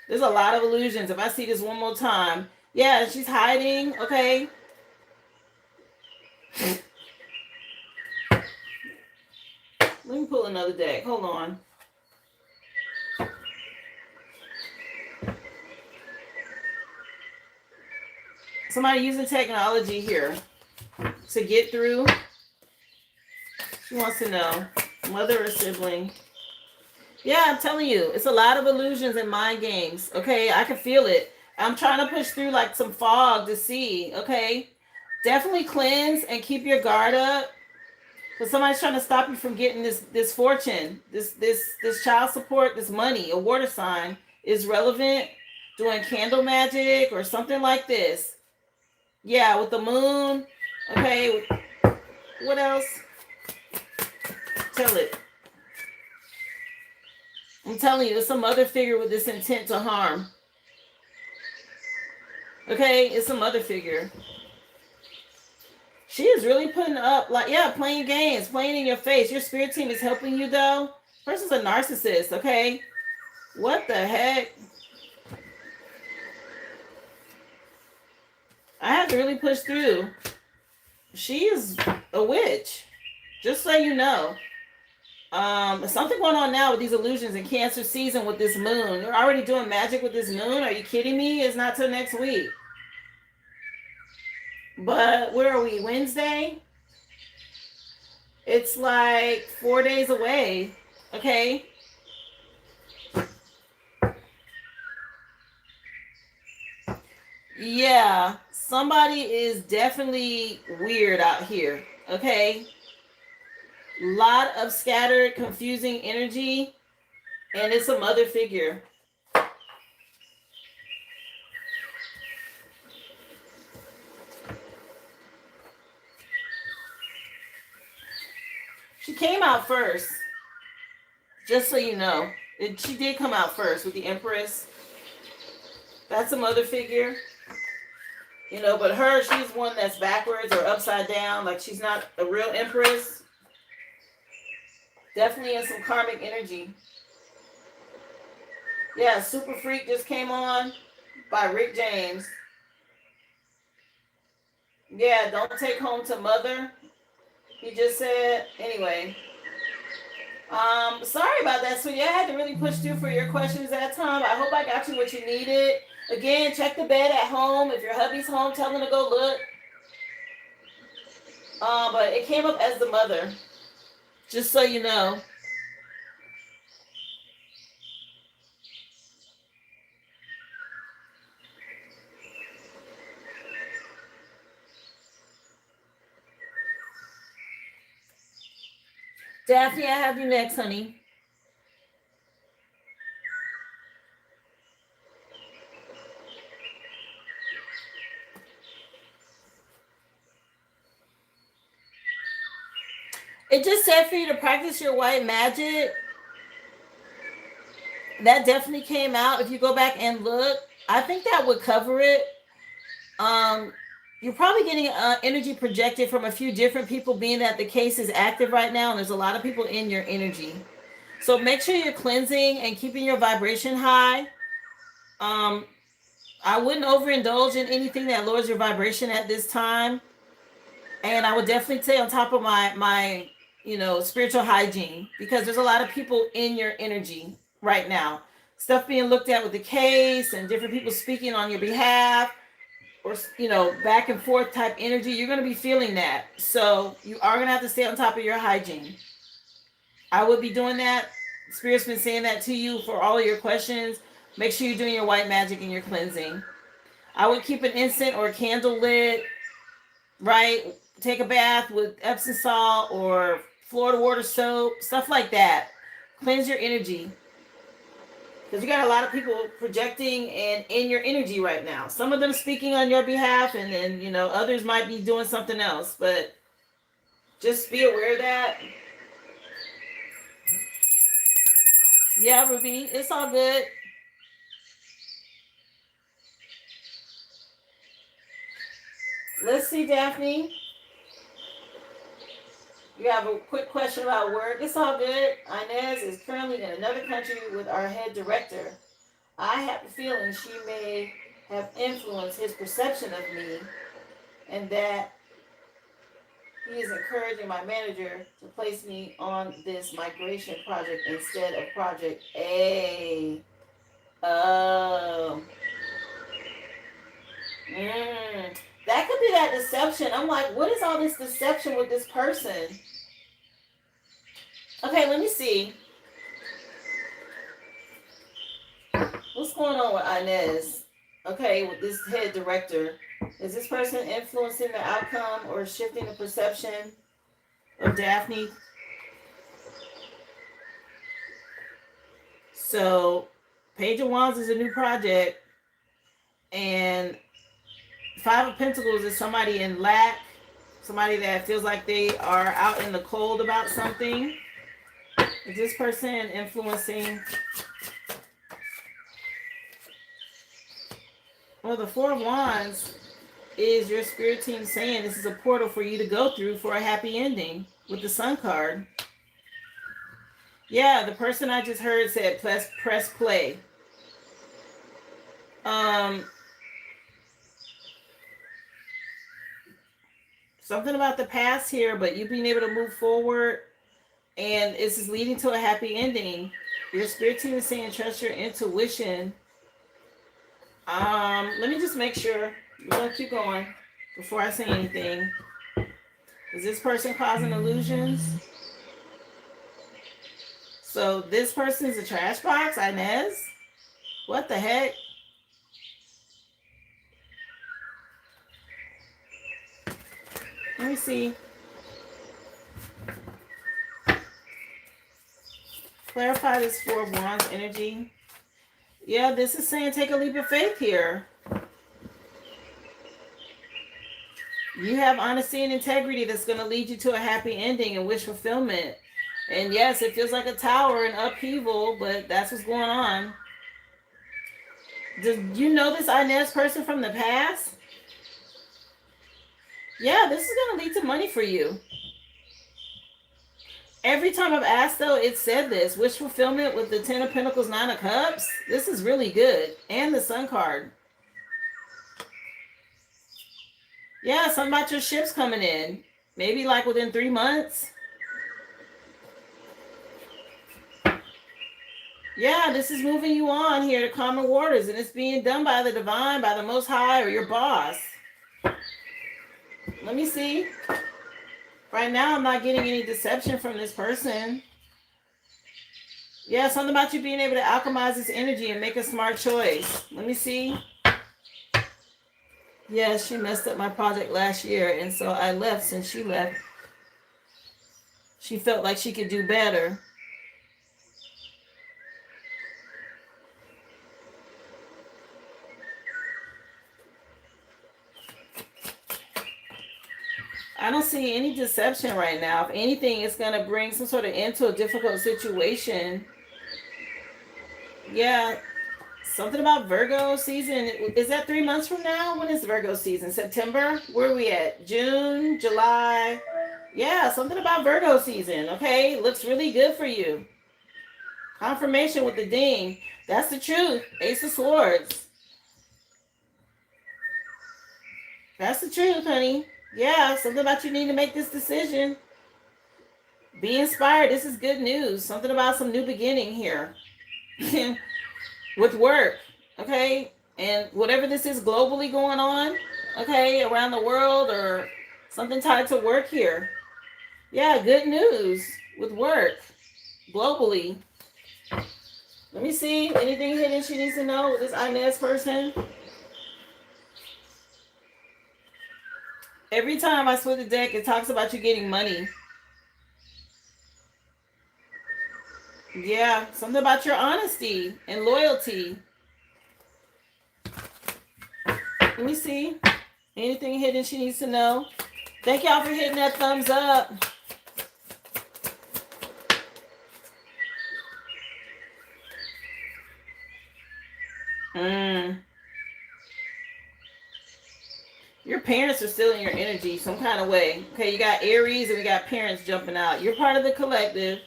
There's a lot of illusions. If I see this one more time. Yeah, she's hiding, okay. Let me pull another deck. Hold on. Somebody using technology here to get through. She wants to know. Mother or sibling. Yeah, I'm telling you. It's a lot of illusions and mind games. Okay, I can feel it. I'm trying to push through like some fog to see. Okay. Definitely cleanse and keep your guard up. Because somebody's trying to stop you from getting this fortune. This child support, this money. A water sign is relevant. Doing candle magic or something like this. Yeah, with the moon. Okay. What else? Tell it. I'm telling you, it's a mother figure with this intent to harm. Okay, it's a mother figure. She is really putting up, like, yeah, playing games, playing in your face. Your spirit team is helping you, though. Person's a narcissist, okay? What the heck? I have to really push through. She is a witch. Just so you know. Something going on now with these illusions in Cancer season with this moon. You're already doing magic with this moon. Are you kidding me? It's not till next week. But where are we? Wednesday? It's like 4 days away. Okay. Yeah. Somebody is definitely weird out here. Okay. Lot of scattered, confusing energy. And it's a mother figure. She came out first. Just so you know. She did come out first with the Empress. That's a mother figure. You know, but her, she's one that's backwards or upside down. Like she's not a real Empress. Definitely in some karmic energy. Yeah, Super Freak just came on by Rick James. Yeah, don't take home to mother. He just said, anyway. Sorry about that, sweetie. I had to really push through for your questions that time. I hope I got you what you needed. Again, check the bed at home. If your hubby's home, tell him to go look. But it came up as the mother. Just so you know. Daphne, I have you next, honey. It just said for you to practice your white magic. That definitely came out. If you go back and look, I think that would cover it. Um, you're probably getting energy projected from a few different people, being that the case is active right now, and there's a lot of people in your energy. So make sure you're cleansing and keeping your vibration high. Um, I wouldn't overindulge in anything that lowers your vibration at this time, and I would definitely stay on top of my spiritual hygiene, because there's a lot of people in your energy right now. Stuff being looked at with the case and different people speaking on your behalf, or back and forth type energy. You're going to be feeling that, so you are going to have to stay on top of your hygiene. I would be doing that. Spirit's been saying that to you for all of your questions. Make sure you're doing your white magic and your cleansing. I would keep an incense or a candle lit, right? Take a bath with Epsom salt or Florida water soap, stuff like that. Cleanse your energy, because you got a lot of people projecting and in your energy right now. Some of them speaking on your behalf, and then others might be doing something else. But just be aware of that. Yeah, Ruby, it's all good. Let's see, Daphne. You have a quick question about work. It's all good. Inez is currently in another country with our head director. I have a feeling she may have influenced his perception of me, and that he is encouraging my manager to place me on this migration project instead of Project A. Oh. That could be that deception. I'm like, what is all this deception with this person? Okay, let me see. What's going on with Inez? Okay, with this head director. Is this person influencing the outcome or shifting the perception of Daphne? So, Page of Wands is a new project, and Five of Pentacles is somebody in lack, somebody that feels like they are out in the cold about something. Is this person influencing? Well, the Four of Wands is your spirit team saying this is a portal for you to go through for a happy ending with the Sun card. Yeah, the person I just heard said press play. Something about the past here, but you being able to move forward, and this is leading to a happy ending. Your spirit team is saying trust your intuition. Let me just make sure. We're gonna keep going before I say anything. Is this person causing illusions? So this person is a trash box, Inez? What the heck? Let me see. Clarify this Four of Wands energy. Yeah, this is saying take a leap of faith here. You have honesty and integrity that's going to lead you to a happy ending and wish fulfillment. And yes, it feels like a tower and upheaval, but that's what's going on. Did you know this Inez person from the past? Yeah, this is going to lead to money for you. Every time I've asked, though, it said this. Wish fulfillment with the Ten of Pentacles, Nine of Cups. This is really good. And the Sun card. Yeah, something about your ships coming in. Maybe like within 3 months. Yeah, this is moving you on here to calmer waters. And it's being done by the divine, by the Most High, or your boss. Let me see. Right now, I'm not getting any deception from this person. Yeah, something about you being able to alchemize this energy and make a smart choice. Let me see. Yeah, she messed up my project last year, and so I left. Since she left, she felt like she could do better. I don't see any deception right now. If anything, it's going to bring some sort of end to a difficult situation. Yeah, something about Virgo season. Is that 3 months from now? When is Virgo season? September? Where are we at? June, July? Yeah, something about Virgo season. Okay, looks really good for you. Confirmation with the ding. That's the truth. Ace of Swords. That's the truth, honey. Yeah, something about you need to make this decision. Be inspired. This is good news. Something about some new beginning here. With work. Okay? And whatever this is globally going on, okay, around the world or something tied to work here. Yeah, good news with work globally. Let me see. Anything hidden she needs to know with this Inez person? Every time I switch the deck, it talks about you getting money. Yeah, something about your honesty and loyalty. Let me see. Anything hidden she needs to know? Thank y'all for hitting that thumbs up. Your parents are still in your energy some kind of way. Okay, you got Aries and we got parents jumping out. You're part of the collective.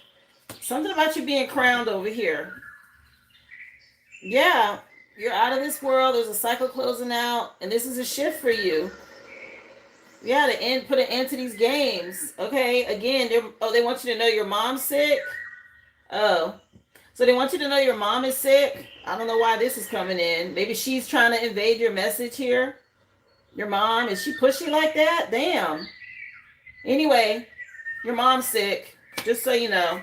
Something about you being crowned over here. Yeah, you're out of this world. There's a cycle closing out, and this is a shift for you. Yeah, to end, put an end to these games. Okay, again, they want you to know your mom's sick. Oh, so they want you to know your mom is sick. I don't know why this is coming in. Maybe she's trying to invade your message here. Your mom, is she pushy like that? Damn. Anyway, your mom's sick. Just so you know.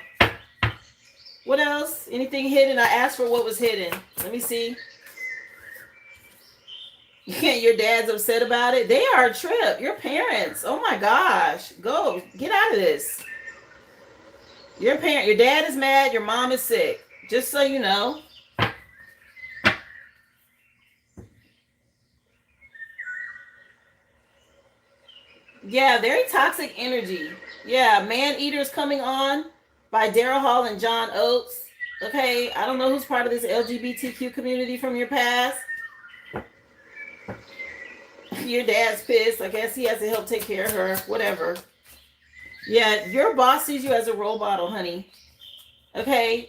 What else? Anything hidden? I asked for what was hidden. Let me see. Your dad's upset about it. They are a trip. Your parents. Oh my gosh. Go. Get out of this. Your dad is mad. Your mom is sick. Just so you know. Yeah, very toxic energy. Yeah, Man Eaters coming on by Daryl Hall and John Oates. Okay, I don't know who's part of this LGBTQ community from your past. Your dad's pissed. I guess he has to help take care of her. Whatever. Yeah, your boss sees you as a role model, honey. Okay,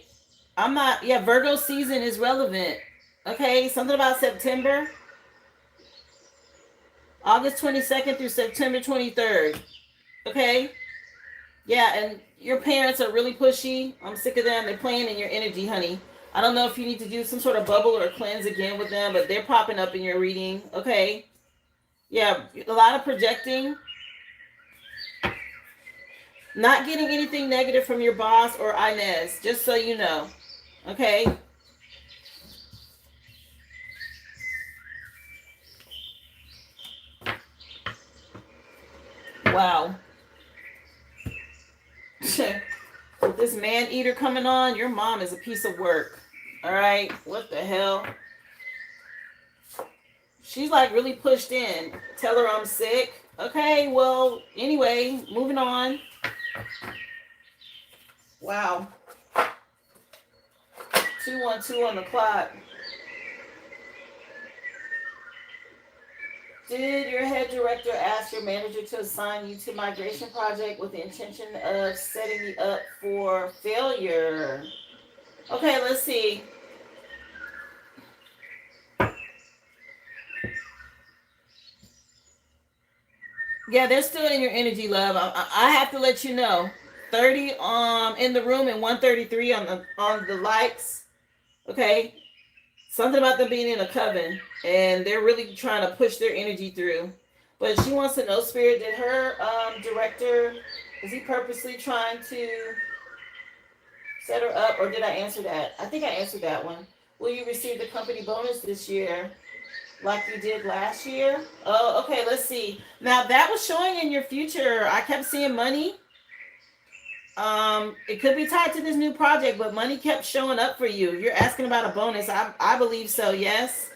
I'm not. Yeah, Virgo season is relevant. Okay, something about September. August 22nd through September 23rd. Okay? Yeah, and your parents are really pushy. I'm sick of them. They're playing in your energy, honey. I don't know if you need to do some sort of bubble or cleanse again with them, but they're popping up in your reading. Okay? Yeah, a lot of projecting. Not getting anything negative from your boss or Inez, just so you know. Okay? Wow. With this Man Eater coming on, your mom is a piece of work. All right? What the hell? She's like really pushed in. Tell her I'm sick. Okay, well, anyway, moving on. Wow. 212 on the clock. Did your head director ask your manager to assign you to migration project with the intention of setting you up for failure? Okay, let's see. Yeah, they're still in your energy, love. I have to let you know. 30 in the room and 133 on the likes. Okay. Something about them being in a coven, and they're really trying to push their energy through. But she wants to know, Spirit, did her director, is he purposely trying to set her up, or did I answer that? I think I answered that one. Will you receive the company bonus this year like you did last year? Oh, okay, let's see. Now, that was showing in your future. I kept seeing money. It could be tied to this new project, but money kept showing up for you. You're asking about a bonus. I believe so. Yes.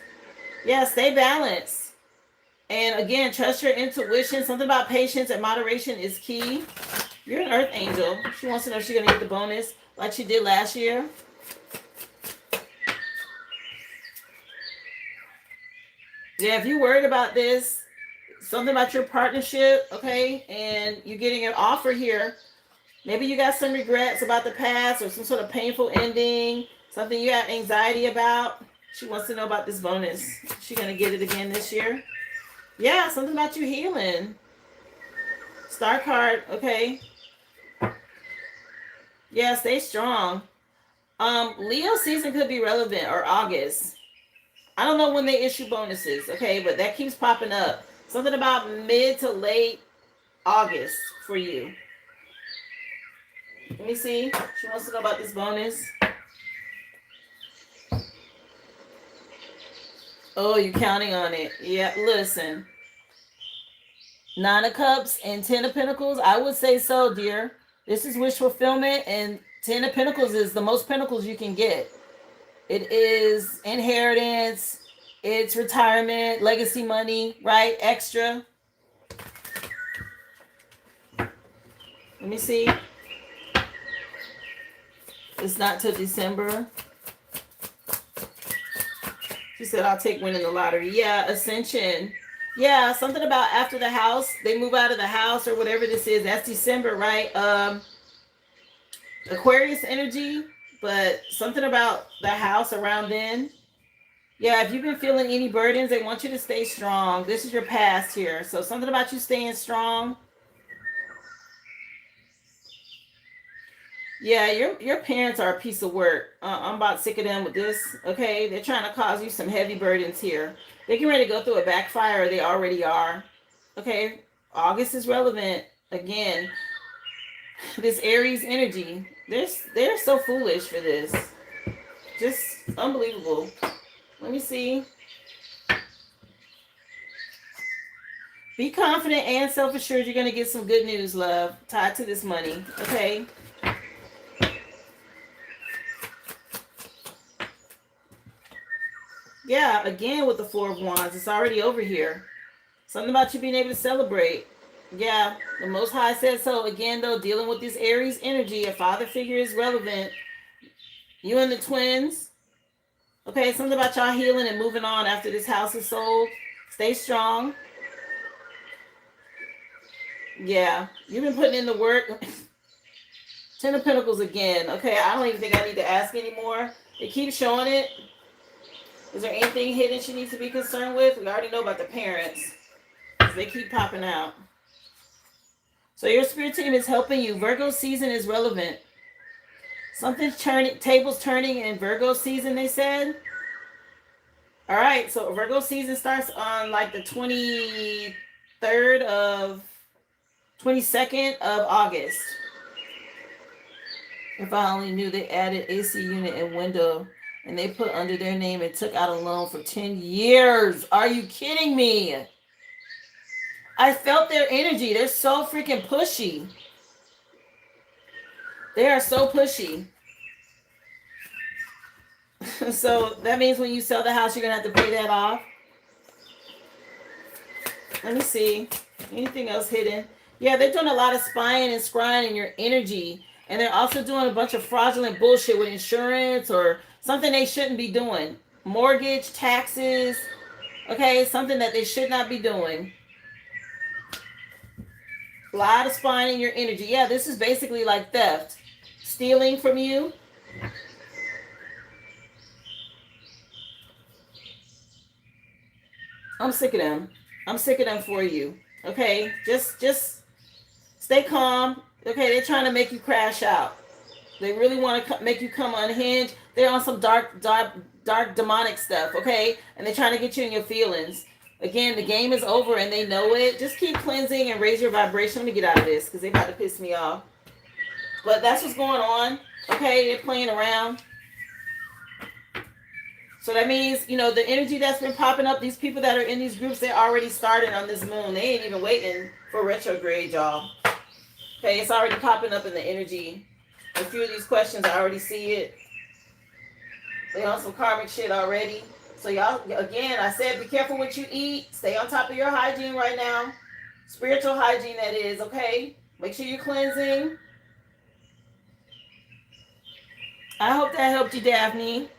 Yeah. Stay balanced. And again, trust your intuition. Something about patience and moderation is key. You're an earth angel. She wants to know if she's going to get the bonus like she did last year. Yeah, if you're worried about this, something about your partnership, okay, and you're getting an offer here. Maybe you got some regrets about the past or some sort of painful ending, something you have anxiety about. She wants to know about this bonus. She going to get it again this year. Yeah, something about you healing. Star card, okay. Yeah, stay strong. Leo season could be relevant, or August. I don't know when they issue bonuses, okay, but that keeps popping up. Something about mid to late August for you. Let me see. She wants to know about this bonus. Oh, you're counting on it. Yeah, listen. 9 of Cups and 10 of Pentacles. I would say so, dear. This is wish fulfillment, and 10 of Pentacles is the most pentacles you can get. It is inheritance. It's retirement, legacy money, right? Extra. Let me see. It's not till December. She said, I'll take winning the lottery. Yeah, ascension. Yeah, something about after the house, they move out of the house or whatever this is. That's December, right? Aquarius energy, but something about the house around then. Yeah, if you've been feeling any burdens, they want you to stay strong. This is your past here. So something about you staying strong. Yeah, your parents are a piece of work. I'm about sick of them with this. Okay, they're trying to cause you some heavy burdens here. They can ready to go through a backfire, or they already are. Okay, August is relevant again. This Aries energy, they're so foolish for this. Just unbelievable. Let me see. Be confident and self-assured. You're going to get some good news, love, tied to this money. Okay. Yeah, again with the Four of Wands. It's already over here. Something about you being able to celebrate. Yeah, the Most High said so. Again, though, dealing with this Aries energy, a father figure is relevant. You and the twins. Okay, something about y'all healing and moving on after this house is sold. Stay strong. Yeah, you've been putting in the work. 10 of Pentacles again. Okay, I don't even think I need to ask anymore. They keep showing it. Is there anything hidden she needs to be concerned with? We already know about the parents. They keep popping out. So your spirit team is helping you. Virgo season is relevant. Something's turning, tables turning in Virgo season, they said. All right, so Virgo season starts on like the 22nd of August. If I only knew they added AC unit and window and they put under their name and took out a loan for 10 years. Are you kidding me? I felt their energy. They're so freaking pushy. They are so pushy. So that means when you sell the house, you're going to have to pay that off. Let me see. Anything else hidden? Yeah, they're doing a lot of spying and scrying in your energy. And they're also doing a bunch of fraudulent bullshit with insurance or something they shouldn't be doing. Mortgage, taxes. Okay, something that they should not be doing. A lot of spying in your energy. Yeah, this is basically like theft. Stealing from you. I'm sick of them. I'm sick of them for you. Okay, just stay calm. Okay, they're trying to make you crash out. They really want to make you come unhinged. They're on some dark demonic stuff. Okay, and they're trying to get you in your feelings. Again, the game is over and they know it. Just keep cleansing and raise your vibration. Let me get out of this because they're about to piss me off. But that's what's going on. Okay, they're playing around. So that means, you know, the energy that's been popping up, these people that are in these groups, they already started on this moon. They ain't even waiting for retrograde, y'all. Okay, it's already popping up in the energy. A few of these questions, I already see it. They on some karmic shit already. So y'all, again, I said be careful what you eat. Stay on top of your hygiene right now. Spiritual hygiene, that is, okay? Make sure you're cleansing. I hope that helped you, Daphne.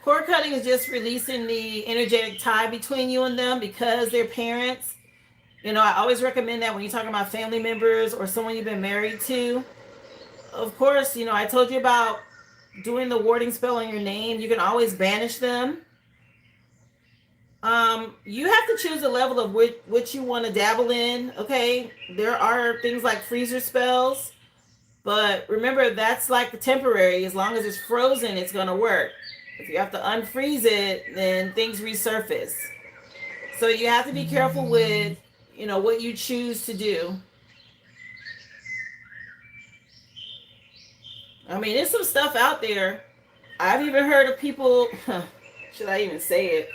Cord cutting is just releasing the energetic tie between you and them because they're parents. You know, I always recommend that when you're talking about family members or someone you've been married to. Of course, you know, I told you about doing the warding spell on your name. You can always banish them. You have to choose a level of which you want to dabble in. Okay, there are things like freezer spells, but remember that's like the temporary. As long as it's frozen, it's gonna work. If you have to unfreeze it, then things resurface. So you have to be careful with, you know, what you choose to do. I mean, there's some stuff out there. I've even heard of people. Should I even say it?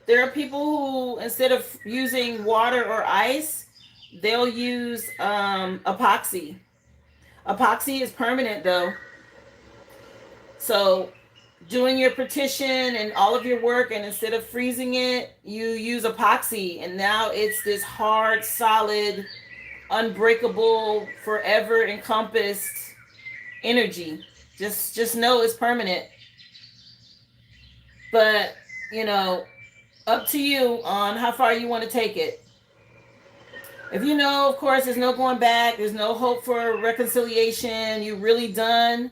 There are people who, instead of using water or ice, they'll use epoxy. Epoxy is permanent, though. So, doing your petition and all of your work, and instead of freezing it, you use epoxy, and now it's this hard, solid, unbreakable, forever encompassed energy. Just know it's permanent. But, you know, up to you on how far you want to take it. If you know, of course, there's no going back, there's no hope for reconciliation, you're really done,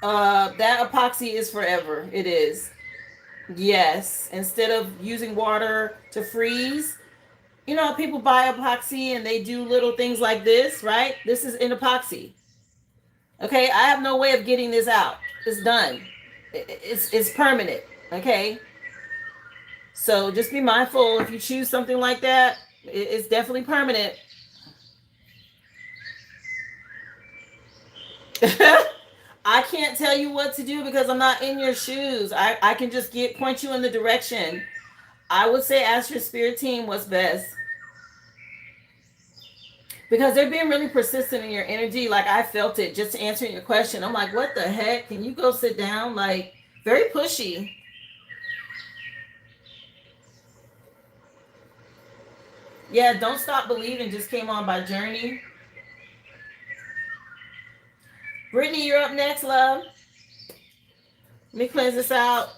that epoxy is forever. It is. Yes. Instead of using water to freeze, you know, people buy epoxy and they do little things like this, right? This is in epoxy. Okay, I have no way of getting this out. It's done. It's permanent. Okay. So just be mindful if you choose something like that. It's definitely permanent. I can't tell you what to do because I'm not in your shoes. I can just point you in the direction. I would say ask your spirit team what's best. Because they're being really persistent in your energy. Like, I felt it just answering your question. I'm like, what the heck? Can you go sit down? Like, very pushy. Yeah, Don't Stop Believing just came on by Journey. Brittany, you're up next, love. Let me cleanse this out.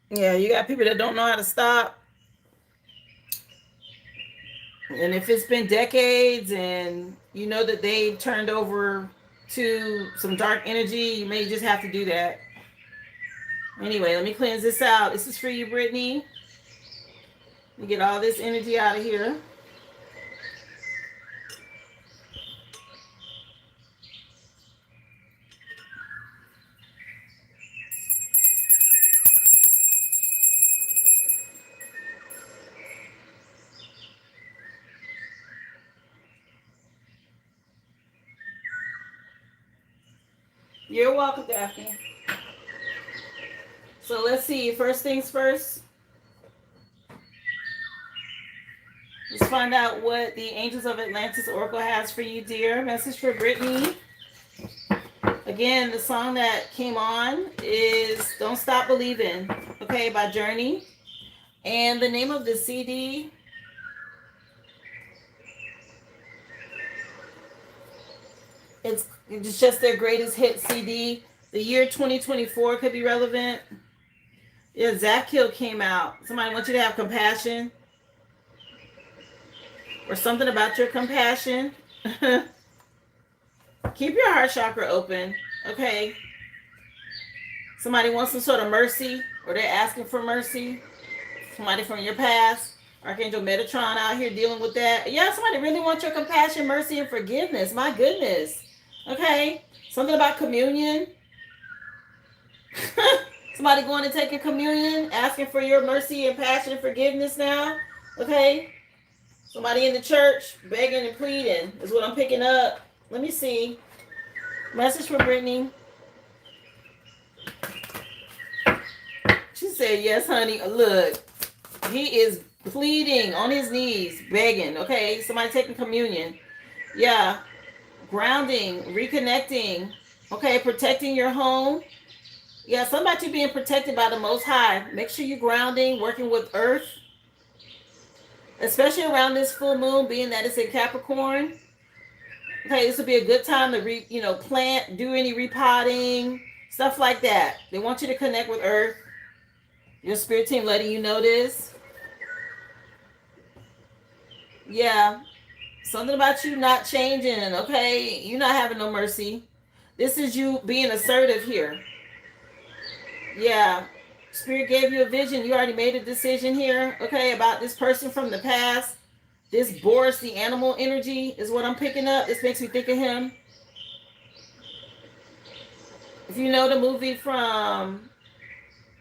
Yeah, you got people that don't know how to stop. And if it's been decades and you know that they turned over to some dark energy, you may just have to do that. Anyway, let me cleanse this out. This is for you, Brittany. Let me get all this energy out of here. You're welcome, Daphne. So let's see. First things first. Let's find out what the Angels of Atlantis Oracle has for you, dear. Message for Brittany. Again, the song that came on is Don't Stop Believing, okay, by Journey. And the name of the CD, it's just their greatest hit CD. The year 2024 could be relevant. Yeah, Zach Hill came out. Somebody wants you to have compassion. Or something about your compassion. Keep your heart chakra open. Okay. Somebody wants some sort of mercy, or they're asking for mercy. Somebody from your past. Archangel Metatron out here dealing with that. Yeah, somebody really wants your compassion, mercy, and forgiveness. My goodness. Okay. Something about communion. Somebody going to take a communion, asking for your mercy and passion and forgiveness now. Okay. Somebody in the church begging and pleading is what I'm picking up. Let me see. Message for Brittany. She said, yes, honey. Look, he is pleading on his knees, begging. Okay. Somebody taking communion. Yeah. Grounding, reconnecting. Okay. Protecting your home. Yeah. Somebody being protected by the Most High. Make sure you're grounding, working with earth. Especially around this full moon, being that it's in Capricorn. Okay, this would be a good time to plant, do any repotting, stuff like that. They want you to connect with Earth. Your spirit team letting you know this. Yeah, something about you not changing. Okay, you not having no mercy. This is you being assertive here. Yeah, spirit gave you a vision. You already made a decision here. Okay, about this person from the past. This Boris, the animal energy, is what I'm picking up. This makes me think of him. If you know the movie from,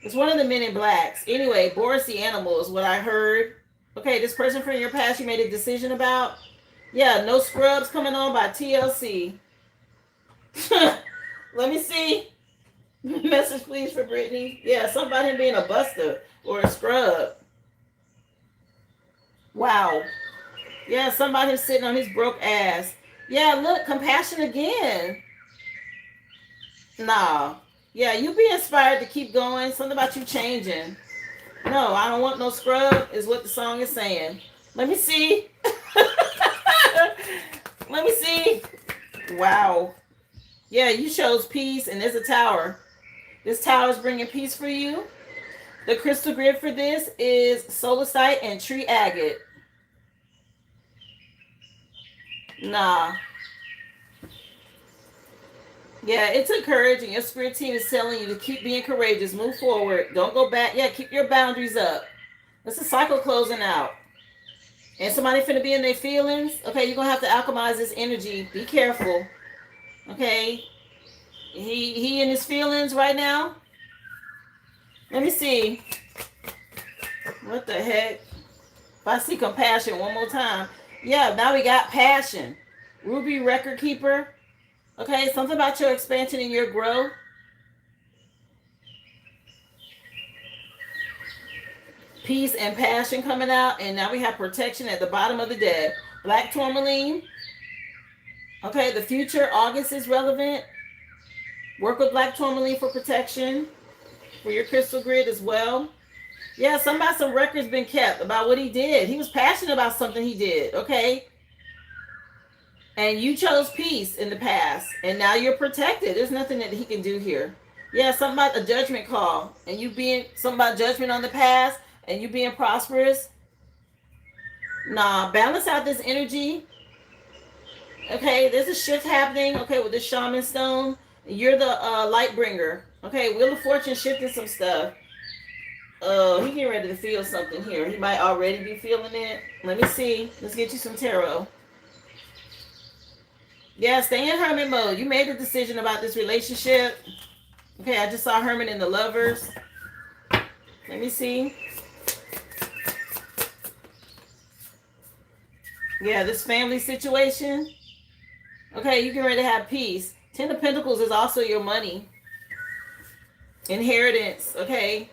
it's one of the Men in Blacks. Anyway, Boris the animal is what I heard. Okay, this person from your past you made a decision about. Yeah, No Scrubs coming on by TLC. Let me see. Message please for Brittany. Yeah, something about him being a buster or a scrub. Wow. Yeah, somebody sitting on his broke ass. Yeah, look, compassion again. Nah. Yeah, you be inspired to keep going. Something about you changing. No, I don't want no scrub is what the song is saying. Let me see. Let me see. Wow. Yeah, you chose peace and there's a tower. This tower is bringing peace for you. The crystal grid for this is solasite and tree agate. Nah. Yeah, it's encouraging. Your spirit team is telling you to keep being courageous. Move forward. Don't go back. Yeah, keep your boundaries up. It's a cycle closing out. And somebody finna be in their feelings. Okay, you're going to have to alchemize this energy. Be careful. Okay. He in his feelings right now. Let me see. What the heck? If I see compassion one more time. Yeah, now we got passion. Ruby record keeper. Okay, something about your expansion and your growth. Peace and passion coming out. And now we have protection at the bottom of the deck. Black tourmaline. Okay, the future, August is relevant. Work with black tourmaline for protection. For your crystal grid as well. Yeah, some records been kept about what he did. He was passionate about something he did, okay? And you chose peace in the past. And now you're protected. There's nothing that he can do here. Yeah, something about a judgment call. And you being, something about judgment on the past. And you being prosperous. Nah, balance out this energy. Okay, there's a shift happening. Okay, with this shaman stone. You're the light bringer. Okay, Wheel of Fortune shifting some stuff. He getting ready to feel something here. He might already be feeling it. Let me see. Let's get you some tarot. Yeah, stay in hermit mode. You made a decision about this relationship. Okay, I just saw hermit in the lovers. Let me see. Yeah, this family situation. Okay, you get ready to have peace. 10 of Pentacles is also your money. Inheritance, okay?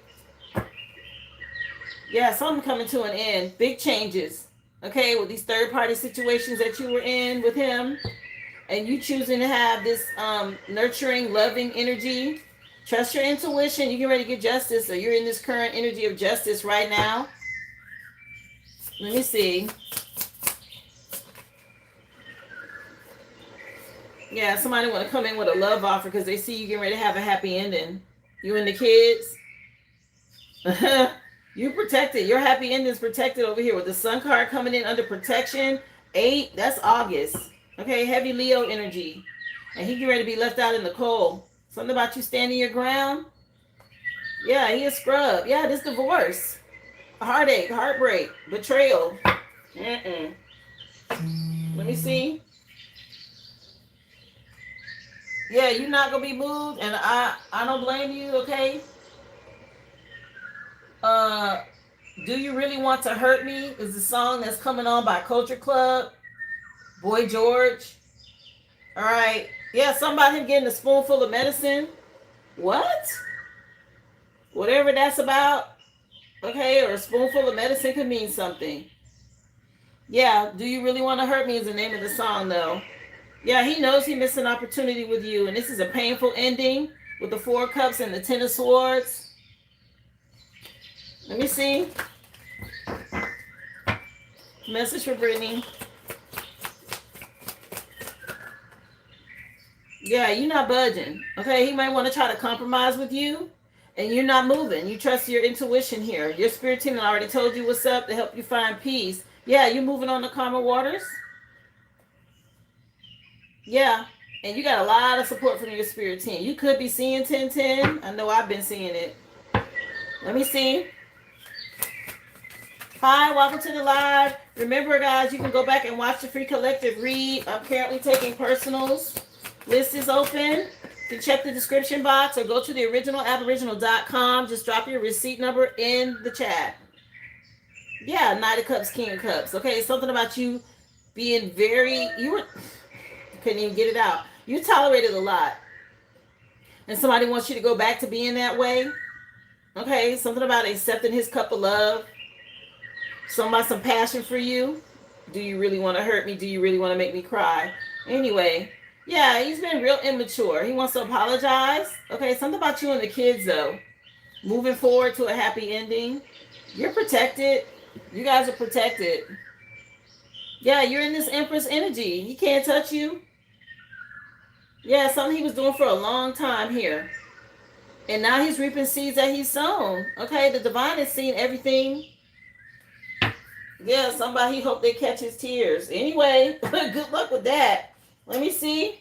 Yeah, something coming to an end. Big changes, okay, with these third-party situations that you were in with him. And you choosing to have this nurturing, loving energy. Trust your intuition. You get ready to get justice. So you're in this current energy of justice right now. Let me see. Yeah, somebody want to come in with a love offer because they see you getting ready to have a happy ending. You and the kids. You protected. Your happy ending is protected over here with the Sun card coming in under protection. 8, that's August. Okay, heavy Leo energy. And he get ready to be left out in the cold. Something about you standing your ground. Yeah, he is scrub. Yeah, this divorce. Heartache, heartbreak, betrayal. Let me see. Yeah, you're not going to be moved. And I don't blame you, okay? Uh, Do You Really Want to Hurt Me is the song that's coming on by Culture Club. Boy George. All right. Yeah, somebody getting a spoonful of medicine. What? Whatever that's about. Okay, or a spoonful of medicine could mean something. Yeah, Do You Really Want to Hurt Me is the name of the song, though. Yeah, he knows he missed an opportunity with you, and this is a painful ending with the Four Cups and the Ten of Swords. Let me see. Message for Brittany. Yeah, you're not budging. Okay, he might want to try to compromise with you, and you're not moving. You trust your intuition here. Your spirit team already told you what's up to help you find peace. Yeah, you're moving on the karma waters. Yeah, and you got a lot of support from your spirit team. You could be seeing 1010. I know I've been seeing it. Let me see. Hi, welcome to the live. Remember, guys, you can go back and watch the free collective read. I'm currently taking personals. List is open. You can check the description box or go to the originalaboriginal.com. Just drop your receipt number in the chat. Yeah, Knight of Cups, King of Cups. Okay, something about you being you couldn't even get it out. You tolerated a lot. And somebody wants you to go back to being that way. Okay, something about accepting his cup of love. Something about some passion for you. Do you really want to hurt me? Do you really want to make me cry? Anyway, yeah, he's been real immature. He wants to apologize. Okay, something about you and the kids, though. Moving forward to a happy ending. You're protected. You guys are protected. Yeah, you're in this Empress energy. He can't touch you. Yeah, something he was doing for a long time here. And now he's reaping seeds that he's sown. Okay, the divine is seeing everything. Yeah, somebody hope they catch his tears. Anyway, good luck with that. Let me see.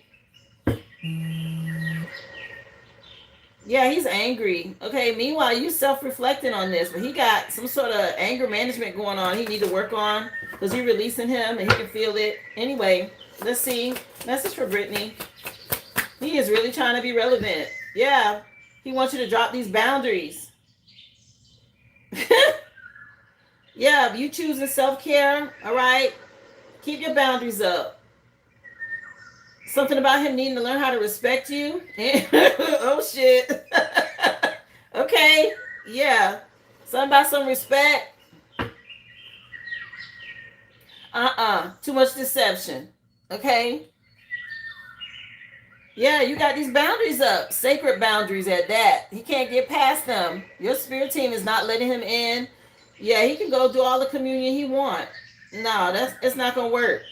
Yeah, he's angry. Okay, meanwhile, you self-reflecting on this, but he got some sort of anger management going on he need to work on because you're releasing him and he can feel it. Anyway, let's see. Message for Brittany. He is really trying to be relevant. Yeah, he wants you to drop these boundaries. Yeah, you choosing self-care, all right? Keep your boundaries up. Something about him needing to learn how to respect you. Oh, shit. Okay, yeah. Something about some respect. Too much deception. Okay? Yeah, you got these boundaries up. Sacred boundaries at that. He can't get past them. Your spirit team is not letting him in. Yeah, he can go do all the communion he want. No, it's not gonna work.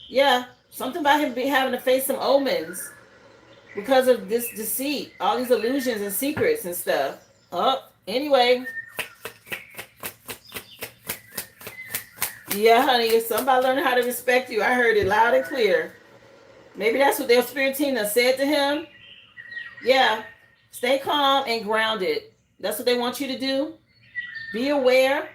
Yeah, something about him having to face some omens because of this deceit, all these illusions and secrets and stuff. Anyway. Yeah, honey, somebody learning how to respect you. I heard it loud and clear. Maybe that's what their spirit team has said to him. Yeah, stay calm and grounded. That's what they want you to do. Be aware.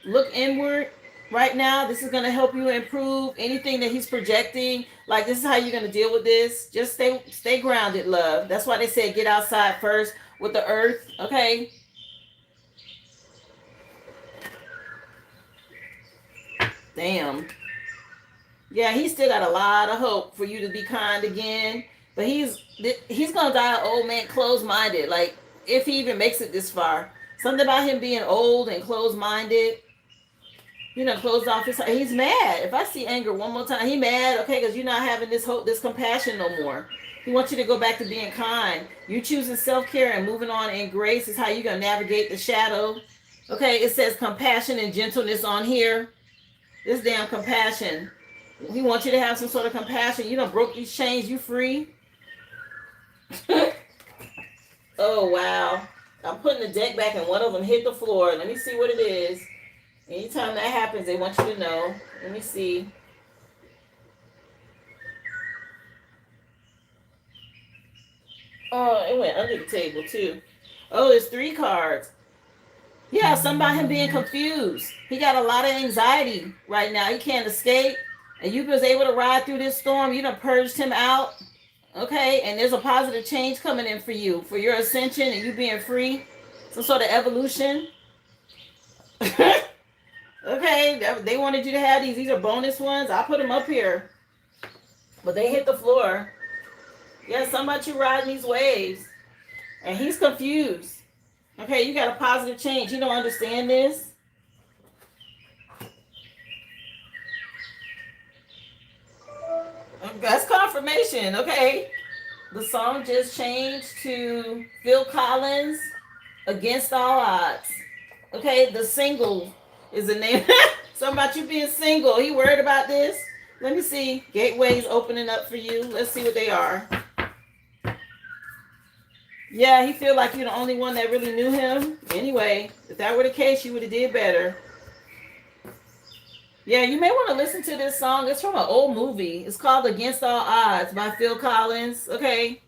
Look inward. Right now, this is going to help you improve anything that he's projecting. Like, this is how you're going to deal with this. Just stay grounded, love. That's why they said get outside first with the earth, okay? Damn. Yeah, he's still got a lot of hope for you to be kind again. But he's going to die an old man, closed-minded. Like, if he even makes it this far. Something about him being old and closed-minded. You know, closed off his. He's mad. If I see anger one more time, he mad. Okay, because you're not having this hope, this compassion no more. He wants you to go back to being kind. You choosing self-care and moving on in grace is how you're going to navigate the shadow. Okay, it says compassion and gentleness on here. This damn compassion. He wants you to have some sort of compassion. You done broke these chains. You free. Oh, wow. I'm putting the deck back and one of them hit the floor. Let me see what it is. Anytime that happens, they want you to know. Let me see. Oh, it went under the table, too. Oh, there's 3 cards. Yeah, something about him being confused. He got a lot of anxiety right now. He can't escape. And you was able to ride through this storm. You done purged him out. Okay, and there's a positive change coming in for you. For your ascension and you being free. Some sort of evolution. Okay, they wanted you to have these. These are bonus ones. I put them up here, but they hit the floor. Yeah, somebody you riding these waves, and he's confused. Okay, you got a positive change. You don't understand this. That's confirmation. Okay, the song just changed to Phil Collins, "Against All Odds." Okay, the single is the name. Something about you being single. He worried about this. Let me see. Gateways opening up for you. Let's see what they are. Yeah, he feel like you're the only one that really knew him. Anyway, if that were the case, you would have did better. Yeah, you may want to listen to this song. It's from an old movie. It's called "Against All Odds" by Phil Collins. Okay.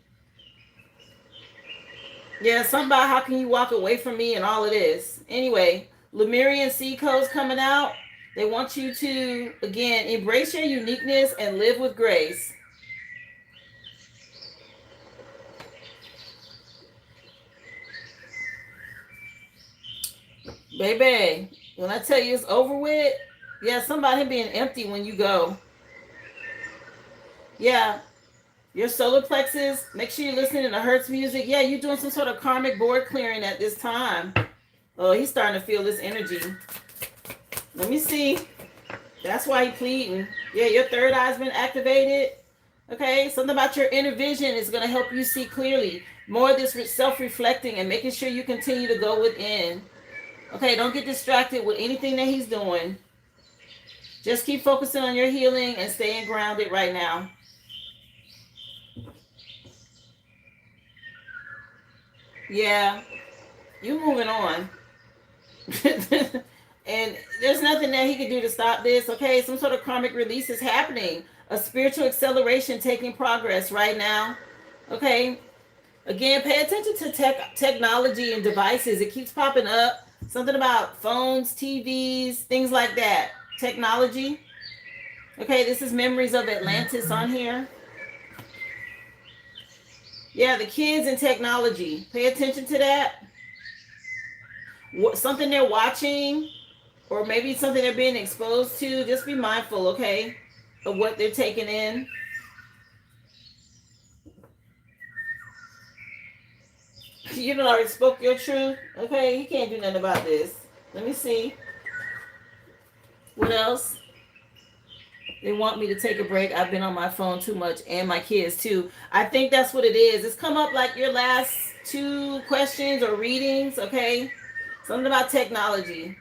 Yeah, something about how can you walk away from me and all of this. Anyway, Lemurian Sea Coast coming out. They want you to, again, embrace your uniqueness and live with grace. Baby, when I tell you it's over with, yeah, somebody being empty when you go. Yeah, your solar plexus, make sure you're listening to Hertz music. Yeah, you're doing some sort of karmic board clearing at this time. Oh, he's starting to feel this energy. Let me see. That's why he's pleading. Yeah, your third eye's been activated. Okay, something about your inner vision is going to help you see clearly. More of this self-reflecting and making sure you continue to go within. Okay, don't get distracted with anything that he's doing. Just keep focusing on your healing and staying grounded right now. Yeah, you moving on. And there's nothing that he can do to stop this. Okay, some sort of karmic release is happening. A spiritual acceleration taking progress right now. Okay, again, pay attention to technology and devices. It keeps popping up. Something about phones, TVs, things like that. Technology. Okay, this is Memories of Atlantis on here. Yeah, the kids and technology. Pay attention to that. Something they're watching, or maybe something they're being exposed to. Just be mindful, okay, of what they're taking in. You done already spoke your truth. Okay, he can't do nothing about this. Let me see. What else? They want me to take a break. I've been on my phone too much, and my kids too. I think that's what it is. It's come up like your last 2 questions or readings, okay? Something about technology.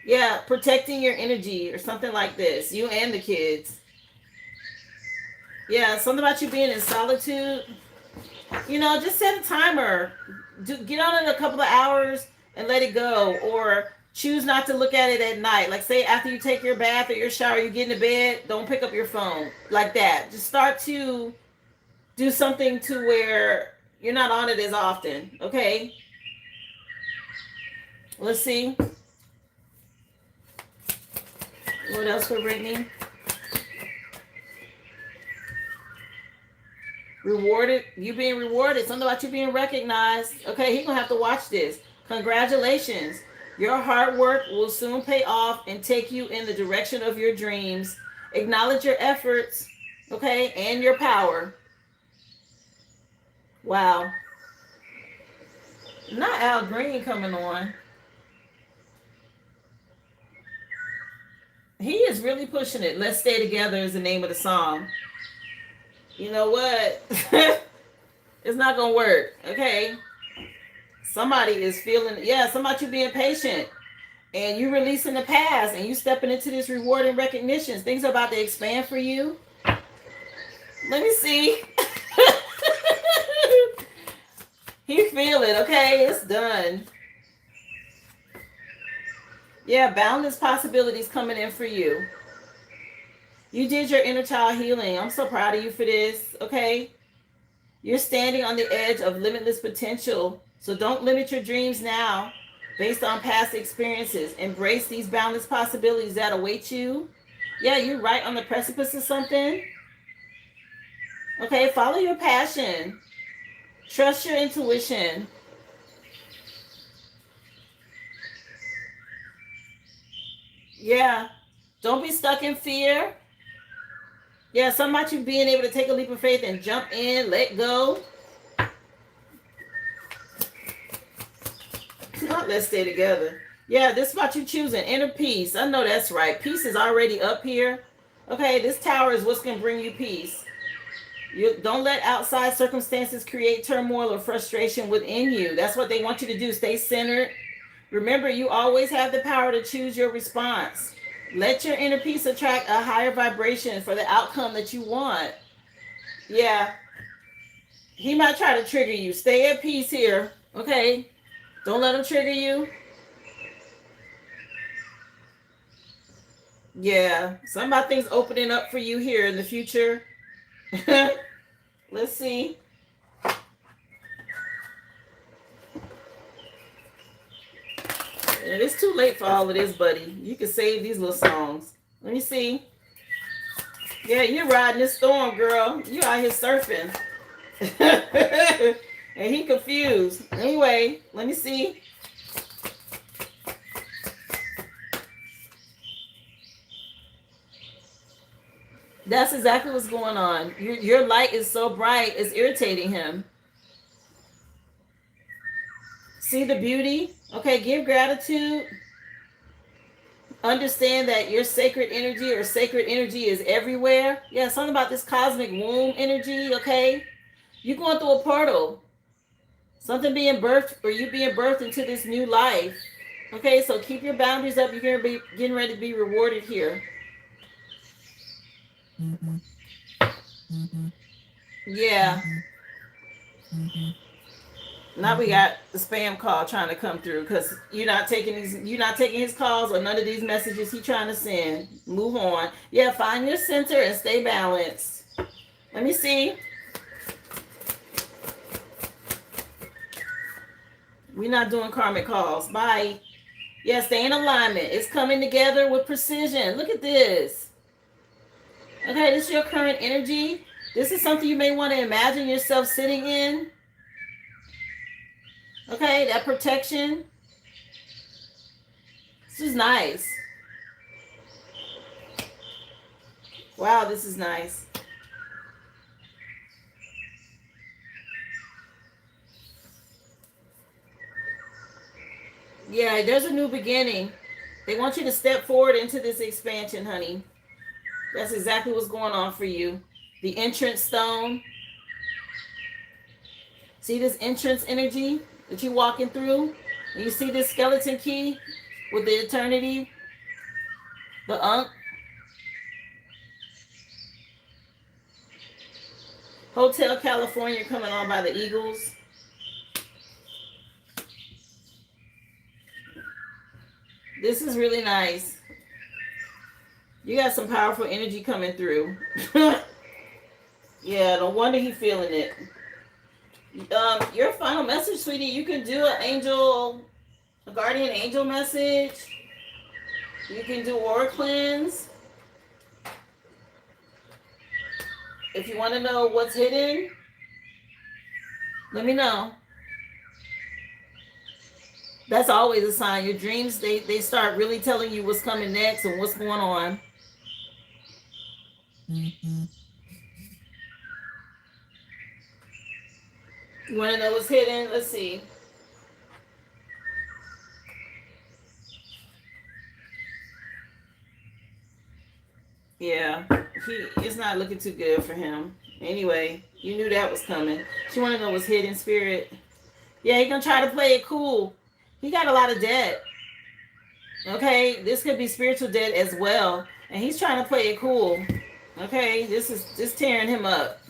Yeah, protecting your energy or something like this. You and the kids. Yeah, something about you being in solitude. You know, just set a timer. Get on it a couple of hours and let it go. Or choose not to look at it at night. Like, say after you take your bath or your shower, you get into bed, don't pick up your phone. Like that. Just start to do something to where you're not on it as often. Okay? Let's see. What else for Brittany? Rewarded. You being rewarded. Something about you being recognized. Okay, he's going to have to watch this. Congratulations. Your hard work will soon pay off and take you in the direction of your dreams. Acknowledge your efforts, okay, and your power. Wow. Not Al Green coming on. He is really pushing it. Let's Stay Together is the name of the song. You know what? It's not going to work, okay? Somebody is feeling, yeah, somebody you being patient. And you releasing the past and you stepping into this reward and recognition. Things are about to expand for you. Let me see. He feel it, okay? It's done. Yeah, boundless possibilities coming in for you. You did your inner child healing. I'm so proud of you for this, okay? You're standing on the edge of limitless potential. So don't limit your dreams now based on past experiences. Embrace these boundless possibilities that await you. Yeah, you're right on the precipice of something. Okay, follow your passion. Trust your intuition. Yeah. Don't be stuck in fear. Yeah, something about you being able to take a leap of faith and jump in, let go. Let's stay together. Yeah, this is about you choosing inner peace. I know that's right. Peace is already up here. Okay, this tower is what's going to bring you peace. You don't let outside circumstances create turmoil or frustration within you. That's what they want you to do. Stay centered. Remember, you always have the power to choose your response. Let your inner peace attract a higher vibration for the outcome that you want. Yeah. He might try to trigger you. Stay at peace here. Okay. Don't let him trigger you. Yeah. Some of things opening up for you here in the future. Let's see. And it's too late for all of this, buddy. You can save these little songs. Let me see. Yeah, you're riding this storm, girl. You out here surfing. And he confused. Anyway, let me see. That's exactly what's going on. Your light is so bright, it's irritating him. See the beauty? Okay, give gratitude. Understand that your sacred energy or sacred energy is everywhere. Yeah, something about this cosmic womb energy, okay? You're going through a portal. Something being birthed or you being birthed into this new life. Okay, so keep your boundaries up. You're going to be getting ready to be rewarded here. Yeah. Now we got the spam call trying to come through because you're not taking his calls or none of these messages he's trying to send. Move on. Yeah, find your center and stay balanced. Let me see. We're not doing karmic calls. Bye. Yeah, stay in alignment. It's coming together with precision. Look at this. Okay, this is your current energy. This is something you may want to imagine yourself sitting in. Okay, that protection. This is nice. Wow, this is nice. Yeah, there's a new beginning. They want you to step forward into this expansion, honey. That's exactly what's going on for you. The entrance stone. See this entrance energy that you're walking through? And you see this skeleton key with the eternity? The Ankh. Hotel California coming on by the Eagles. This is really nice. You got some powerful energy coming through. Yeah, no wonder he's feeling it. Your final message, sweetie, you can do a guardian angel message. You can do aura cleanse. If you want to know what's hidden, let me know. That's always a sign. Your dreams, they start really telling you what's coming next and what's going on. You want to know what's hidden? Let's see. Yeah, it's not looking too good for him. Anyway, you knew that was coming. She want to know what's hidden, spirit. Yeah, he gonna try to play it cool. He got a lot of debt. Okay, this could be spiritual debt as well, and he's trying to play it cool. Okay, this is just tearing him up.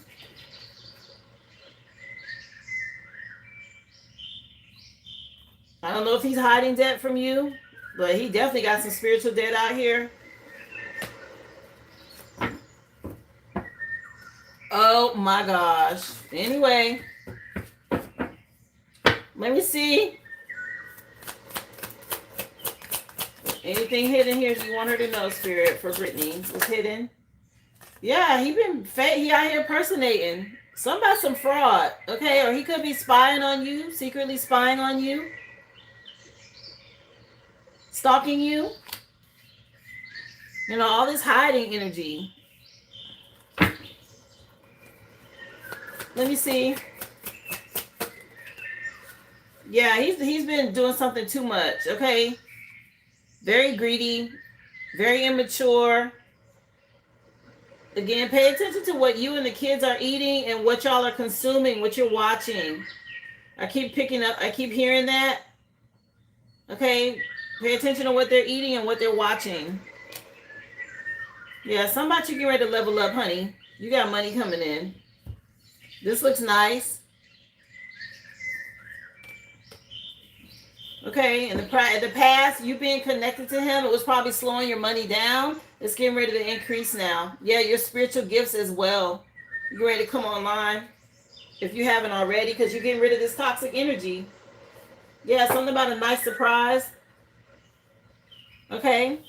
I don't know if he's hiding debt from you, but he definitely got some spiritual debt out here. Oh my gosh. Anyway, let me see. Anything hidden here you want her to know, spirit, for Brittany? What's hidden? Yeah, he out here impersonating. Some fraud, okay? Or he could be spying on you, secretly spying on you, stalking you. You know, all this hiding energy. Let me see. Yeah, he's been doing something too much. Okay, very greedy, very immature. Again, pay attention to what you and the kids are eating and what y'all are consuming, what you're watching. I keep picking up. I keep hearing that. Okay, pay attention to what they're eating and what they're watching. Yeah, somebody you get ready to level up, honey. You got money coming in. This looks nice. Okay, in the past, you being connected to him, it was probably slowing your money down. It's getting ready to increase now. Yeah, your spiritual gifts as well. You're ready to come online if you haven't already, because you're getting rid of this toxic energy. Yeah, something about a nice surprise. Okay.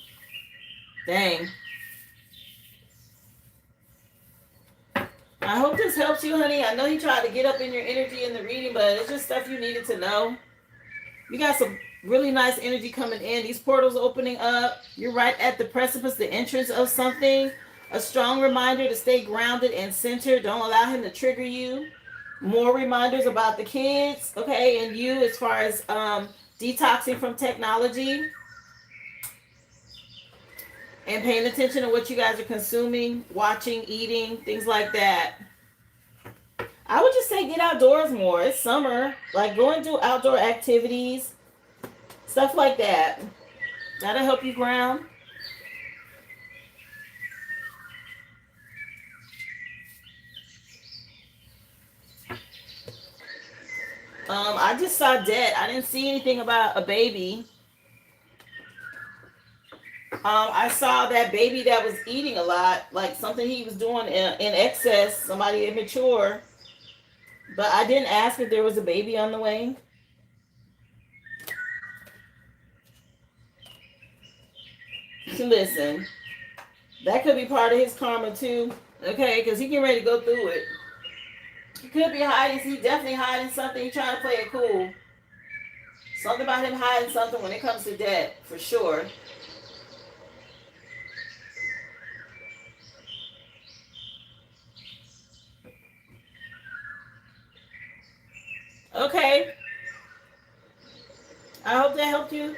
Dang. I hope this helps you, honey. I know you tried to get up in your energy in the reading, but it's just stuff you needed to know. You got some really nice energy coming in. These portals opening up. You're right at the precipice, the entrance of something. A strong reminder to stay grounded and centered. Don't allow him to trigger you. More reminders about the kids, okay, and you as far as detoxing from technology and paying attention to what you guys are consuming, watching, eating, things like that. I would just say get outdoors more. It's summer. Like go and do outdoor activities, stuff like that. That'll help you ground. I just saw debt. I didn't see anything about a baby. I saw that baby that was eating a lot, like something he was doing in excess, somebody immature. But I didn't ask if there was a baby on the way. Listen, that could be part of his karma too, okay? Because he getting ready to go through it. He could be hiding. He's definitely hiding something. He's trying to play it cool. Something about him hiding something when it comes to debt, for sure. Okay. I hope that helped you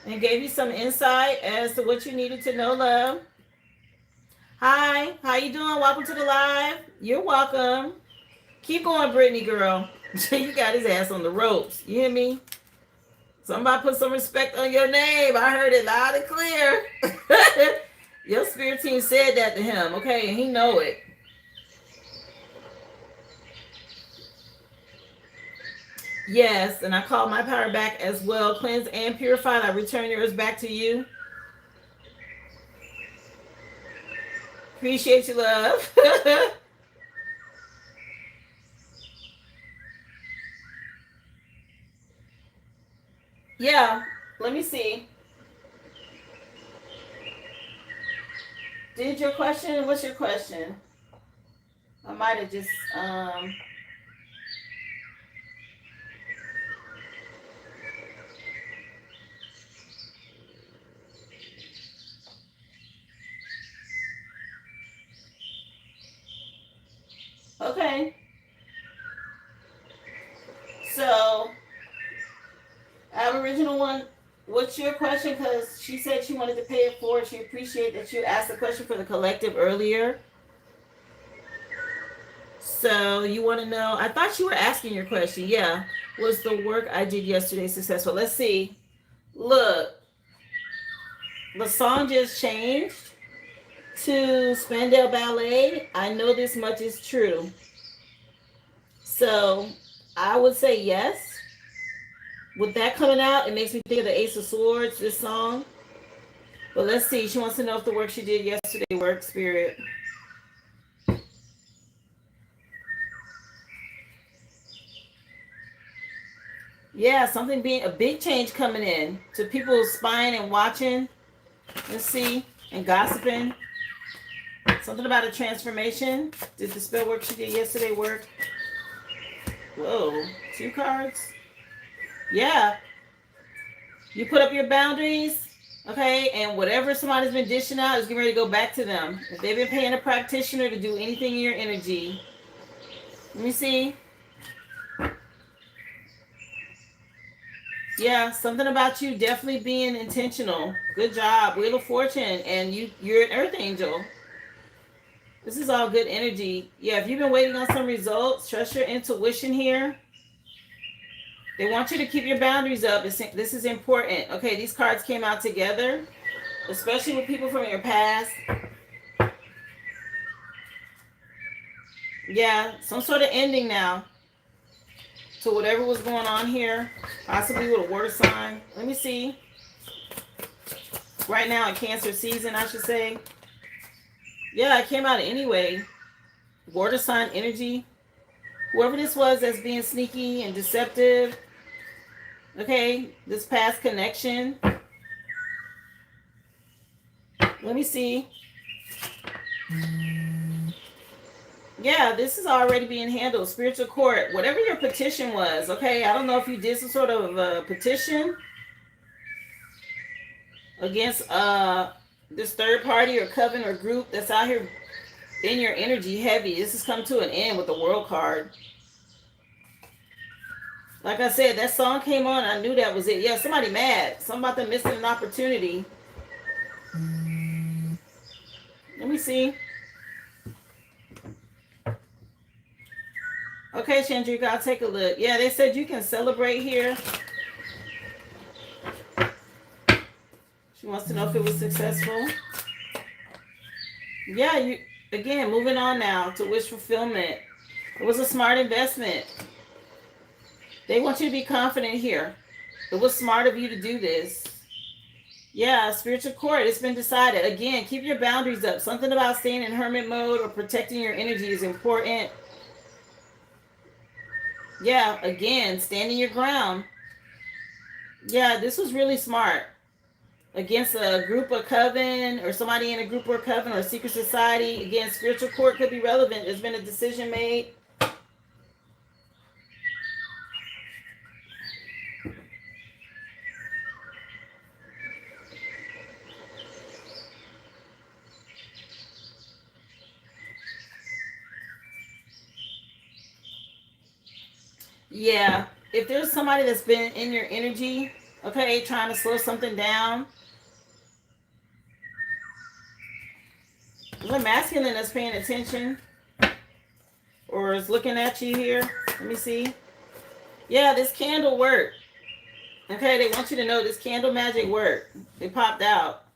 and gave you some insight as to what you needed to know, love. Hi, how you doing? Welcome to the live. You're welcome. Keep going, Brittany, girl. You got his ass on the ropes. You hear me? Somebody put some respect on your name. I heard it loud and clear. Your spirit team said that to him, okay? And he know it. Yes, and I call my power back as well. Cleanse and purified. I return yours back to you. Appreciate you, love. Yeah, let me see. Did your question? What's your question? I might have just okay. So, Aboriginal one, what's your question? Because she said she wanted to pay it forward. She appreciated that you asked the question for the collective earlier. So you want to know? I thought you were asking your question. Yeah, was the work I did yesterday successful? Let's see. Look, the song just changed to Spandau Ballet. I know this much is true. So I would say yes. With that coming out, it makes me think of the Ace of Swords, this song. But let's see. She wants to know if the work she did yesterday worked, Spirit. Yeah, something being a big change coming in to people spying and watching. Let's see. And gossiping. Something about a transformation. Did the spell work she did yesterday work? Whoa. 2 cards. Yeah. You put up your boundaries. Okay, and whatever somebody's been dishing out is getting ready to go back to them. If they've been paying a practitioner to do anything in your energy, let me see. Yeah, something about you definitely being intentional. Good job, Wheel of Fortune, and you're an Earth Angel. This is all good energy. Yeah, if you've been waiting on some results, trust your intuition here. They want you to keep your boundaries up. This is important. Okay, these cards came out together, especially with people from your past. Yeah, some sort of ending now to whatever was going on here, possibly with a water sign. Let me see. Right now in Cancer season, I should say. Yeah, it came out anyway. Water sign energy. Whoever this was that's being sneaky and deceptive. Okay, this past connection. Let me see. Yeah, this is already being handled. Spiritual court. Whatever your petition was. Okay, I don't know if you did some sort of petition against this third party or coven or group that's out here in your energy heavy. This has come to an end with the World card. Like I said, that song came on. I knew that was it. Yeah, somebody mad. Something about them missing an opportunity. Let me see. Okay, Chandrika, I'll take a look. Yeah, they said you can celebrate here. She wants to know if it was successful. Yeah, you again, moving on now to wish fulfillment. It was a smart investment. They want you to be confident here. It was smart of you to do this. Yeah, spiritual court. It's been decided. Again, keep your boundaries up. Something about staying in hermit mode or protecting your energy is important. Yeah, again, standing your ground. Yeah, this was really smart. Against a group or coven or somebody in a group or coven or secret society. Again, spiritual court could be relevant. There's been a decision made. Yeah, if there's somebody that's been in your energy, okay, trying to slow something down. There's a masculine that's paying attention or is looking at you here. Let me see. Yeah, this candle worked. Okay, they want you to know this candle magic worked. It popped out.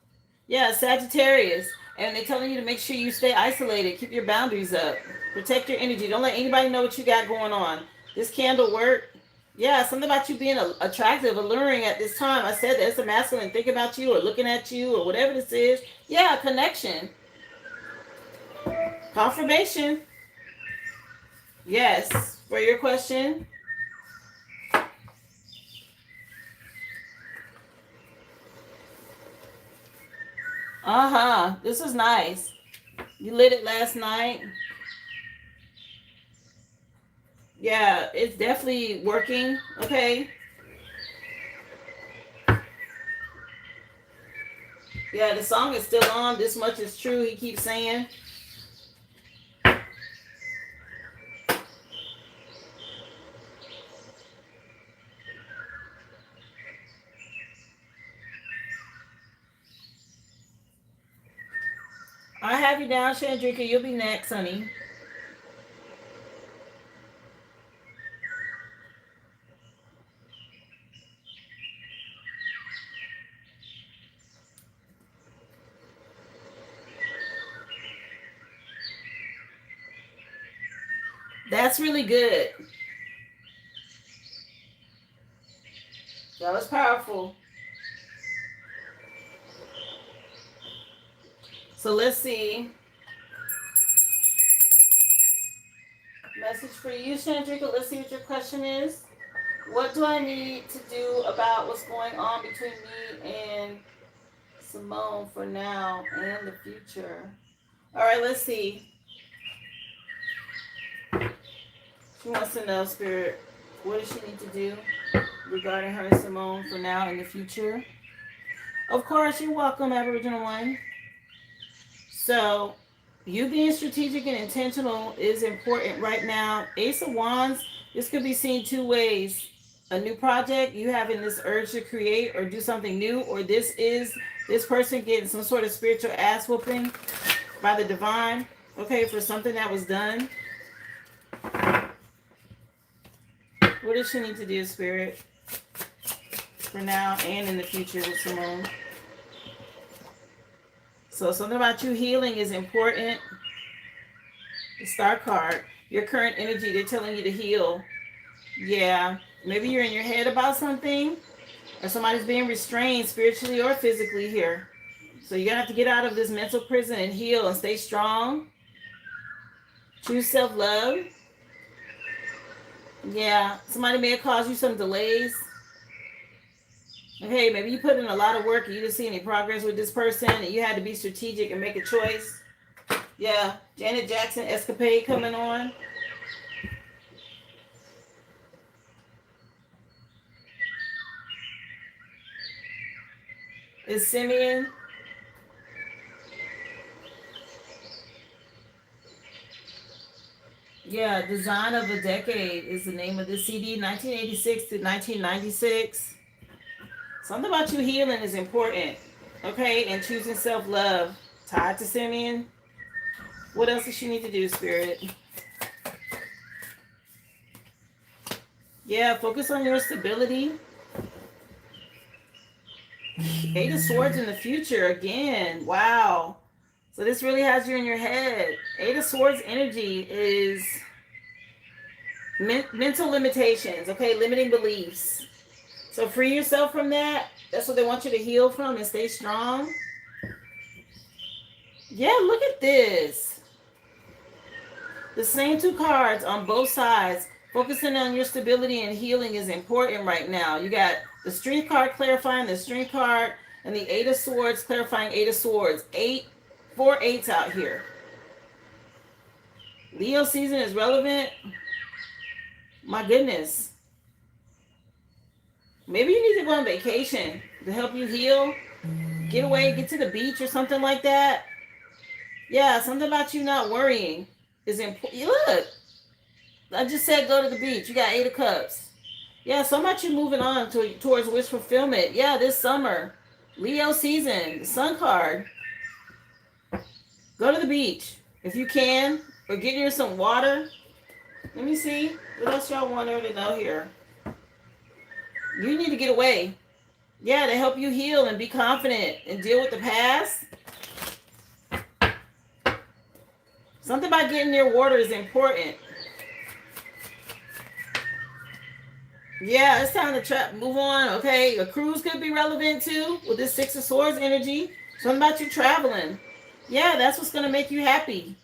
Yeah, Sagittarius. And they're telling you to make sure you stay isolated. Keep your boundaries up. Protect your energy. Don't let anybody know what you got going on. This candle worked. Yeah, something about you being attractive, alluring at this time. I said that it's a masculine thinking about you or looking at you or whatever this is. Yeah, connection. Confirmation. Yes. For your question. Uh-huh. This is nice. You lit it last night. Yeah, it's definitely working. Okay. Yeah, the song is still on. This much is true, he keeps saying. I have you down, Chandrika. You'll be next, honey. That's really good. That was powerful. So let's see. Message for you, Chandrika. Let's see what your question is. What do I need to do about what's going on between me and Simone for now and the future? All right, let's see. She wants to know, Spirit, what does she need to do regarding her and Simone for now and the future? Of course, you're welcome, Aboriginal One. So, you being strategic and intentional is important right now. Ace of Wands, this could be seen two ways. A new project, you having this urge to create or do something new, or this person getting some sort of spiritual ass whooping by the divine, okay, for something that was done. What does she need to do, Spirit, for now and in the future with Simone? So something about you healing is important. The Star card, your current energy, they're telling you to heal. Yeah, maybe you're in your head about something, or somebody's being restrained spiritually or physically here. So you're going to have to get out of this mental prison and heal and stay strong. Choose self-love. Yeah, somebody may have caused you some delays. Okay, maybe you put in a lot of work and you didn't see any progress with this person and you had to be strategic and make a choice. Yeah, Janet Jackson escapade coming on. Is Simeon. Yeah, Design of a Decade is the name of the CD, 1986 to 1996. Something about you healing is important, okay? And choosing self-love. Tied to Simeon. What else does she need to do, Spirit? Yeah, focus on your stability. Eight of Swords in the future again. Wow. So this really has you in your head. Eight of Swords energy is mental limitations, okay? Limiting beliefs. So free yourself from that. That's what they want you to heal from and stay strong. Yeah, look at this. The same two cards on both sides. Focusing on your stability and healing is important right now. You got the Strength card clarifying the Strength card and the Eight of Swords clarifying Eight of Swords. 4 8s out here. Leo season is relevant. My goodness. Maybe you need to go on vacation to help you heal. Get away, get to the beach or something like that. Yeah, something about you not worrying is important. Look, I just said go to the beach. You got 8 of Cups. Yeah, so much you moving on towards wish fulfillment. Yeah, this summer. Leo season, the Sun card. Go to the beach if you can, or get her some water. Let me see. What else y'all want her to know here? You need to get away. Yeah, to help you heal and be confident and deal with the past. Something about getting near water is important. Yeah, it's time to move on, okay? A cruise could be relevant too with this Six of Swords energy. Something about you traveling. Yeah, that's what's going to make you happy.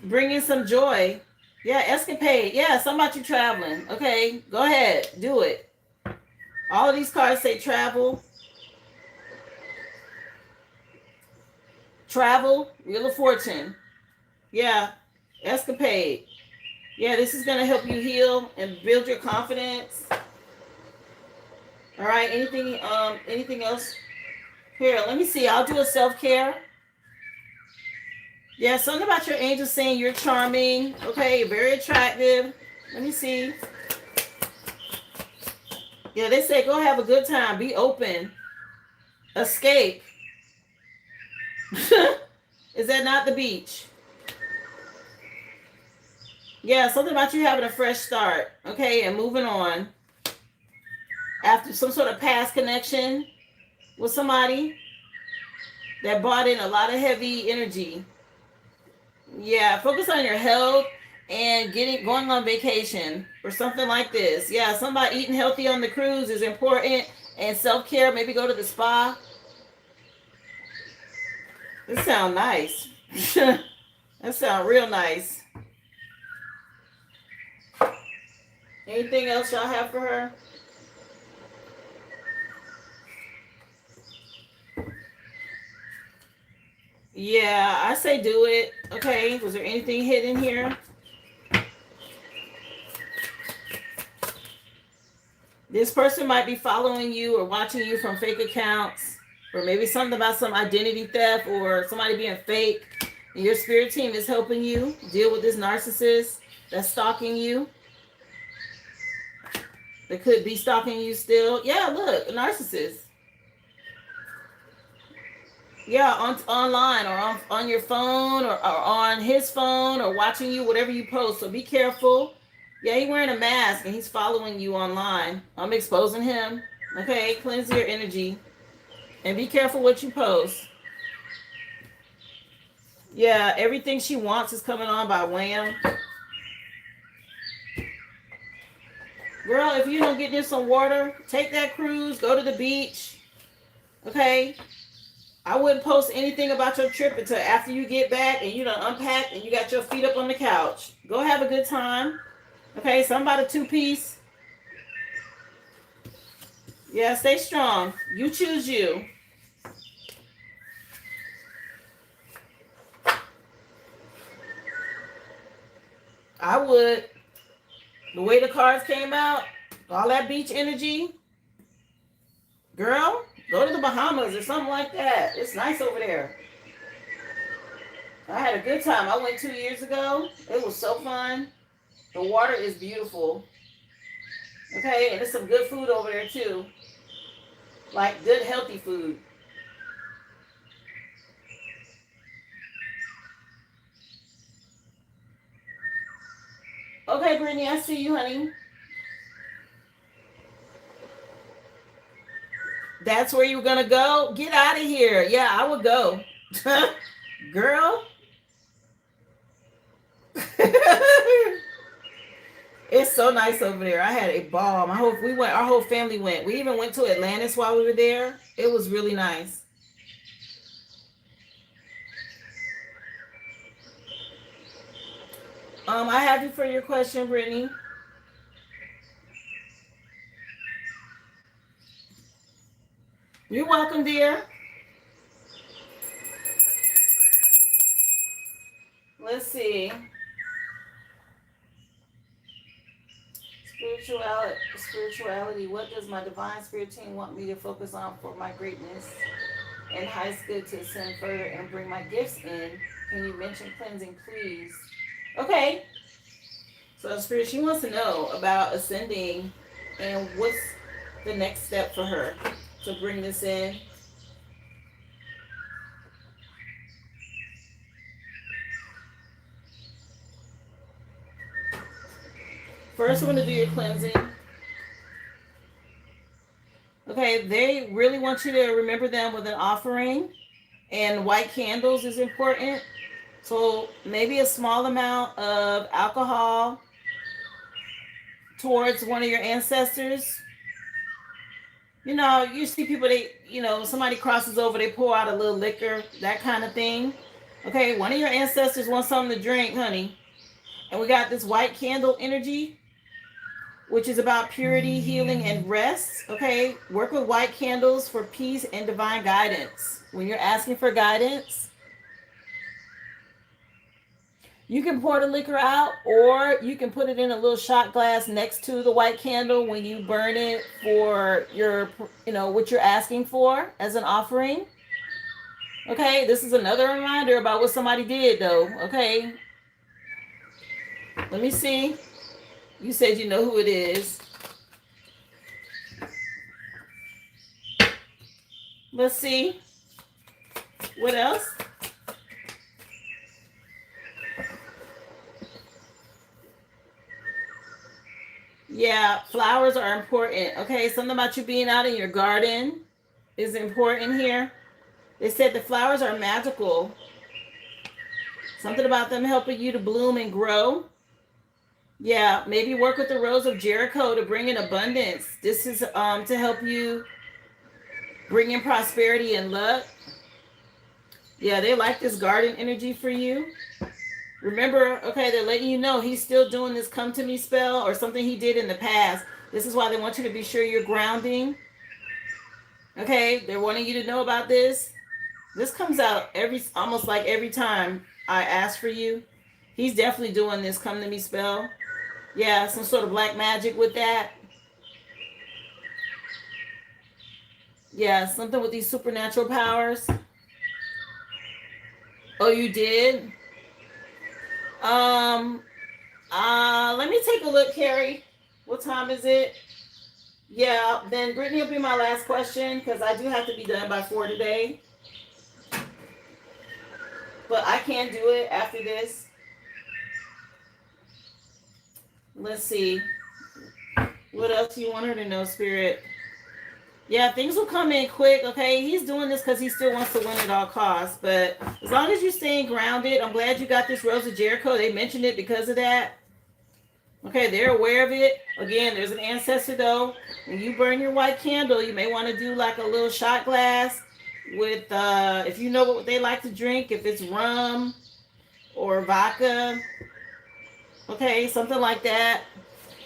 Bring in some joy. Yeah, escapade. Yeah, something about you traveling. Okay, go ahead. Do it. All of these cards say travel. Travel. Wheel of Fortune. Yeah, escapade. Yeah, this is going to help you heal and build your confidence. All right, anything else? Here, let me see. I'll do a self-care. Yeah, something about your angels saying you're charming. Okay, very attractive. Let me see. Yeah, they say go have a good time. Be open. Escape. Is that not the beach? Yeah, something about you having a fresh start. Okay, and moving on. After some sort of past connection with somebody that brought in a lot of heavy energy. Yeah, focus on your health and going on vacation or something like this. Yeah, somebody eating healthy on the cruise is important, and self-care, maybe go to the spa. This sounds nice. That sounds real nice. Anything else y'all have for her? Yeah, I say do it. Okay, was there anything hidden here? This person might be following you or watching you from fake accounts, or maybe something about some identity theft or somebody being fake. And your spirit team is helping you deal with this narcissist that's stalking you. They could be stalking you still. Yeah, look, a narcissist. Yeah, online or on your phone or on his phone or watching you, whatever you post. So be careful. Yeah, he's wearing a mask and he's following you online. I'm exposing him. Okay, cleanse your energy. And be careful what you post. Yeah, everything she wants is coming on by wham. Girl, if you don't get in some water, take that cruise, go to the beach. Okay? I wouldn't post anything about your trip until after you get back and you done unpacked and you got your feet up on the couch. Go have a good time. Okay, something about a two-piece. Yeah, stay strong. You choose you. I would. The way the cards came out, all that beach energy. Girl, go to the Bahamas or something like that. It's nice over there. I had a good time. I went 2 years ago. It was so fun. The water is beautiful. Okay, and there's some good food over there too. Like good, healthy food. Okay, Brittany, I see you, honey. That's where you were gonna go? Get out of here. Yeah, I would go. Girl. It's so nice over there. I had a ball. Our whole family went. We even went to Atlantis while we were there. It was really nice. I have you for your question, Brittany. You're welcome, dear. Let's see. Spirituality. What does my divine spirit team want me to focus on for my greatness and highest good to ascend further and bring my gifts in? Can you mention cleansing, please? Okay. So Spirit, she wants to know about ascending and what's the next step for her to bring this in. First, I'm going to do your cleansing. Okay, they really want you to remember them with an offering, and white candles is important. So maybe a small amount of alcohol towards one of your ancestors. You know, you see people, somebody crosses over, they pour out a little liquor, that kind of thing. Okay, one of your ancestors wants something to drink, honey. And we got this white candle energy, which is about purity, healing, and rest. Okay, work with white candles for peace and divine guidance. When you're asking for guidance, you can pour the liquor out, or you can put it in a little shot glass next to the white candle when you burn it for your, what you're asking for as an offering. Okay, this is another reminder about what somebody did, though. Okay, let me see. You said you know who it is. Let's see. What else? Yeah, flowers are important. Okay, something about you being out in your garden is important here. They said the flowers are magical. Something about them helping you to bloom and grow. Yeah, maybe work with the Rose of Jericho to bring in abundance. This is to help you bring in prosperity and luck. Yeah, they like this garden energy for you. Remember, okay, they're letting you know he's still doing this come to me spell or something he did in the past. This is why they want you to be sure you're grounding. Okay, they're wanting you to know about this. This comes out almost like every time I ask for you. He's definitely doing this come to me spell. Yeah, some sort of black magic with that. Yeah, something with these supernatural powers. Oh, you did? Um, let me take a look, Carrie. What time is it? Yeah, then Brittany will be my last question because I do have to be done by 4 today. But I can do it after this. Let's see. What else do you want her to know, Spirit? Yeah, things will come in quick, okay? He's doing this because he still wants to win at all costs. But as long as you're staying grounded, I'm glad you got this Rose of Jericho. They mentioned it because of that. Okay, they're aware of it. Again, there's an ancestor, though. When you burn your white candle, you may want to do like a little shot glass with, if you know what they like to drink, if it's rum or vodka, okay, something like that.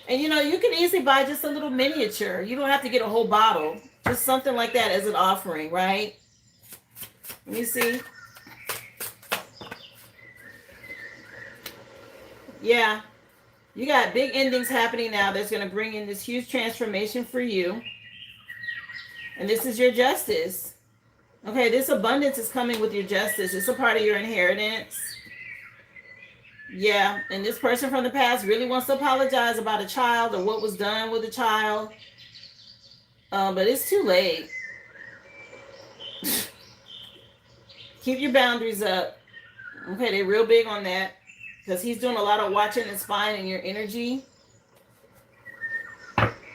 And you can easily buy just a little miniature. You don't have to get a whole bottle. Just something like that as an offering, right? Let me see. Yeah. You got big endings happening now that's going to bring in this huge transformation for you. And this is your justice. Okay, this abundance is coming with your justice. It's a part of your inheritance. Yeah, and this person from the past really wants to apologize about a child or what was done with a child. But it's too late. Keep your boundaries up. Okay, they're real big on that because he's doing a lot of watching and spying in your energy.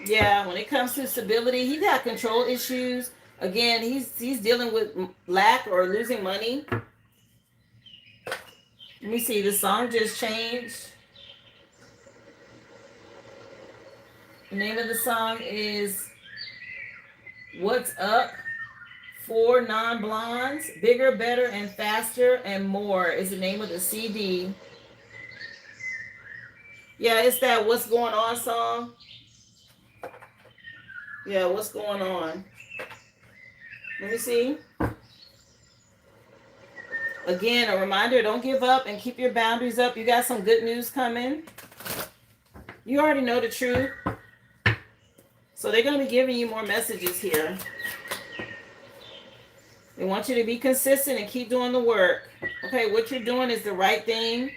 Yeah, when it comes to stability, he's got control issues. Again, he's dealing with lack or losing money. Let me see, the song just changed. The name of the song is What's Up? 4 Non-Blondes. Bigger, Better, and Faster and More is the name of the CD. Yeah, it's that What's Going On song. Yeah, What's Going On? Let me see. Again, a reminder, don't give up and keep your boundaries up. You got some good news coming. You already know the truth. So they're going to be giving you more messages here. They want you to be consistent and keep doing the work. Okay, what you're doing is the right thing.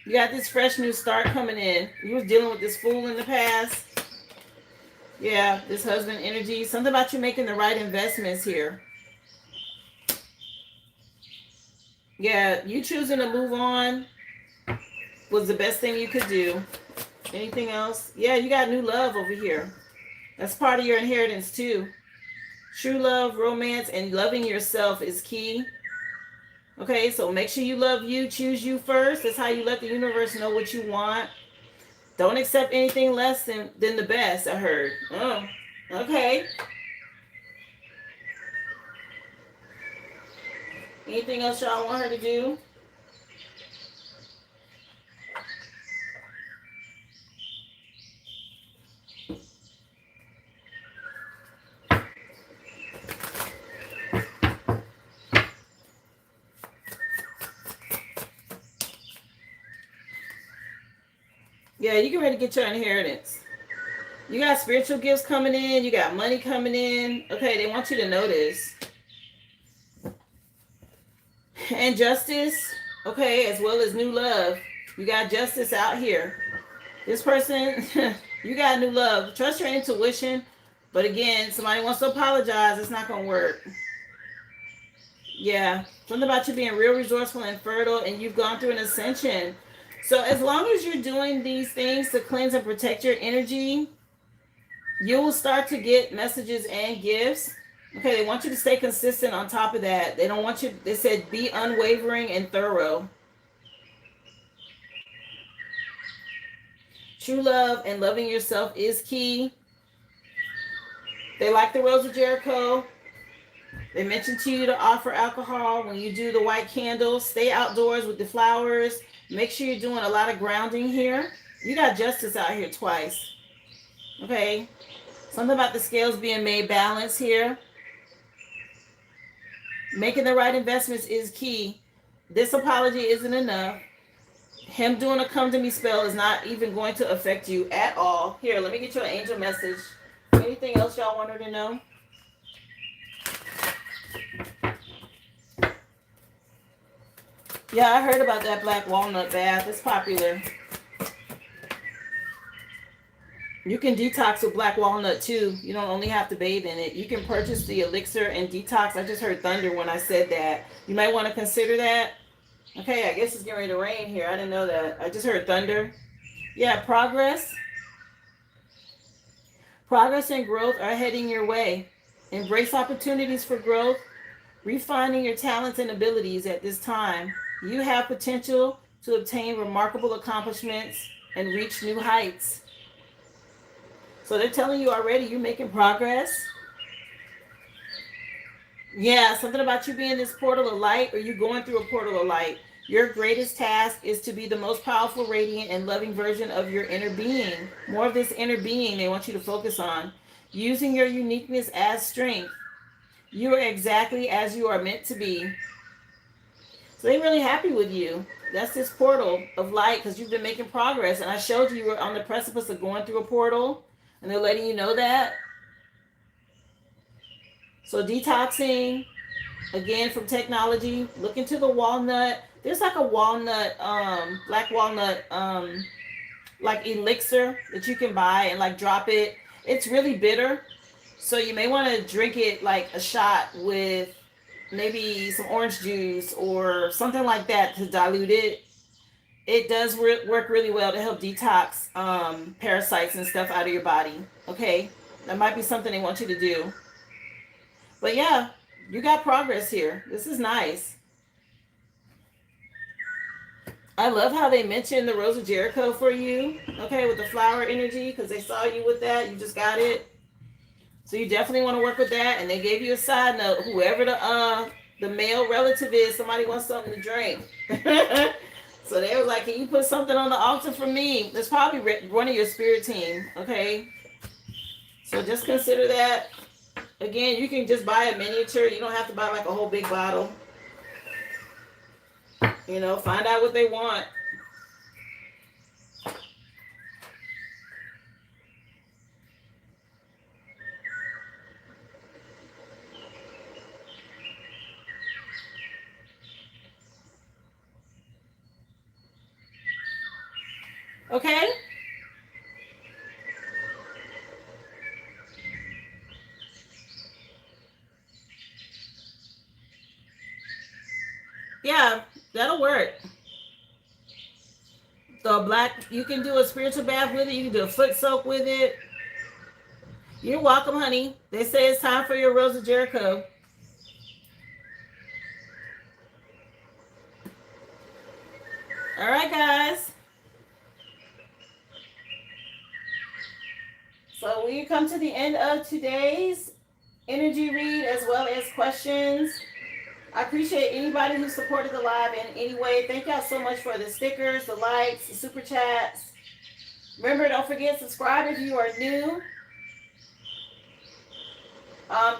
You got this fresh new start coming in. You was dealing with this fool in the past. Yeah, this husband energy. Something about you making the right investments here. Yeah, you choosing to move on was the best thing you could do. Anything else? Yeah, you got new love over here. That's part of your inheritance too. True love, romance, and loving yourself is key. Okay, so make sure you love you, choose you first. That's how you let the universe know what you want. Don't accept anything less than the best, I heard. Oh, okay. Anything else y'all want her to do? Yeah, you get ready to get your inheritance. You got spiritual gifts coming in. You got money coming in. Okay, they want you to know this. And justice, okay, as well as new love. You got justice out here. This person, you got new love. Trust your intuition. But again, somebody wants to apologize. It's not going to work. Yeah. Something about you being real resourceful and fertile, and you've gone through an ascension. So as long as you're doing these things to cleanse and protect your energy, you will start to get messages and gifts. Okay, they want you to stay consistent on top of that. They don't want you, they said be unwavering and thorough. True love and loving yourself is key. They like the Rose of Jericho. They mentioned to you to offer alcohol when you do the white candles. Stay outdoors with the flowers. Make sure you're doing a lot of grounding here. You got justice out here twice. Okay. Something about the scales being made balanced here. Making the right investments is key. This apology isn't enough. Him doing a come to me spell is not even going to affect you at all. Here, let me get you an angel message. Anything else y'all want her to know? Yeah, I heard about that black walnut bath. It's popular. You can detox with black walnut too. You don't only have to bathe in it. You can purchase the elixir and detox. I just heard thunder when I said that. You might want to consider that. Okay, I guess it's getting ready to rain here. I didn't know that. I just heard thunder. Yeah, progress. Progress and growth are heading your way. Embrace opportunities for growth, refining your talents and abilities at this time. You have potential to obtain remarkable accomplishments and reach new heights. So they're telling you already you're making progress. Yeah, something about you being this portal of light or you going through a portal of light. Your greatest task is to be the most powerful, radiant, and loving version of your inner being. More of this inner being they want you to focus on. Using your uniqueness as strength. You are exactly as you are meant to be. So they're really happy with you. That's this portal of light because you've been making progress. And I showed you were on the precipice of going through a portal. And they're letting you know that. So detoxing, again, from technology. Look into the walnut. There's like a walnut, black walnut, like elixir that you can buy and like drop it. It's really bitter. So you may want to drink it like a shot with maybe some orange juice or something like that to dilute it. It does work really well to help detox parasites and stuff out of your body. Okay, that might be something they want you to do. But yeah, you got progress here. This is nice. I love how they mentioned the Rose of Jericho for you. Okay, with the flower energy because they saw you with that. You just got it. So you definitely want to work with that. And they gave you a side note. Whoever the male relative is, somebody wants something to drink. So they was like, can you put something on the altar for me? That's probably one of your spirit team. Okay. So just consider that. Again, you can just buy a miniature. You don't have to buy like a whole big bottle. You know, find out what they want. Okay? Yeah, that'll work. The black, you can do a spiritual bath with it. You can do a foot soak with it. You're welcome, honey. They say it's time for your Rose of Jericho. All right, guys. So we come to the end of today's energy read as well as questions. I appreciate anybody who supported the live in any way. Thank y'all so much for the stickers, the likes, the super chats. Remember, don't forget, subscribe if you are new.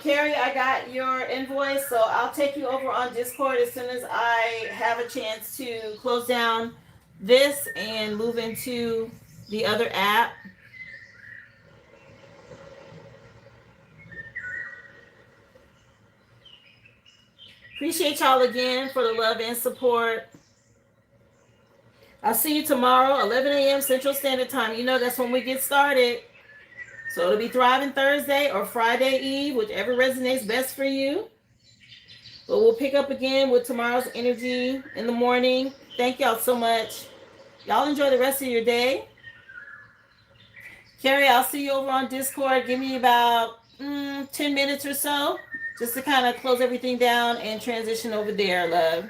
Carrie, I got your invoice, so I'll take you over on Discord as soon as I have a chance to close down this and move into the other app. Appreciate y'all again for the love and support. I'll see you tomorrow, 11 a.m. Central Standard Time. You know that's when we get started. So it'll be Thriving Thursday or Friday Eve, whichever resonates best for you. But we'll pick up again with tomorrow's energy in the morning. Thank y'all so much. Y'all enjoy the rest of your day. Carrie, I'll see you over on Discord. Give me about 10 minutes or so just to kind of close everything down and transition over there, love.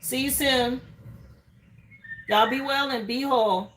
See you soon. Y'all be well and be whole.